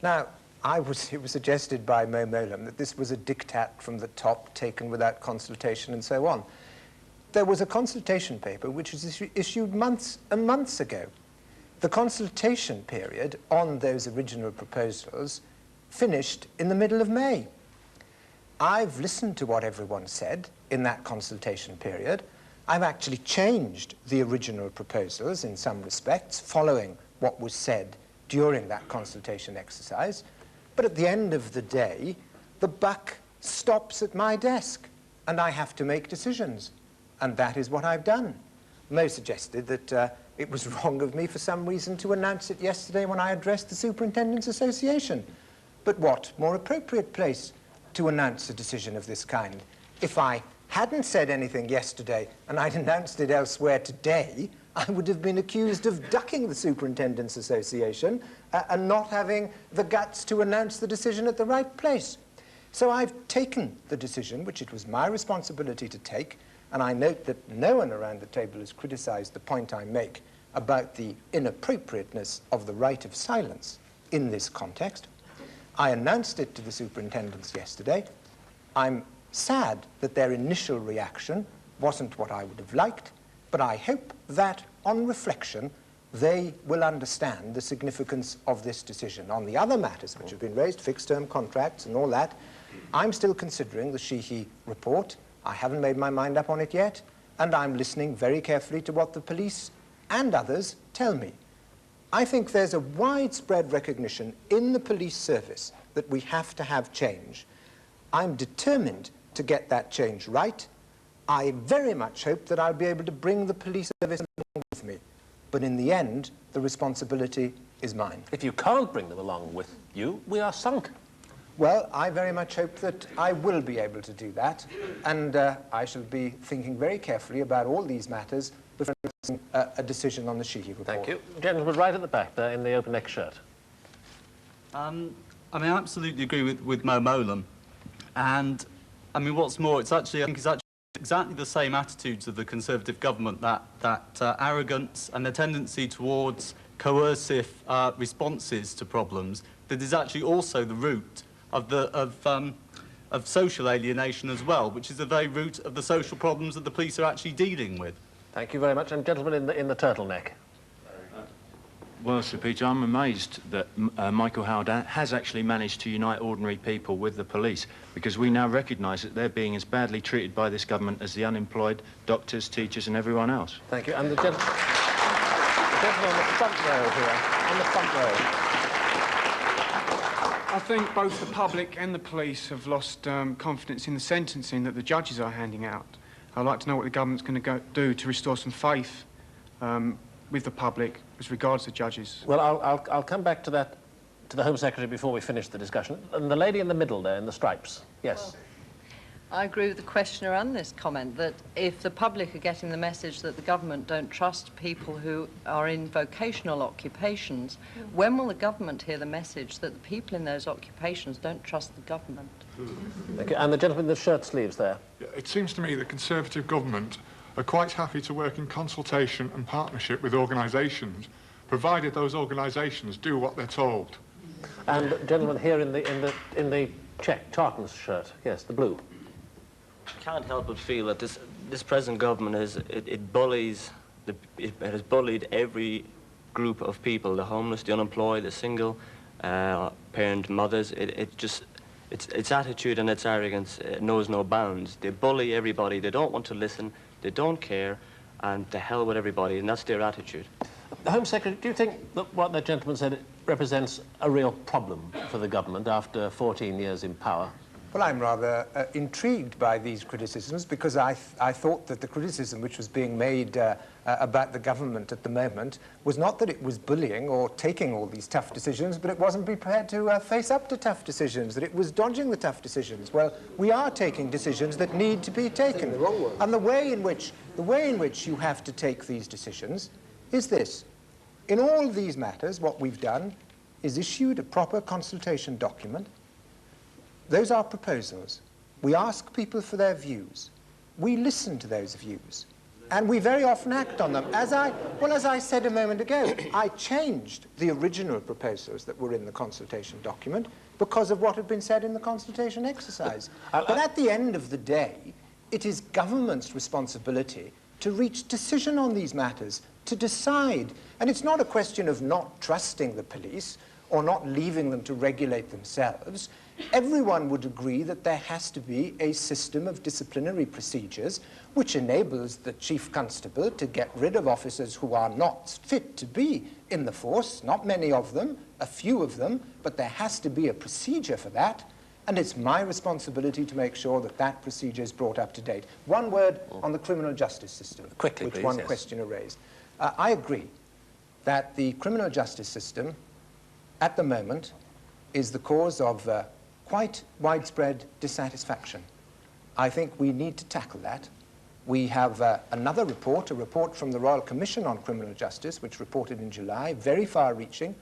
Speaker 19: Now, it was suggested by Mo Mowlam that this was a diktat from the top, taken without consultation and so on. There was a consultation paper which was issued months and months ago. The consultation period on those original proposals finished in the middle of May. I've listened to what everyone said in that consultation period. I've actually changed the original proposals in some respects, following what was said during that consultation exercise. But at the end of the day, the buck stops at my desk, and I have to make decisions. And that is what I've done. Mo suggested that it was wrong of me for some reason to announce it yesterday when I addressed the Superintendents Association. But what more appropriate place to announce a decision of this kind? If I hadn't said anything yesterday and I'd announced it elsewhere today, I would have been accused of ducking the Superintendents Association and not having the guts to announce the decision at the right place. So I've taken the decision, which it was my responsibility to take, and I note that no one around the table has criticized the point I make about the inappropriateness of the right of silence in this context. I announced it to the superintendents yesterday. I'm sad that their initial reaction wasn't what I would have liked, but I hope that, on reflection, they will understand the significance of this decision. On the other matters which have been raised, fixed-term contracts and all that, I'm still considering the Sheehy report. I haven't made my mind up on it yet, and I'm listening very carefully to what the police and others tell me. I think there's a widespread recognition in the police service that we have to have change. I'm determined to get that change right. I very much hope that I'll be able to bring the police service along with me. But in the end, the responsibility is mine.
Speaker 18: If you can't bring them along with you, we are sunk.
Speaker 19: Well, I very much hope that I will be able to do that, and I shall be thinking very carefully about all these matters before making a decision on the Sheehy report.
Speaker 18: Thank you. Gentleman right at the back there in the open neck shirt.
Speaker 12: I mean, I absolutely agree with Mo Mowlam. And, I mean, what's more, I think it's actually exactly the same attitudes of the Conservative government, that arrogance and the tendency towards coercive responses to problems that is actually also the root of social alienation as well, which is the very root of the social problems that the police are actually dealing with.
Speaker 18: Thank you very much. And gentleman in the turtleneck.
Speaker 13: Well, Sir Peter, I'm amazed that Michael Howard has actually managed to unite ordinary people with the police, because we now recognise that they're being as badly treated by this government as the unemployed, doctors, teachers and everyone else.
Speaker 18: Thank you. And the gentleman on the front row here, on the front row.
Speaker 23: I think both the public and the police have lost confidence in the sentencing that the judges are handing out. I'd like to know what the government's going to do to restore some faith with the public as regards to judges.
Speaker 18: Well, I'll come back to that, to the Home Secretary before we finish the discussion. And the lady in the middle there, in the stripes. Yes.
Speaker 24: Well, I agree with the questioner on this comment, that if the public are getting the message that the government don't trust people who are in vocational occupations, when will the government hear the message that the people in those occupations don't trust the government?
Speaker 18: Okay, and the gentleman in the shirt sleeves there.
Speaker 25: It seems to me the Conservative government are quite happy to work in consultation and partnership with organisations, provided those organisations do what they're told.
Speaker 18: And gentleman here in the check tartan's shirt, yes, the blue.
Speaker 26: Can't help but feel that this present government has bullied every group of people: the homeless, the unemployed, the single parent mothers. Its attitude and its arrogance knows no bounds. They bully everybody. They don't want to listen. They don't care, and to hell with everybody. And that's their attitude.
Speaker 18: The Home Secretary, do you think that what that gentleman said represents a real problem for the government after 14 years in power?
Speaker 19: Well, I'm rather intrigued by these criticisms, because I thought that the criticism which was being made about the government at the moment was not that it was bullying or taking all these tough decisions, but it wasn't prepared to face up to tough decisions, that it was dodging the tough decisions. Well, we are taking decisions that need to be taken. And the way in which you have to take these decisions is this. In all these matters, what we've done is issued a proper consultation document. Those are proposals. We ask people for their views. We listen to those views. And we very often act on them. As I said a moment ago, I changed the original proposals that were in the consultation document because of what had been said in the consultation exercise. But at the end of the day, it is government's responsibility to reach decision on these matters, to decide. And it's not a question of not trusting the police or not leaving them to regulate themselves. Everyone would agree that there has to be a system of disciplinary procedures which enables the chief constable to get rid of officers who are not fit to be in the force, not many of them, a few of them, but there has to be a procedure for that, and it's my responsibility to make sure that that procedure is brought up to date. One word on the criminal justice system,
Speaker 18: Quickly,
Speaker 19: which
Speaker 18: please,
Speaker 19: one
Speaker 18: yes.
Speaker 19: questioner raised. I agree that the criminal justice system at the moment is the cause of quite widespread dissatisfaction. I think we need to tackle that. We have another report, a report from the Royal Commission on Criminal Justice, which reported in July, very far-reaching.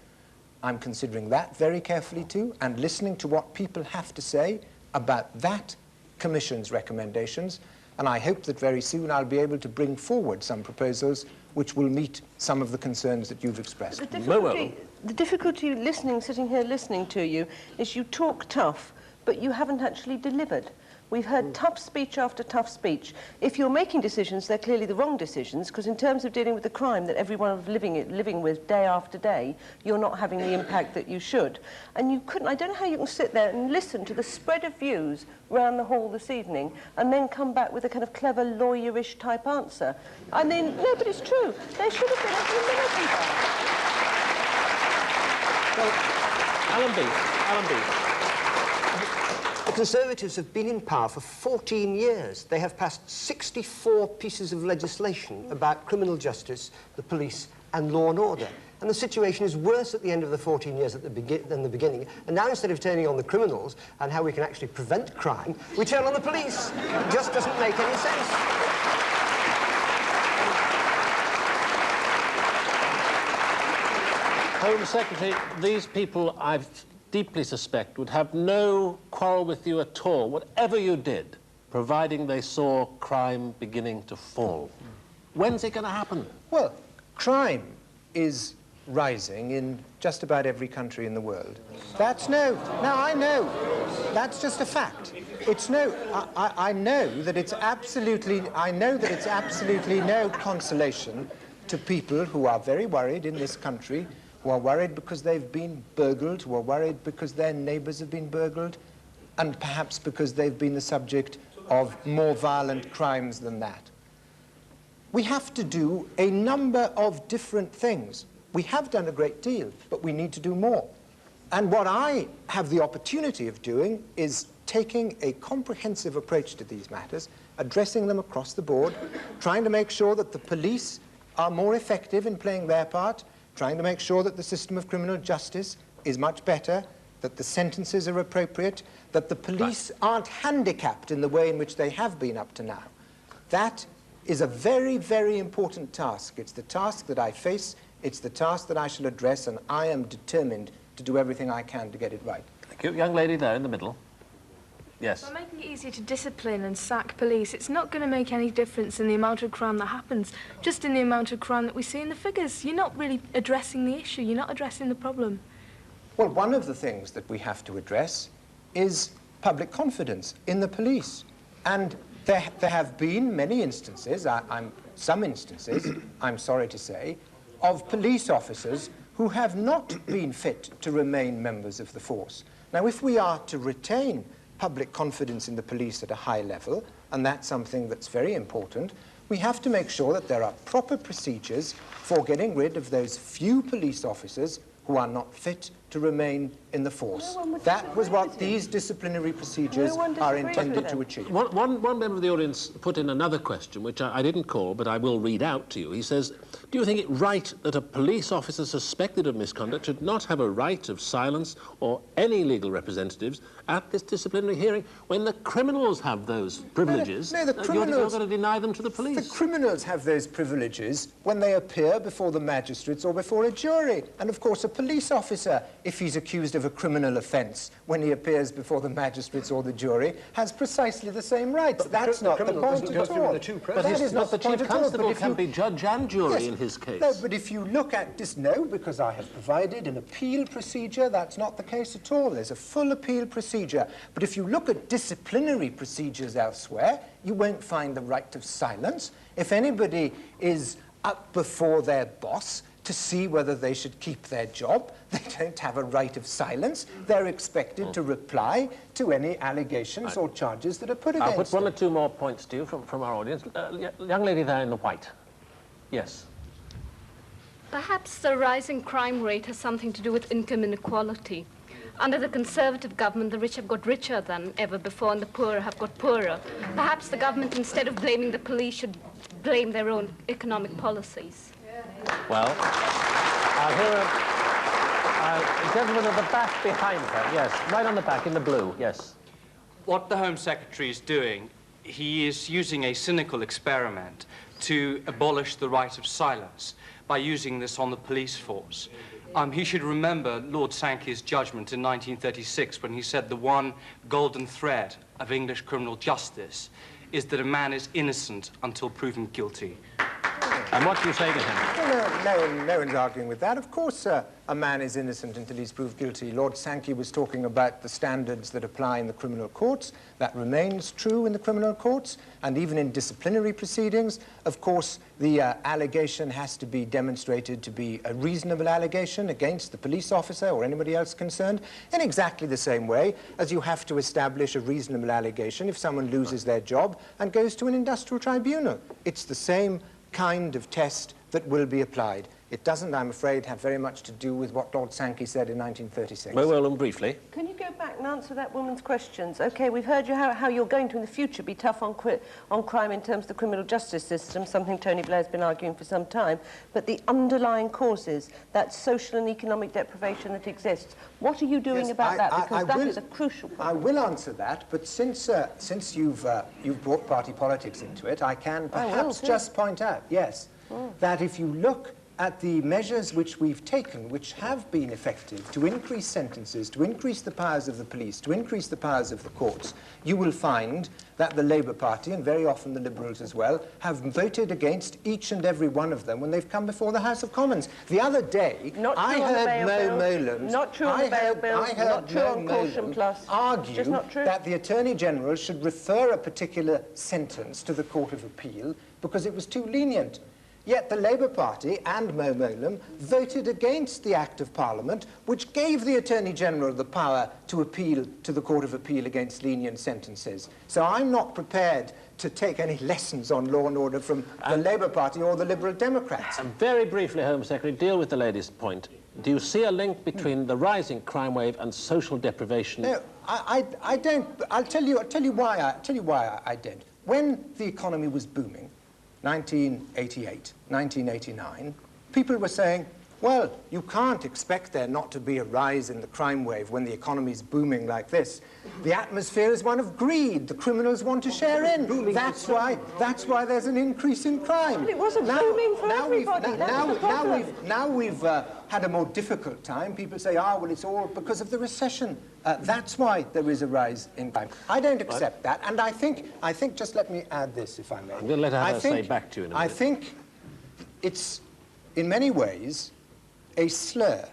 Speaker 19: I'm considering that very carefully too, and listening to what people have to say about that Commission's recommendations, and I hope that very soon I'll be able to bring forward some proposals which will meet some of the concerns that you've expressed.
Speaker 21: The difficulty sitting here listening to you is you talk tough, but you haven't actually delivered. We've heard tough speech after tough speech. If you're making decisions, they're clearly the wrong decisions, because in terms of dealing with the crime that everyone is living with day after day, you're not having the impact that you should. And you couldn't, I don't know how you can sit there and listen to the spread of views round the hall this evening and then come back with a kind of clever lawyerish type answer. I mean, no, but it's true. There should have been a humility there.
Speaker 18: Well, Alan Beef.
Speaker 9: The Conservatives have been in power for 14 years. They have passed 64 pieces of legislation about criminal justice, the police, and law and order. And the situation is worse at the end of the 14 years than the beginning. And now, instead of turning on the criminals and how we can actually prevent crime, we turn on the police. It just doesn't make any sense.
Speaker 18: Home Secretary, these people I deeply suspect would have no quarrel with you at all, whatever you did, providing they saw crime beginning to fall. When's it going to happen?
Speaker 19: Well, crime is rising in just about every country in the world. That's no, I know. That's just a fact. It's no, I know that it's absolutely, no consolation to people who are very worried in this country, who are worried because they've been burgled, who are worried because their neighbours have been burgled, and perhaps because they've been the subject of more violent crimes than that. We have to do a number of different things. We have done a great deal, but we need to do more. And what I have the opportunity of doing is taking a comprehensive approach to these matters, addressing them across the board, trying to make sure that the police are more effective in playing their part, trying to make sure that the system of criminal justice is much better, that the sentences are appropriate, that the police aren't handicapped in the way in which they have been up to now. That is a very, very important task. It's the task that I face, it's the task that I shall address, and I am determined to do everything I can to get it right.
Speaker 18: Thank you. Young lady there in the middle. Yes.
Speaker 2: By making it easier to discipline and sack police, it's not going to make any difference in the amount of crime that happens, just in the amount of crime that we see in the figures. You're not really addressing the issue, you're not addressing the problem.
Speaker 19: Well, one of the things that we have to address is public confidence in the police. And there have been many instances, some instances, I'm sorry to say, of police officers who have not been fit to remain members of the force. Now, if we are to retain public confidence in the police at a high level, and that's something that's very important, we have to make sure that there are proper procedures for getting rid of those few police officers who are not fit to remain in the force. That was what these disciplinary procedures are intended to achieve.
Speaker 18: One member of the audience put in another question, which I didn't call, but I will read out to you. He says, do you think it right that a police officer suspected of misconduct should not have a right of silence or any legal representatives at this disciplinary hearing when the criminals have those privileges?
Speaker 19: No, the criminals...
Speaker 18: You're going to deny them to the police.
Speaker 19: The criminals have those privileges when they appear before the magistrates or before a jury. And, of course, a police officer, if he's accused of a criminal offence when he appears before the magistrates or the jury, has precisely the same rights. That's not the point at all. That is not the point at all.
Speaker 18: But the Chief Constable can be judge and jury in his case.
Speaker 19: No, but if you look at this, no, because I have provided an appeal procedure, that's not the case at all. There's a full appeal procedure. But if you look at disciplinary procedures elsewhere, you won't find the right of silence. If anybody is up before their boss to see whether they should keep their job. They don't have a right of silence. They're expected to reply to any allegations or charges that are put against them.
Speaker 18: I'll put one or two more points to you from our audience. Young lady there in the white. Yes.
Speaker 3: Perhaps the rising crime rate has something to do with income inequality. Under the Conservative government, the rich have got richer than ever before and the poor have got poorer. Perhaps the government, instead of blaming the police, should blame their own economic policies.
Speaker 18: Well, I'll hear a gentleman at the back behind her. Yes, right on the back in the blue. Yes.
Speaker 5: What the Home Secretary is doing, he is using a cynical experiment to abolish the right of silence by using this on the police force. He should remember Lord Sankey's judgment in 1936 when he said the one golden thread of English criminal justice is that a man is innocent until proven guilty.
Speaker 18: And what do you say to him?
Speaker 19: No one's arguing with that. Of course, a man is innocent until he's proved guilty. Lord Sankey was talking about the standards that apply in the criminal courts. That remains true in the criminal courts, and even in disciplinary proceedings. Of course, the allegation has to be demonstrated to be a reasonable allegation against the police officer or anybody else concerned, in exactly the same way as you have to establish a reasonable allegation if someone loses their job and goes to an industrial tribunal. It's the same kind of test that will be applied. It doesn't, I'm afraid, have very much to do with what Lord Sankey said in 1936.
Speaker 18: Well, briefly.
Speaker 21: Can you go back and answer that woman's questions? OK, we've heard you how you're going to, in the future, be tough on crime in terms of the criminal justice system, something Tony Blair's been arguing for some time. But the underlying causes, that social and economic deprivation that exists, what are you doing about that? Because that is a crucial point.
Speaker 19: I will answer that, but since you've brought party politics into it, I can perhaps just point out, yes, that if you look at the measures which we've taken, which have been effective to increase sentences, to increase the powers of the police, to increase the powers of the courts, you will find that the Labour Party, and very often the Liberals as well, have voted against each and every one of them when they've come before the House of Commons. The other day, I heard Mo Mowlam argue that the Attorney General should refer a particular sentence to the Court of Appeal because it was too lenient. Yet the Labour Party and Mo Mowlam voted against the Act of Parliament which gave the Attorney General the power to appeal to the Court of Appeal against lenient sentences. So I'm not prepared to take any lessons on law and order from the Labour Party or the Liberal Democrats.
Speaker 18: And very briefly, Home Secretary, deal with the lady's point. Do you see a link between the rising crime wave and social deprivation?
Speaker 19: No, I don't. I'll tell you why I don't. When the economy was booming, 1988, 1989, people were saying, well, you can't expect there not to be a rise in the crime wave when the economy's booming like this. The atmosphere is one of greed. The criminals want to share in. That's why there's an increase in crime.
Speaker 21: Well, it wasn't booming for everybody.
Speaker 19: Now we've had a more difficult time. People say, well, it's all because of the recession. That's why there is a rise in crime. I don't accept that, and I think, just let me add this, if I may.
Speaker 18: I'm going to let her say back to you in a minute.
Speaker 19: I think it's, in many ways, a slur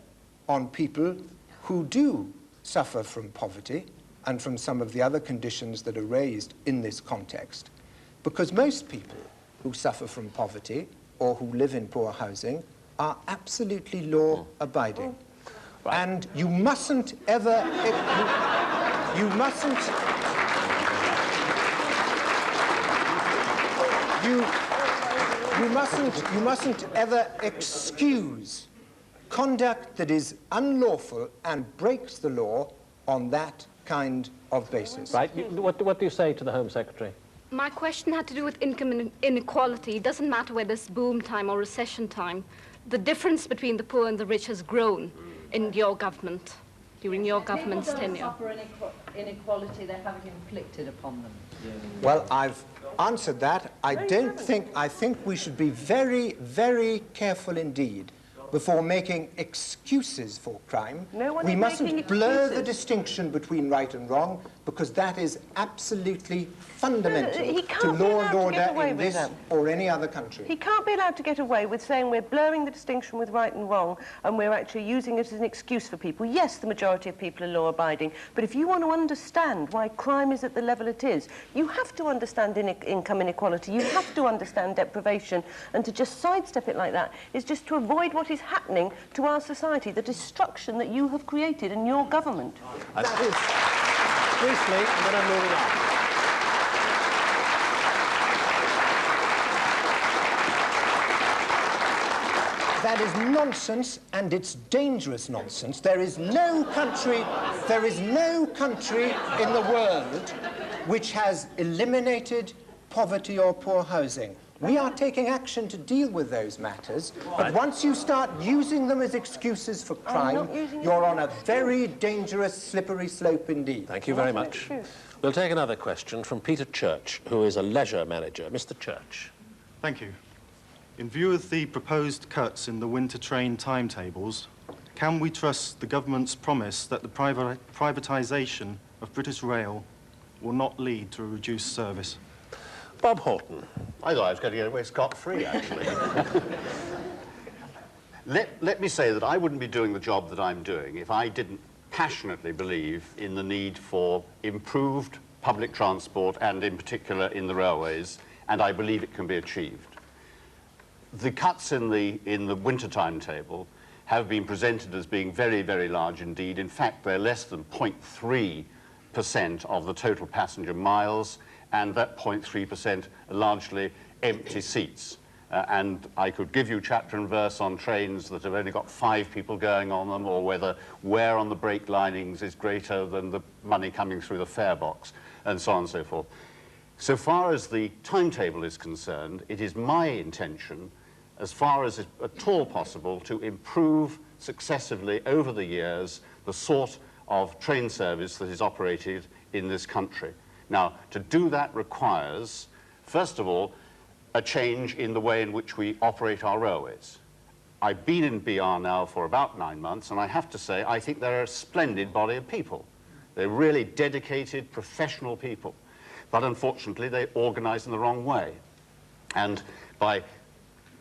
Speaker 19: on people who do suffer from poverty and from some of the other conditions that are raised in this context. Because most people who suffer from poverty or who live in poor housing are absolutely law-abiding. Right. And you mustn't ever... you mustn't ever excuse conduct that is unlawful and breaks the law on that kind of basis.
Speaker 18: Right. What do you say to the Home Secretary?
Speaker 3: My question had to do with income inequality. It doesn't matter whether it's boom time or recession time. The difference between the poor and the rich has grown in your government, during your government's tenure.
Speaker 24: People don't suffer inequality they have it inflicted upon them.
Speaker 19: Well, I've answered that. I think we should be very, very careful indeed before making excuses for crime.
Speaker 21: No one
Speaker 19: We
Speaker 21: is
Speaker 19: mustn't
Speaker 21: making
Speaker 19: blur the
Speaker 21: excuses.
Speaker 19: distinction between right and wrong, because that is absolutely fundamental
Speaker 21: he
Speaker 19: to
Speaker 21: can't be
Speaker 19: law
Speaker 21: allowed
Speaker 19: and
Speaker 21: to get
Speaker 19: order
Speaker 21: away
Speaker 19: in
Speaker 21: with
Speaker 19: this
Speaker 21: that.
Speaker 19: or any other country.
Speaker 21: He can't be allowed to get away with saying we're blurring the distinction with right and wrong and we're actually using it as an excuse for people. Yes, the majority of people are law-abiding, but if you want to understand why crime is at the level it is, you have to understand income inequality, you have to understand deprivation, and to just sidestep it like that is just to avoid what is happening to our society, the destruction that you have created in your government.
Speaker 18: That is briefly, and then I'm moving on.
Speaker 19: That is nonsense, and it's dangerous nonsense. There is no country in the world which has eliminated poverty or poor housing. We are taking action to deal with those matters, but once you start using them as excuses for crime, you're on a very dangerous, slippery slope indeed.
Speaker 18: Thank you very much. We'll take another question from Peter Church, who is a leisure manager. Mr. Church.
Speaker 4: Thank you. In view of the proposed cuts in the winter train timetables, can we trust the government's promise that the privatisation of British Rail will not lead to a reduced service?
Speaker 18: Bob Horton.
Speaker 22: I thought I was going to get away scot-free, actually. Let me say that I wouldn't be doing the job that I'm doing if I didn't passionately believe in the need for improved public transport and, in particular, in the railways, and I believe it can be achieved. The cuts in the winter timetable have been presented as being very, very large indeed. In fact, they're less than 0.3% of the total passenger miles, and that 0.3% are largely empty seats. And I could give you chapter and verse on trains that have only got 5 people going on them, or whether wear on the brake linings is greater than the money coming through the fare box, and so on and so forth. So far as the timetable is concerned, it is my intention, as far as is at all possible, to improve successively over the years the sort of train service that is operated in this country. Now, to do that requires, first of all, a change in the way in which we operate our railways. I've been in BR now for about 9 months, and I have to say, I think they're a splendid body of people. They're really dedicated, professional people. But unfortunately, they organise in the wrong way. And by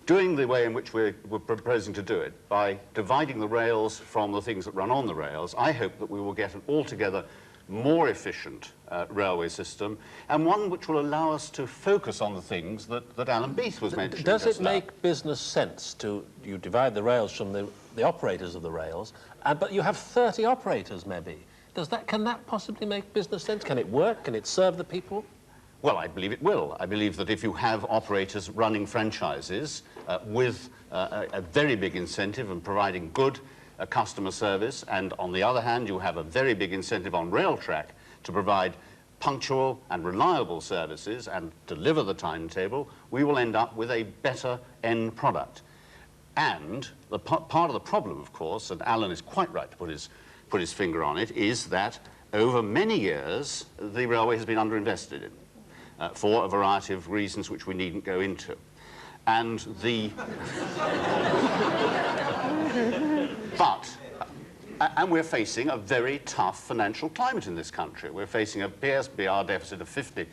Speaker 22: doing the way in which we're proposing to do it, by dividing the rails from the things that run on the rails, I hope that we will get an altogether more efficient railway system, and one which will allow us to focus on the things that Alan Beath was mentioning.
Speaker 18: Does it make business sense to you divide the rails from the operators of the rails, but you have 30 operators maybe? Can that possibly make business sense? Can it work? Can it serve the people?
Speaker 22: Well, I believe it will. I believe that if you have operators running franchises with a very big incentive and providing good customer service, and on the other hand, you have a very big incentive on rail track to provide punctual and reliable services and deliver the timetable, we will end up with a better end product. And the part of the problem, of course, and Alan is quite right to put his finger on it, is that over many years, the railway has been underinvested in. For a variety of reasons which we needn't go into. And and we're facing a very tough financial climate in this country. We're facing a PSBR deficit of 50